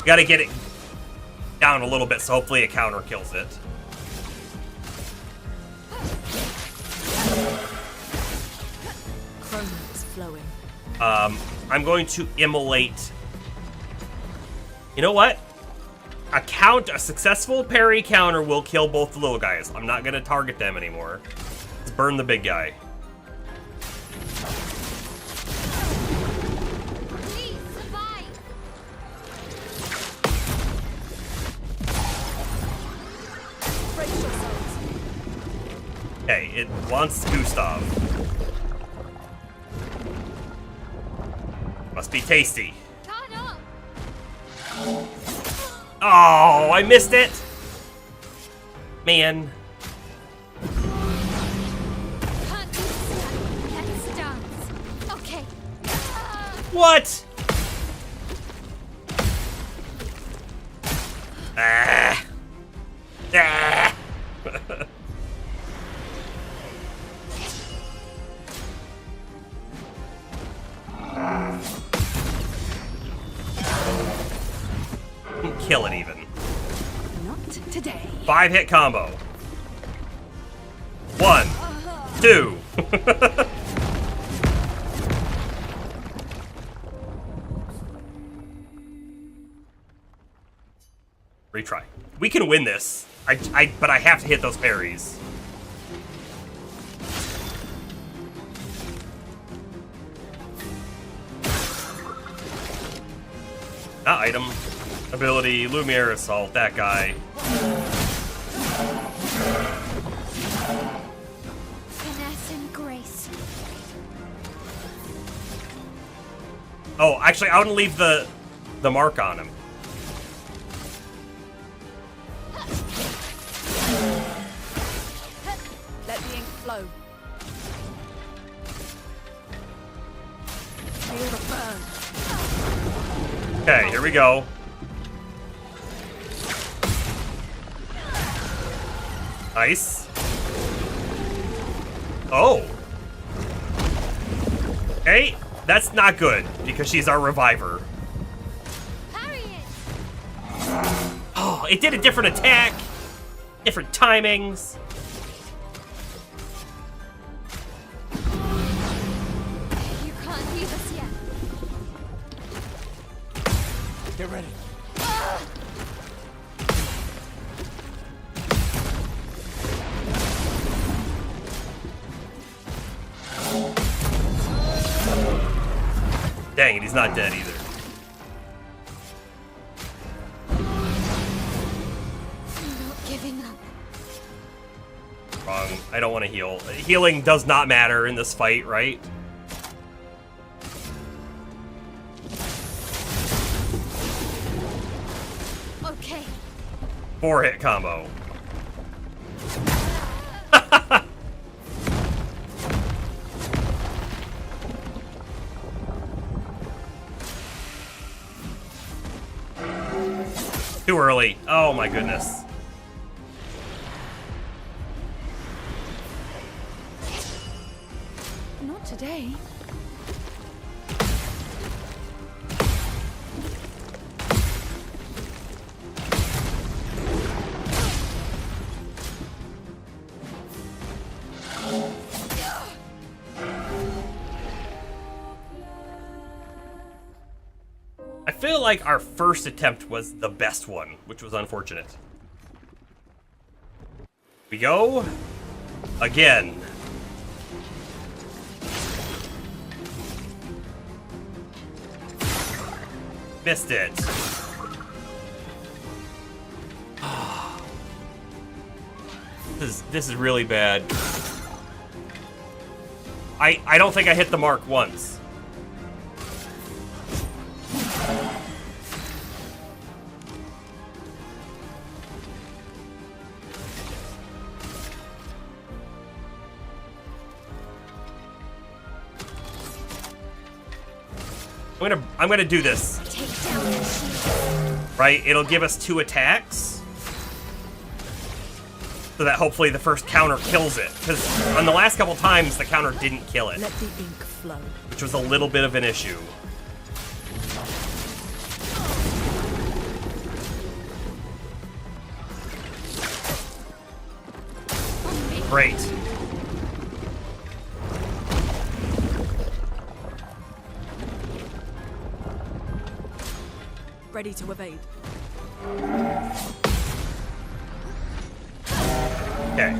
Gotta get it down a little bit, so hopefully a counter kills it. Chroma is flowing. I'm going to immolate. You know what? A successful parry counter will kill both the little guys. I'm not gonna target them anymore. Let's burn the big guy. Please survive. Brace yourselves. Okay, it wants Gustav. Must be tasty. Caught up. Oh, I missed it! Man. Can't do this yet. Let's dance. Okay. What? Ah. Ah. Kill it even. Not today. 5-hit combo. 1, 2. Retry. We can win this. But I have to hit those parries. That item. Ability, Lumiere Assault, that guy. Finesse and grace. Oh, actually, I want to leave the mark on him. Let the ink flow. Feel the burn. Okay, here we go. Nice. Oh. Okay, that's not good, because she's our reviver. Parry it. Oh, it did a different attack. Different timings. You can't leave us yet. Get ready. Dang it, he's not dead either. I'm not giving up. Wrong. I don't want to heal. Healing does not matter in this fight, right? Okay. 4-hit combo. Too early. Oh my goodness. Not today. feel like our first attempt was the best one, which was unfortunate. We go again. Missed it. This is really bad. I don't think I hit the mark once. I'm gonna do this. Right? It'll give us 2 attacks. So that hopefully the first counter kills it. Because on the last couple times, the counter didn't kill it. Let the ink flow. Which was a little bit of an issue. Great. Ready to evade. Okay.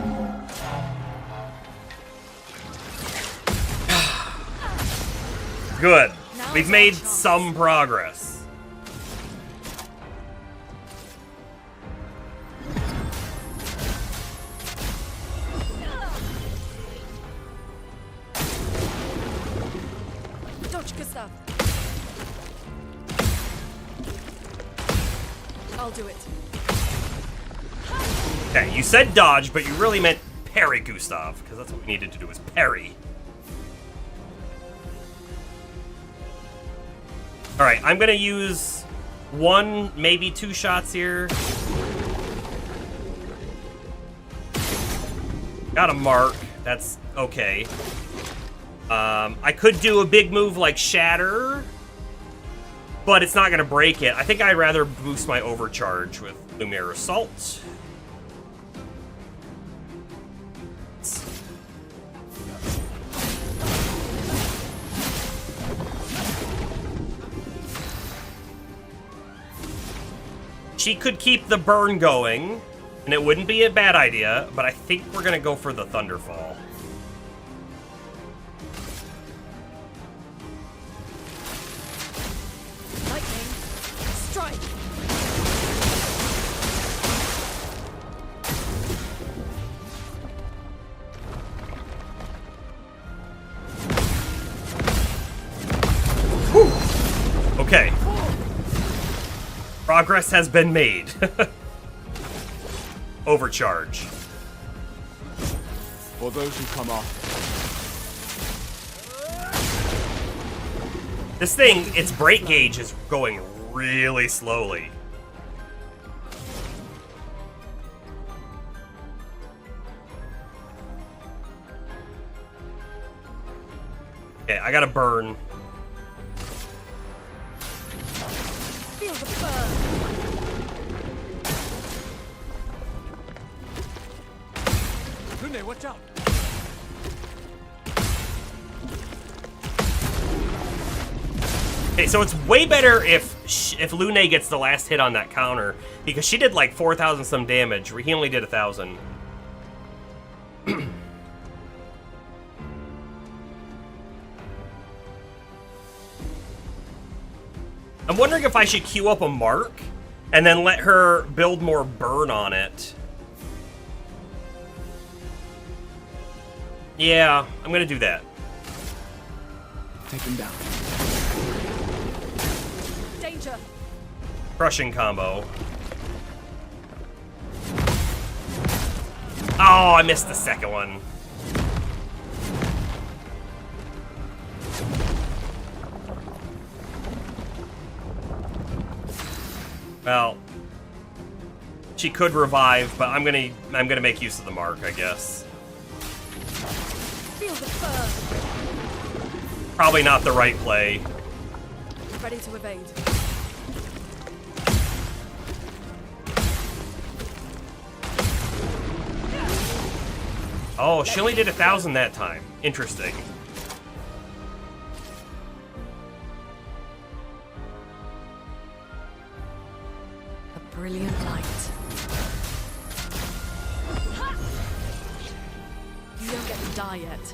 Good. We've made some progress. Dodge, Gustav. I'll do it. Okay, you said dodge, but you really meant parry, Gustav, because that's what we needed to do, was parry. Alright, I'm gonna use 1, maybe 2 shots here. Got a mark. That's okay. I could do a big move like Shatter, but it's not gonna break it. I think I'd rather boost my overcharge with Lumiere Assault. She could keep the burn going, and it wouldn't be a bad idea, but I think we're gonna go for the Thunderfall. Lightning. Strike. Whew. Okay. Progress has been made. Overcharge. For those who come after. This thing, its break gauge is going really slowly. Okay, I gotta burn. Feel the burn. Lune, watch out! Okay, so it's way better if Lune gets the last hit on that counter, because she did like 4,000 some damage. He only did 1,000. I'm wondering if I should queue up a mark and then let her build more burn on it. Yeah, I'm gonna do that. Take him down. Danger. Crushing combo. Oh, I missed the second one. Well, she could revive, but I'm gonna make use of the mark, I guess. Feel the burn. Probably not the right play. Ready to evade. Oh, she only did 1,000 that time. Interesting. brilliant light. You don't get to die yet.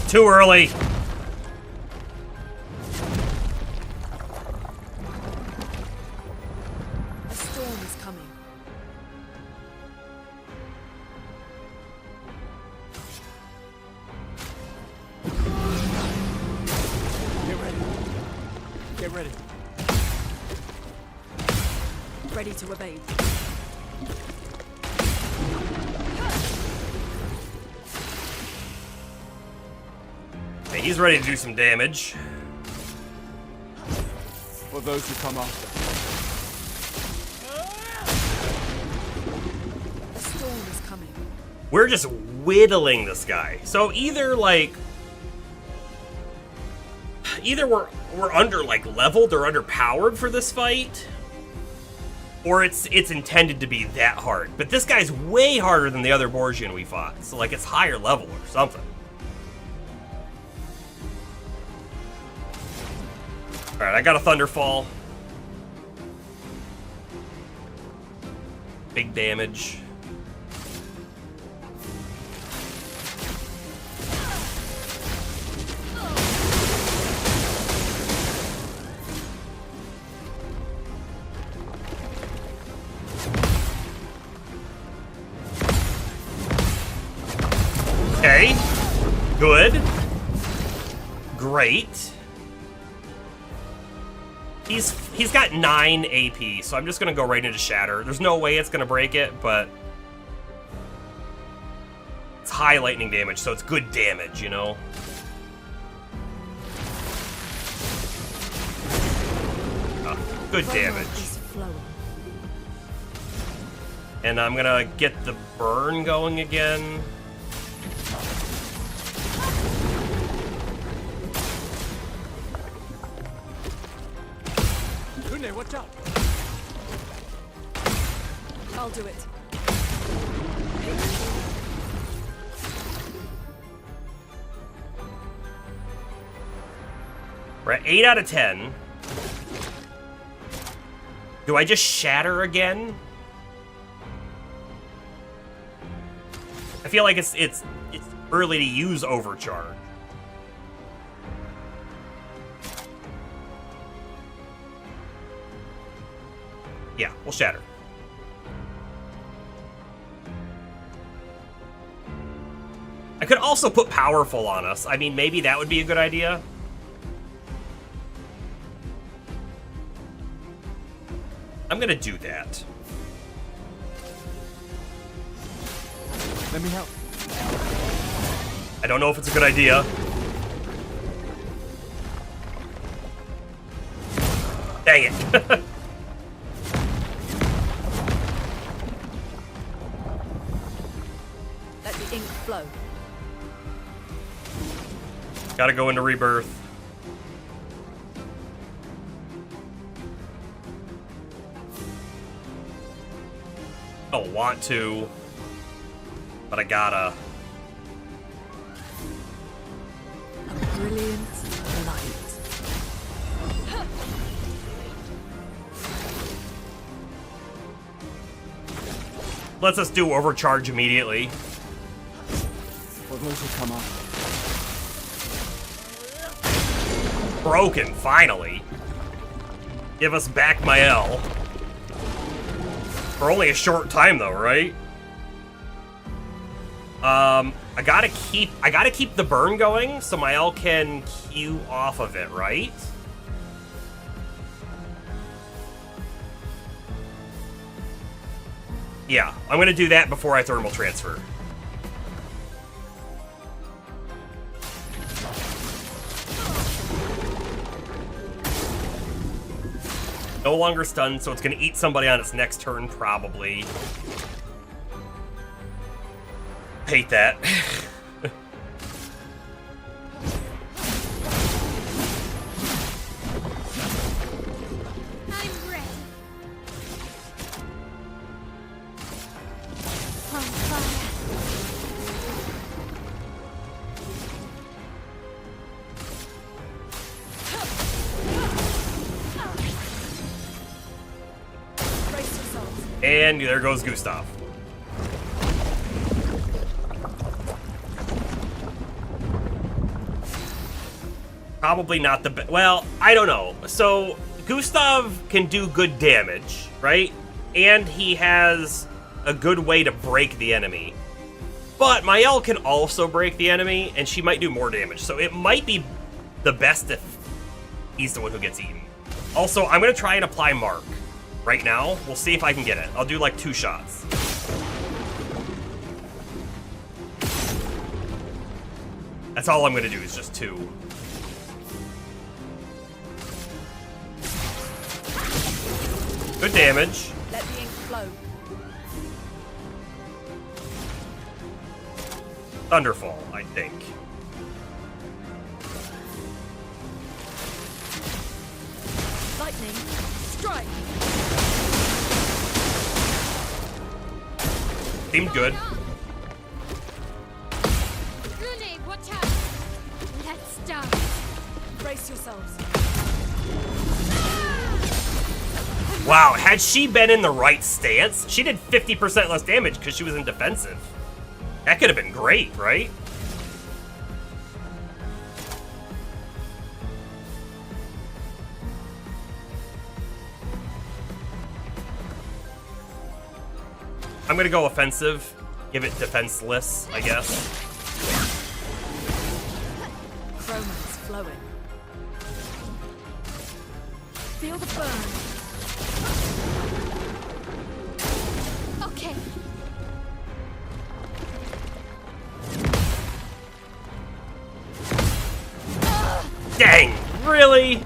Too early. A storm is coming. Get ready. Get ready. Ready to evade. Okay, he's ready to do some damage. For those who come after. A storm is coming. We're just whittling this guy. So either like, we're under like leveled or underpowered for this fight, or it's intended to be that hard. But this guy's way harder than the other Borgian we fought. So like it's higher level or something. All right, I got a Thunderfall. Big damage. Okay. Good. Great. He's got 9 AP, so I'm just gonna go right into Shatter. There's no way it's gonna break it, but it's high lightning damage, so it's good damage, you know? Good damage. And I'm gonna get the burn going again. Watch out! I'll do it. We're at 8 out of 10. Do I just shatter again? I feel like it's early to use overcharge. Yeah, we'll shatter. I could also put powerful on us. I mean, maybe that would be a good idea. I'm gonna do that. Let me help. I don't know if it's a good idea. Dang it. Let the ink flow. Gotta go into rebirth. I don't want to, but I gotta. A brilliant light. Lets us do overcharge immediately. For those who come after. Broken, finally. Give us back my L. For only a short time though, right? I gotta keep the burn going so my L can queue off of it, right? Yeah, I'm gonna do that before I thermal transfer. No longer stunned, so it's gonna eat somebody on its next turn, probably. Hate that. And there goes Gustav. Probably not the best. Well, I don't know. So, Gustav can do good damage, right? And he has a good way to break the enemy. But Mael can also break the enemy, and she might do more damage. So it might be the best if he's the one who gets eaten. Also, I'm going to try and apply Mark right now. We'll see if I can get it. I'll do like 2 shots. That's all I'm going to do is just 2. Good damage. Let the ink flow. Thunderfall, I think. Lightning, strike. Seemed good. Rooney, watch out! Let's start. Brace yourselves. Wow, had she been in the right stance, she did 50% less damage because she was in defensive. That could have been great, right? I'm gonna go offensive, give it defenseless, I guess. Romance flowing. Feel the burn. Okay. Dang, really?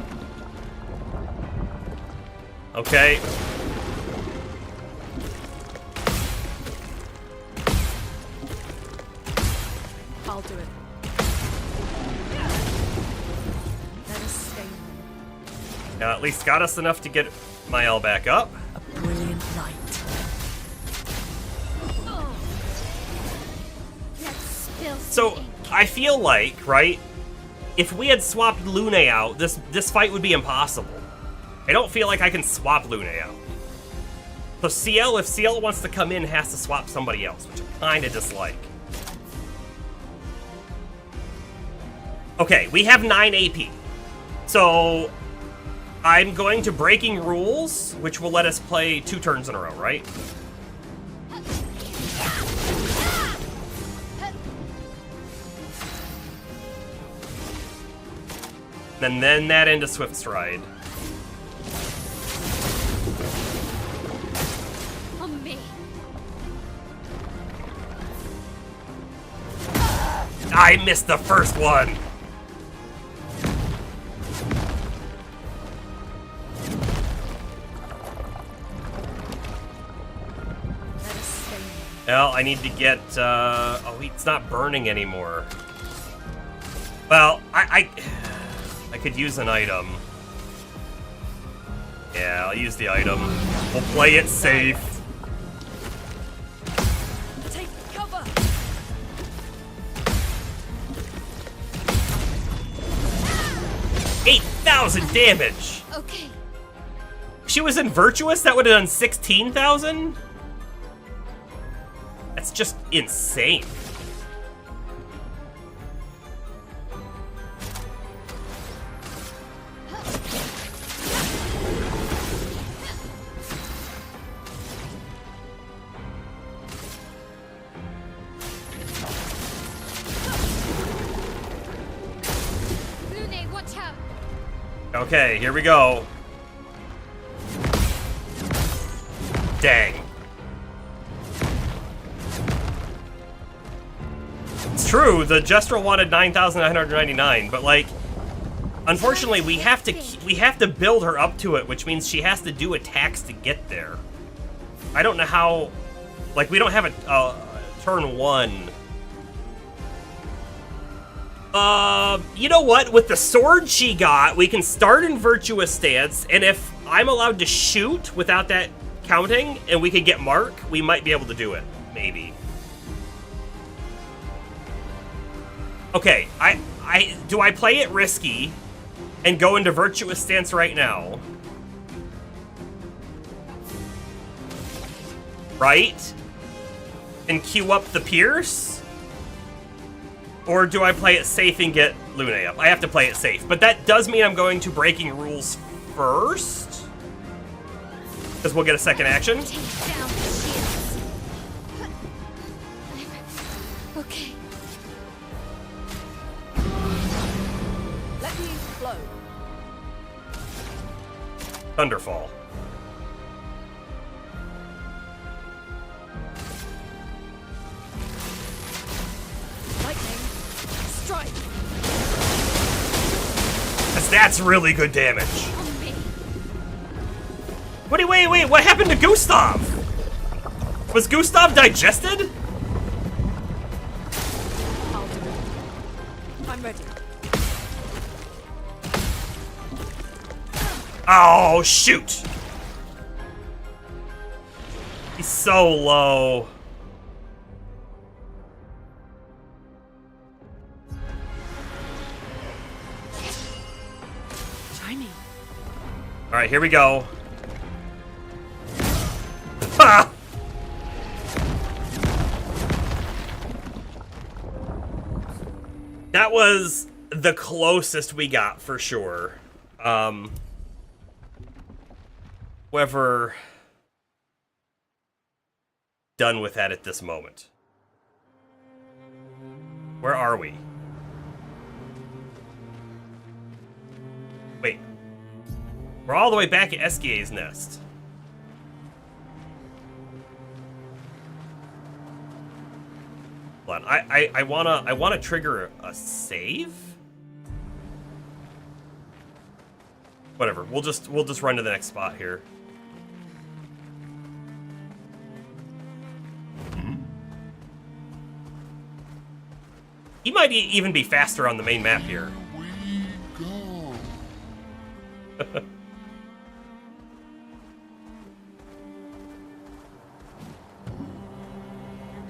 Okay. I'll do it. Let us stay. At least got us enough to get Mael back up. A brilliant night. Let's spill some So, ink. I feel like, right, if we had swapped Lune out, this fight would be impossible. I don't feel like I can swap Lune out. So CL, if CL wants to come in, has to swap somebody else, which I kinda dislike. Okay, we have 9 AP. So, I'm going to Breaking Rules, which will let us play 2 turns in a row, right? And then that into Swift Stride. On me. I missed the first one! Let us stay. Well, I need to get, oh, it's not burning anymore. Well, I could use an item. Yeah, I'll use the item. We'll play it safe. Take cover. 8,000 damage! Okay. She was in Virtuous, that would have done 16,000? That's just insane. Rooney, watch out! Okay, here we go. Dang. It's true, the Jester wanted 9,999, but like, unfortunately, we have to build her up to it, which means she has to do attacks to get there. I don't know how, like, we don't have a turn 1. You know what? With the sword she got, we can start in Virtuous stance, and if I'm allowed to shoot without that counting, and we could get Mark, we might be able to do it. Maybe. Okay, do I play it risky and go into Virtuous stance right now? right? And queue up the Pierce? Or do I play it safe and get Lune up? I have to play it safe. But that does mean I'm going to Breaking Rules first. Because we'll get a second action. Take down the shields. Okay. Let me flow. Thunderfall. Lightning. Strike. That's really good damage. On me. Wait, what happened to Gustav? Was Gustav digested? I'll do it. I'm ready. Oh, shoot. He's so low. Try me. All right, here we go. Ha! That was the closest we got for sure. However, done with that at this moment. Where are we? Wait. We're all the way back at Esquia's nest. Hold on. I wanna trigger a save? Whatever. We'll just run to the next spot here. He might even be faster on the main map here. We go.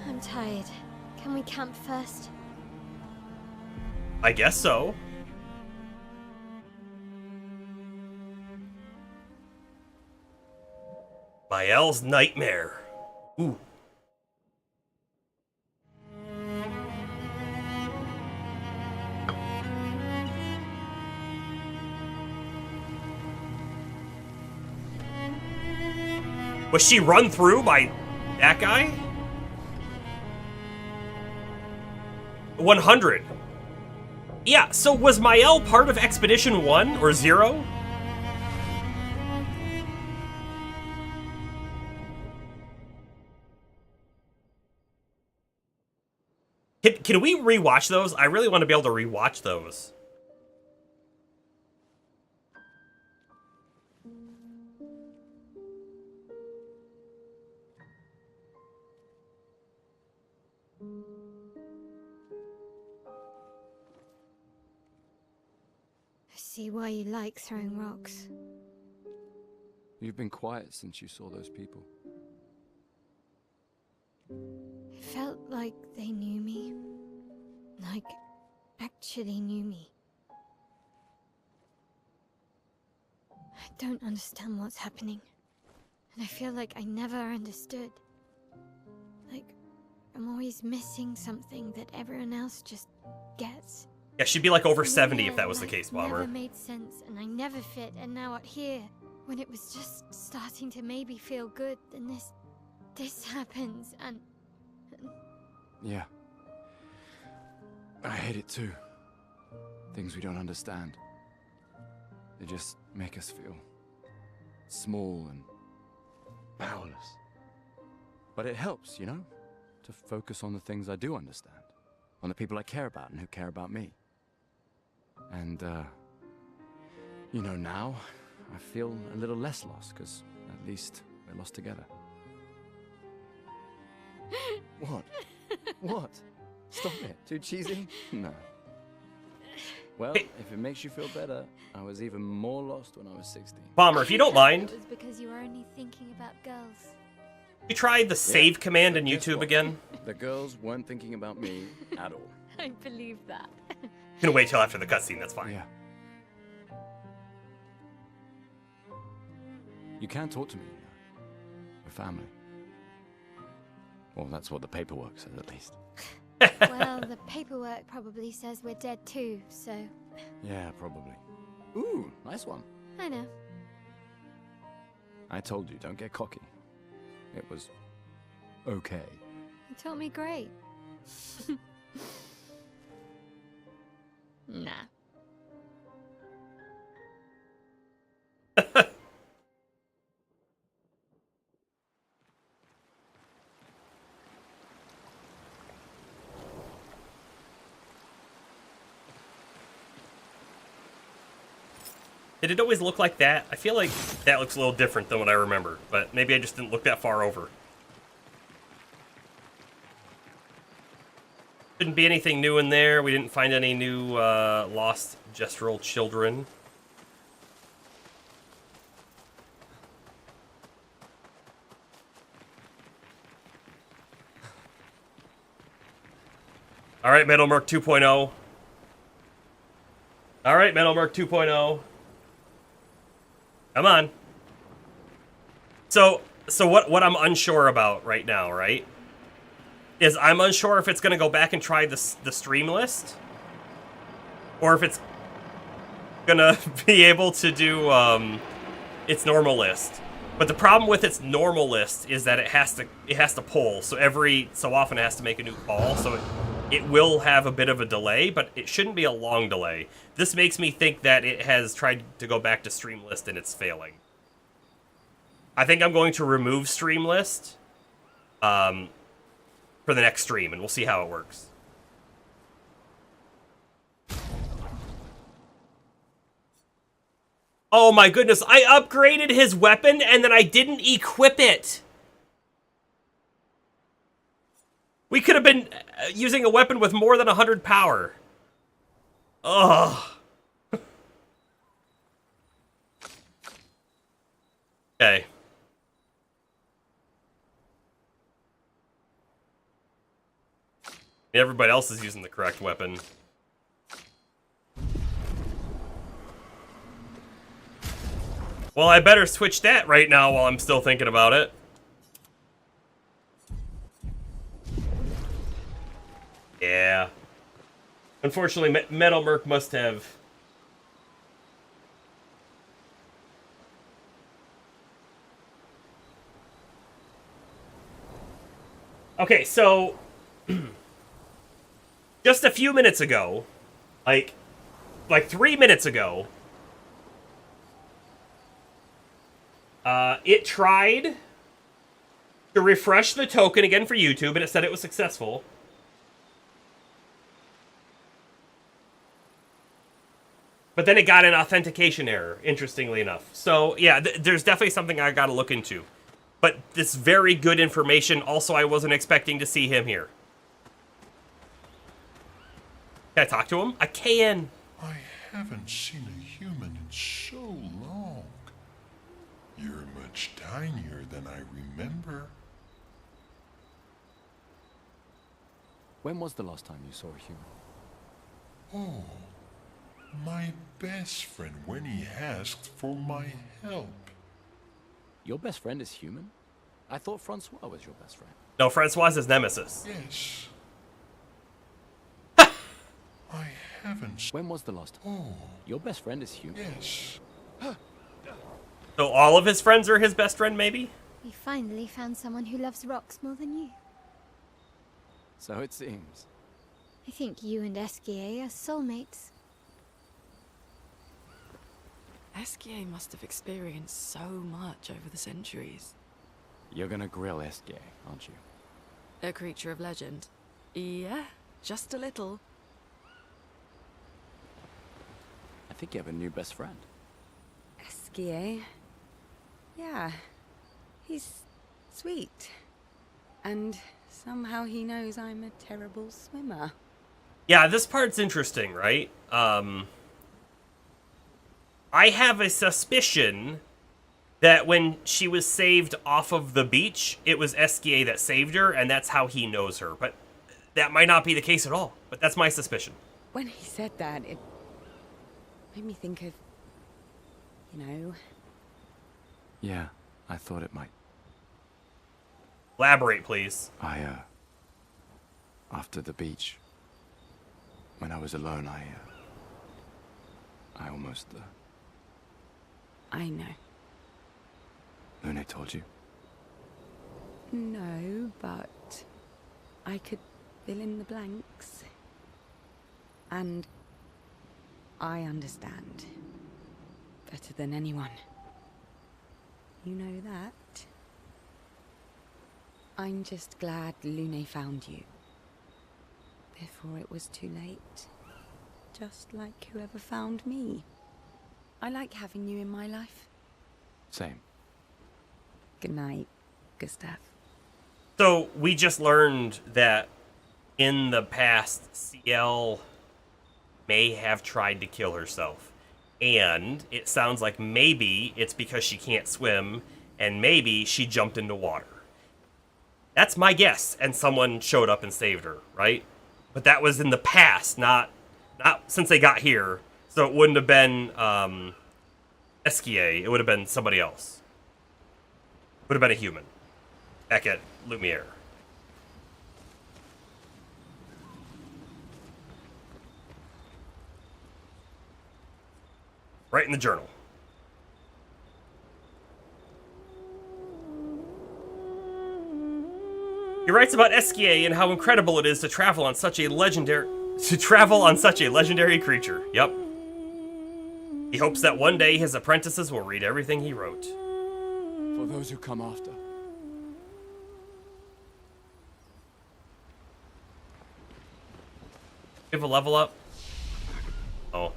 I'm tired. Can we camp first? I guess so. Mael's Nightmare. Ooh. Was she run through by that guy? 100. Yeah, so was Mael part of Expedition 1 or 0? Can we rewatch those? I really want to be able to rewatch those. I see why you like throwing rocks. You've been quiet since you saw those people. It felt like they knew me. Like, actually knew me. I don't understand what's happening. And I feel like I never understood. Like, I'm always missing something that everyone else just gets. Yeah, she'd be like over 70 if that was the case, Bomber. Never made sense, and I never fit, and now out here, when it was just starting to maybe feel good, then this happens, and... Yeah. I hate it too. Things we don't understand. They just make us feel small and powerless. But it helps, you know, to focus on the things I do understand. On the people I care about and who care about me. And, you know, now I feel a little less lost, because at least we're lost together. What? What? Stop it. Too cheesy? No. Well, if it makes you feel better, I was even more lost when I was 16. Bomber, if you don't mind, It was because you were only thinking about girls. you try the save command in But guess YouTube what? again. The girls weren't thinking about me at all. I believe that. You can wait till after the cutscene, that's fine. Yeah. You can talk to me. We're family. Well, that's what the paperwork says, at least. Well, the paperwork probably says we're dead too, so... Yeah, probably. Ooh, nice one. I know. I told you, don't get cocky. It was... okay. You taught me great. Nah. Did it always look like that? I feel like that looks a little different than what I remember, but maybe I just didn't look that far over. Shouldn't be anything new in there. We didn't find any new lost gestural children. All right, Metal Merc 2.0. All right, Metal Merc 2.0. Come on. So what I'm unsure about right now, right, is I'm unsure if it's going to go back and try the stream list, or if it's going to be able to do its normal list. But the problem with its normal list is that it has to pull. So every so often it has to make a new call. So it will have a bit of a delay, but it shouldn't be a long delay. This makes me think that it has tried to go back to stream list and it's failing. I think I'm going to remove stream list for the next stream, and we'll see how it works. Oh my goodness, I upgraded his weapon and then I didn't equip it. We could have been using a weapon with more than 100 power. Ugh. Okay. Everybody else is using the correct weapon. Well, I better switch that right now while I'm still thinking about it. Yeah. Unfortunately, Metal Merc must have... Okay, so... just a few minutes ago, like 3 minutes ago, it tried to refresh the token again for YouTube, and it said it was successful. But then it got an authentication error, interestingly enough. So, yeah, there's definitely something I gotta look into. But this very good information, also I wasn't expecting to see him here. Can I talk to him? I can. I haven't seen a human in so long. You're much tinier than I remember. When was the last time you saw a human? Oh, my best friend when he asked for my help. Your best friend is human? I thought Francois was your best friend. No, Francois is his nemesis. Yes. I haven't... When was the last time? Oh. Your best friend is human? Yes. So all of his friends are his best friend, maybe? We finally found someone who loves rocks more than you. So it seems. I think you and Esquier are soulmates. Esquier must have experienced so much over the centuries. You're gonna grill Esquier, aren't you? A creature of legend. Yeah, just a little. I think you have a new best friend. Esquier. Yeah. He's sweet. And somehow he knows I'm a terrible swimmer. Yeah, this part's interesting, right? I have a suspicion that when she was saved off of the beach, it was Esquier that saved her, and that's how he knows her. But that might not be the case at all. But that's my suspicion. When he said that, it made me think of, you know... Yeah, I thought it might. Elaborate, please. After the beach, when I was alone, I almost, I know. Lune told you? No, but I could fill in the blanks. And I understand better than anyone. You know that. I'm just glad Lune found you before it was too late. Just like whoever found me. I like having you in my life. Same. Good night, Gustav. So we just learned that in the past, CL may have tried to kill herself. And it sounds like maybe it's because she can't swim, and maybe she jumped into water. That's my guess, and someone showed up and saved her, right? But that was in the past, not since they got here. So it wouldn't have been Esquier. It would have been somebody else. It would have been a human. Back at Lumiere. Right in the journal. He writes about Esquier and how incredible it is to travel on such a legendary creature. Yep. He hopes that one day his apprentices will read everything he wrote. For those who come after. We have a level up? Oh.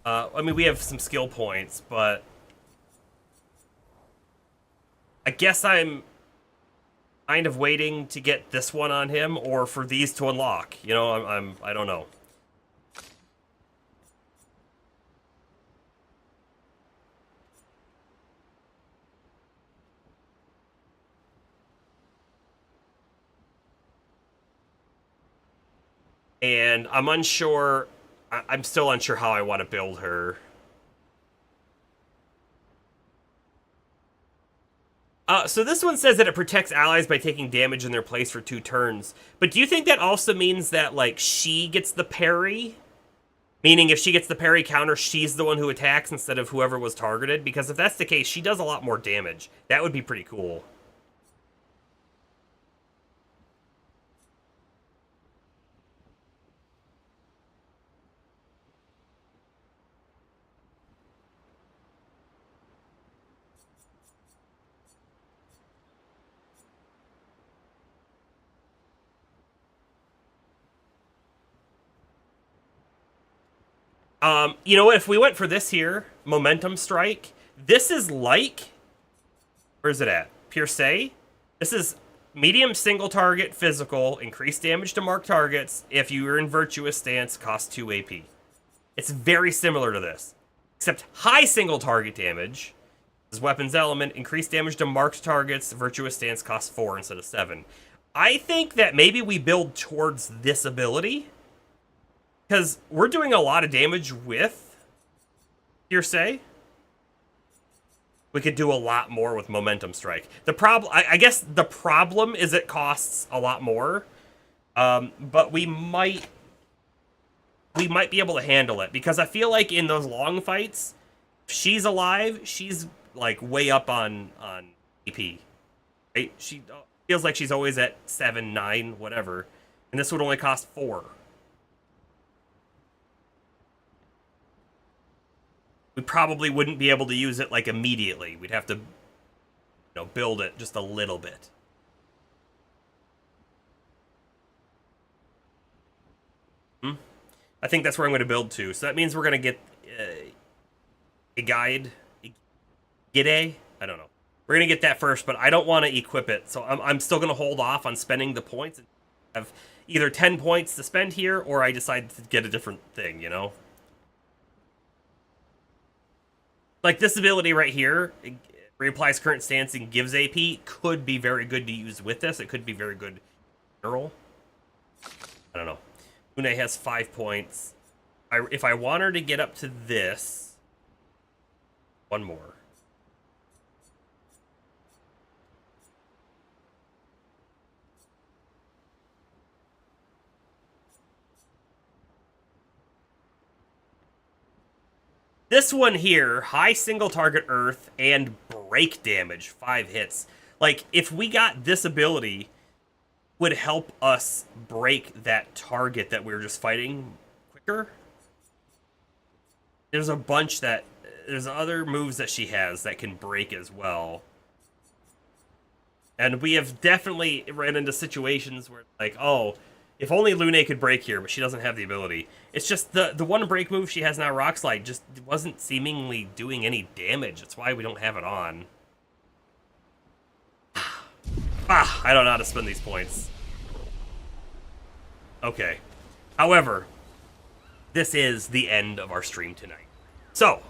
I mean, we have some skill points, but I guess I'm kind of waiting to get this one on him, or for these to unlock. You know, I don't know. And I'm unsure. I'm still unsure how I want to build her. So this one says that it protects allies by taking damage in their place for 2 turns. But do you think that also means that, like, she gets the parry? Meaning if she gets the parry counter, she's the one who attacks instead of whoever was targeted? Because if that's the case, she does a lot more damage. That would be pretty cool. You know what? If we went for this here, Momentum Strike, this is like... Where's it at? Pierce. This is medium single target physical, increased damage to marked targets. If you are in Virtuous Stance, costs 2 AP. It's very similar to this. Except high single target damage. This is Weapons Element, increased damage to marked targets, Virtuous Stance costs 4 instead of 7. I think that maybe we build towards this ability. Because we're doing a lot of damage with Hearsay. We could do a lot more with Momentum Strike. The problem, I guess the problem is it costs a lot more. But we might be able to handle it. Because I feel like in those long fights, if she's alive, she's like way up on AP. Right? She feels like she's always at 7, 9, whatever. And this would only cost 4. We probably wouldn't be able to use it, like, immediately. We'd have to, you know, build it just a little bit. I think that's where I'm going to build to. So that means we're going to get a guide. Gide? I don't know. We're going to get that first, but I don't want to equip it. So I'm still going to hold off on spending the points. I have either 10 points to spend here, or I decide to get a different thing, you know? Like, this ability right here, reapplies current stance and gives AP, could be very good to use with this. It could be very good in general. I don't know. Une has 5 points. If I want her to get up to this... One more. This one here, high single target earth and break damage, 5 hits. Like, if we got this ability, would help us break that target that we were just fighting quicker. There's a bunch that... There's other moves that she has that can break as well. And we have definitely ran into situations where, like, oh, if only Lune could break here, but she doesn't have the ability. It's just the one break move she has now, Rock Slide, just wasn't seemingly doing any damage. That's why we don't have it on. I don't know how to spend these points. Okay. However, this is the end of our stream tonight. So,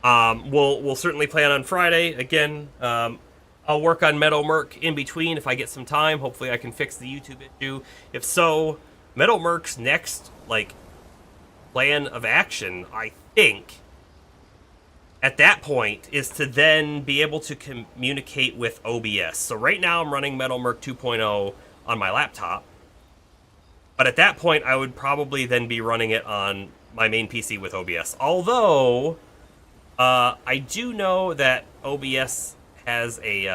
we'll certainly plan on Friday. Again, I'll work on Metal Merc in between if I get some time. Hopefully I can fix the YouTube issue. If so, Metal Merc's next, like, plan of action, I think, at that point, is to then be able to communicate with OBS. So right now I'm running Metal Merc 2.0 on my laptop. But at that point, I would probably then be running it on my main PC with OBS. Although, I do know that OBS has a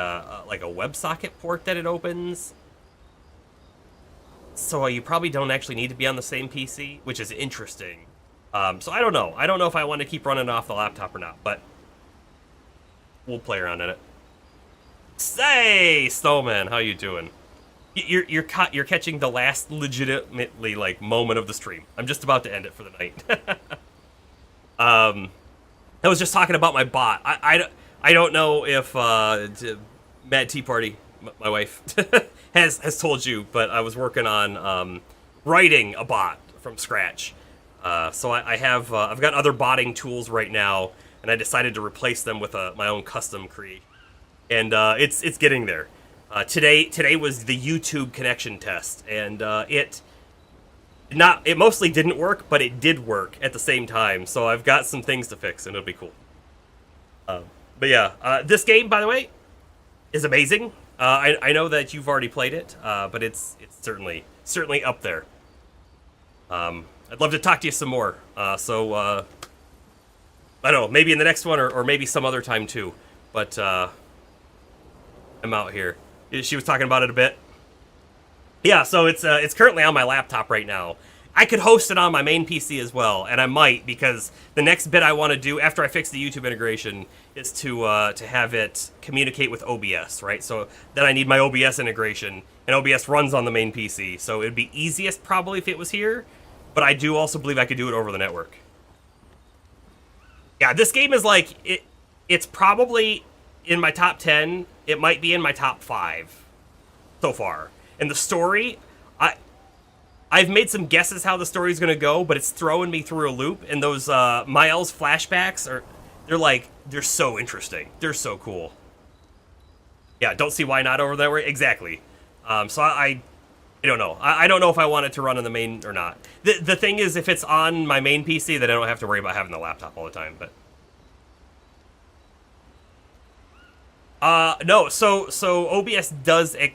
like a WebSocket port that it opens. So you probably don't actually need to be on the same PC, which is interesting. So I don't know. I don't know if I want to keep running off the laptop or not, but we'll play around in it. Say, Snowman, how you doing? You're catching the last legitimately like moment of the stream. I'm just about to end it for the night. I was just talking about my bot. I don't know if Mad Tea Party, my wife, has told you, but I was working on writing a bot from scratch. So I've got other botting tools right now, and I decided to replace them with my own custom create. And it's getting there. Today was the YouTube connection test, and it mostly didn't work, but it did work at the same time. So I've got some things to fix, and it'll be cool. But yeah, this game, by the way, is amazing. I know that you've already played it, but it's certainly up there. I'd love to talk to you some more. So I don't know, maybe in the next one or maybe some other time too. But I'm out here. She was talking about it a bit. Yeah, so it's currently on my laptop right now. I could host it on my main PC as well, and I might, because the next bit I want to do after I fix the YouTube integration is to have it communicate with OBS, right? So then I need my OBS integration, and OBS runs on the main PC, so it'd be easiest probably if it was here, but I do also believe I could do it over the network. Yeah, this game is like, it's probably in my top 10, it might be in my top 5 so far. And the story, I've made some guesses how the story's gonna go, but it's throwing me through a loop, and those Miles flashbacks they're so interesting. They're so cool. Yeah, don't see why not over that way. Exactly. So I don't know. I don't know if I want it to run on the main or not. The thing is, if it's on my main PC, then I don't have to worry about having the laptop all the time, but no, so OBS does this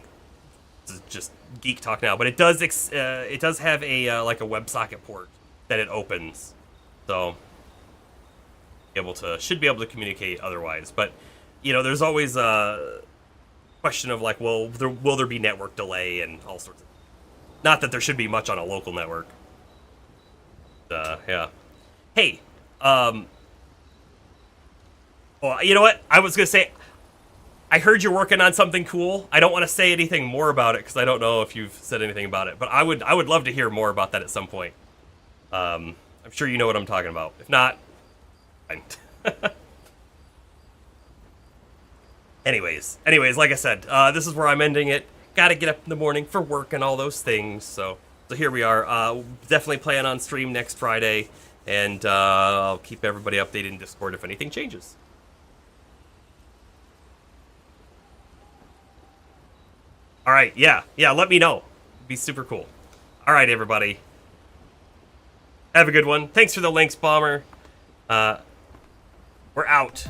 is just geek talk now, but it does have a like a WebSocket port that it opens, so should be able to communicate otherwise. But you know, there's always a question of like, well, will there be network delay and all sorts of. Not that there should be much on a local network. Yeah. Hey, well, you know what? I was gonna say. I heard you're working on something cool. I don't want to say anything more about it because I don't know if you've said anything about it. But I would love to hear more about that at some point. I'm sure you know what I'm talking about. If not, fine. Anyways, like I said, this is where I'm ending it. Got to get up in the morning for work and all those things. So here we are. Definitely plan on stream next Friday, and I'll keep everybody updated in Discord if anything changes. All right, yeah, let me know. It'd be super cool. All right, everybody. Have a good one. Thanks for the links, Bomber. We're out.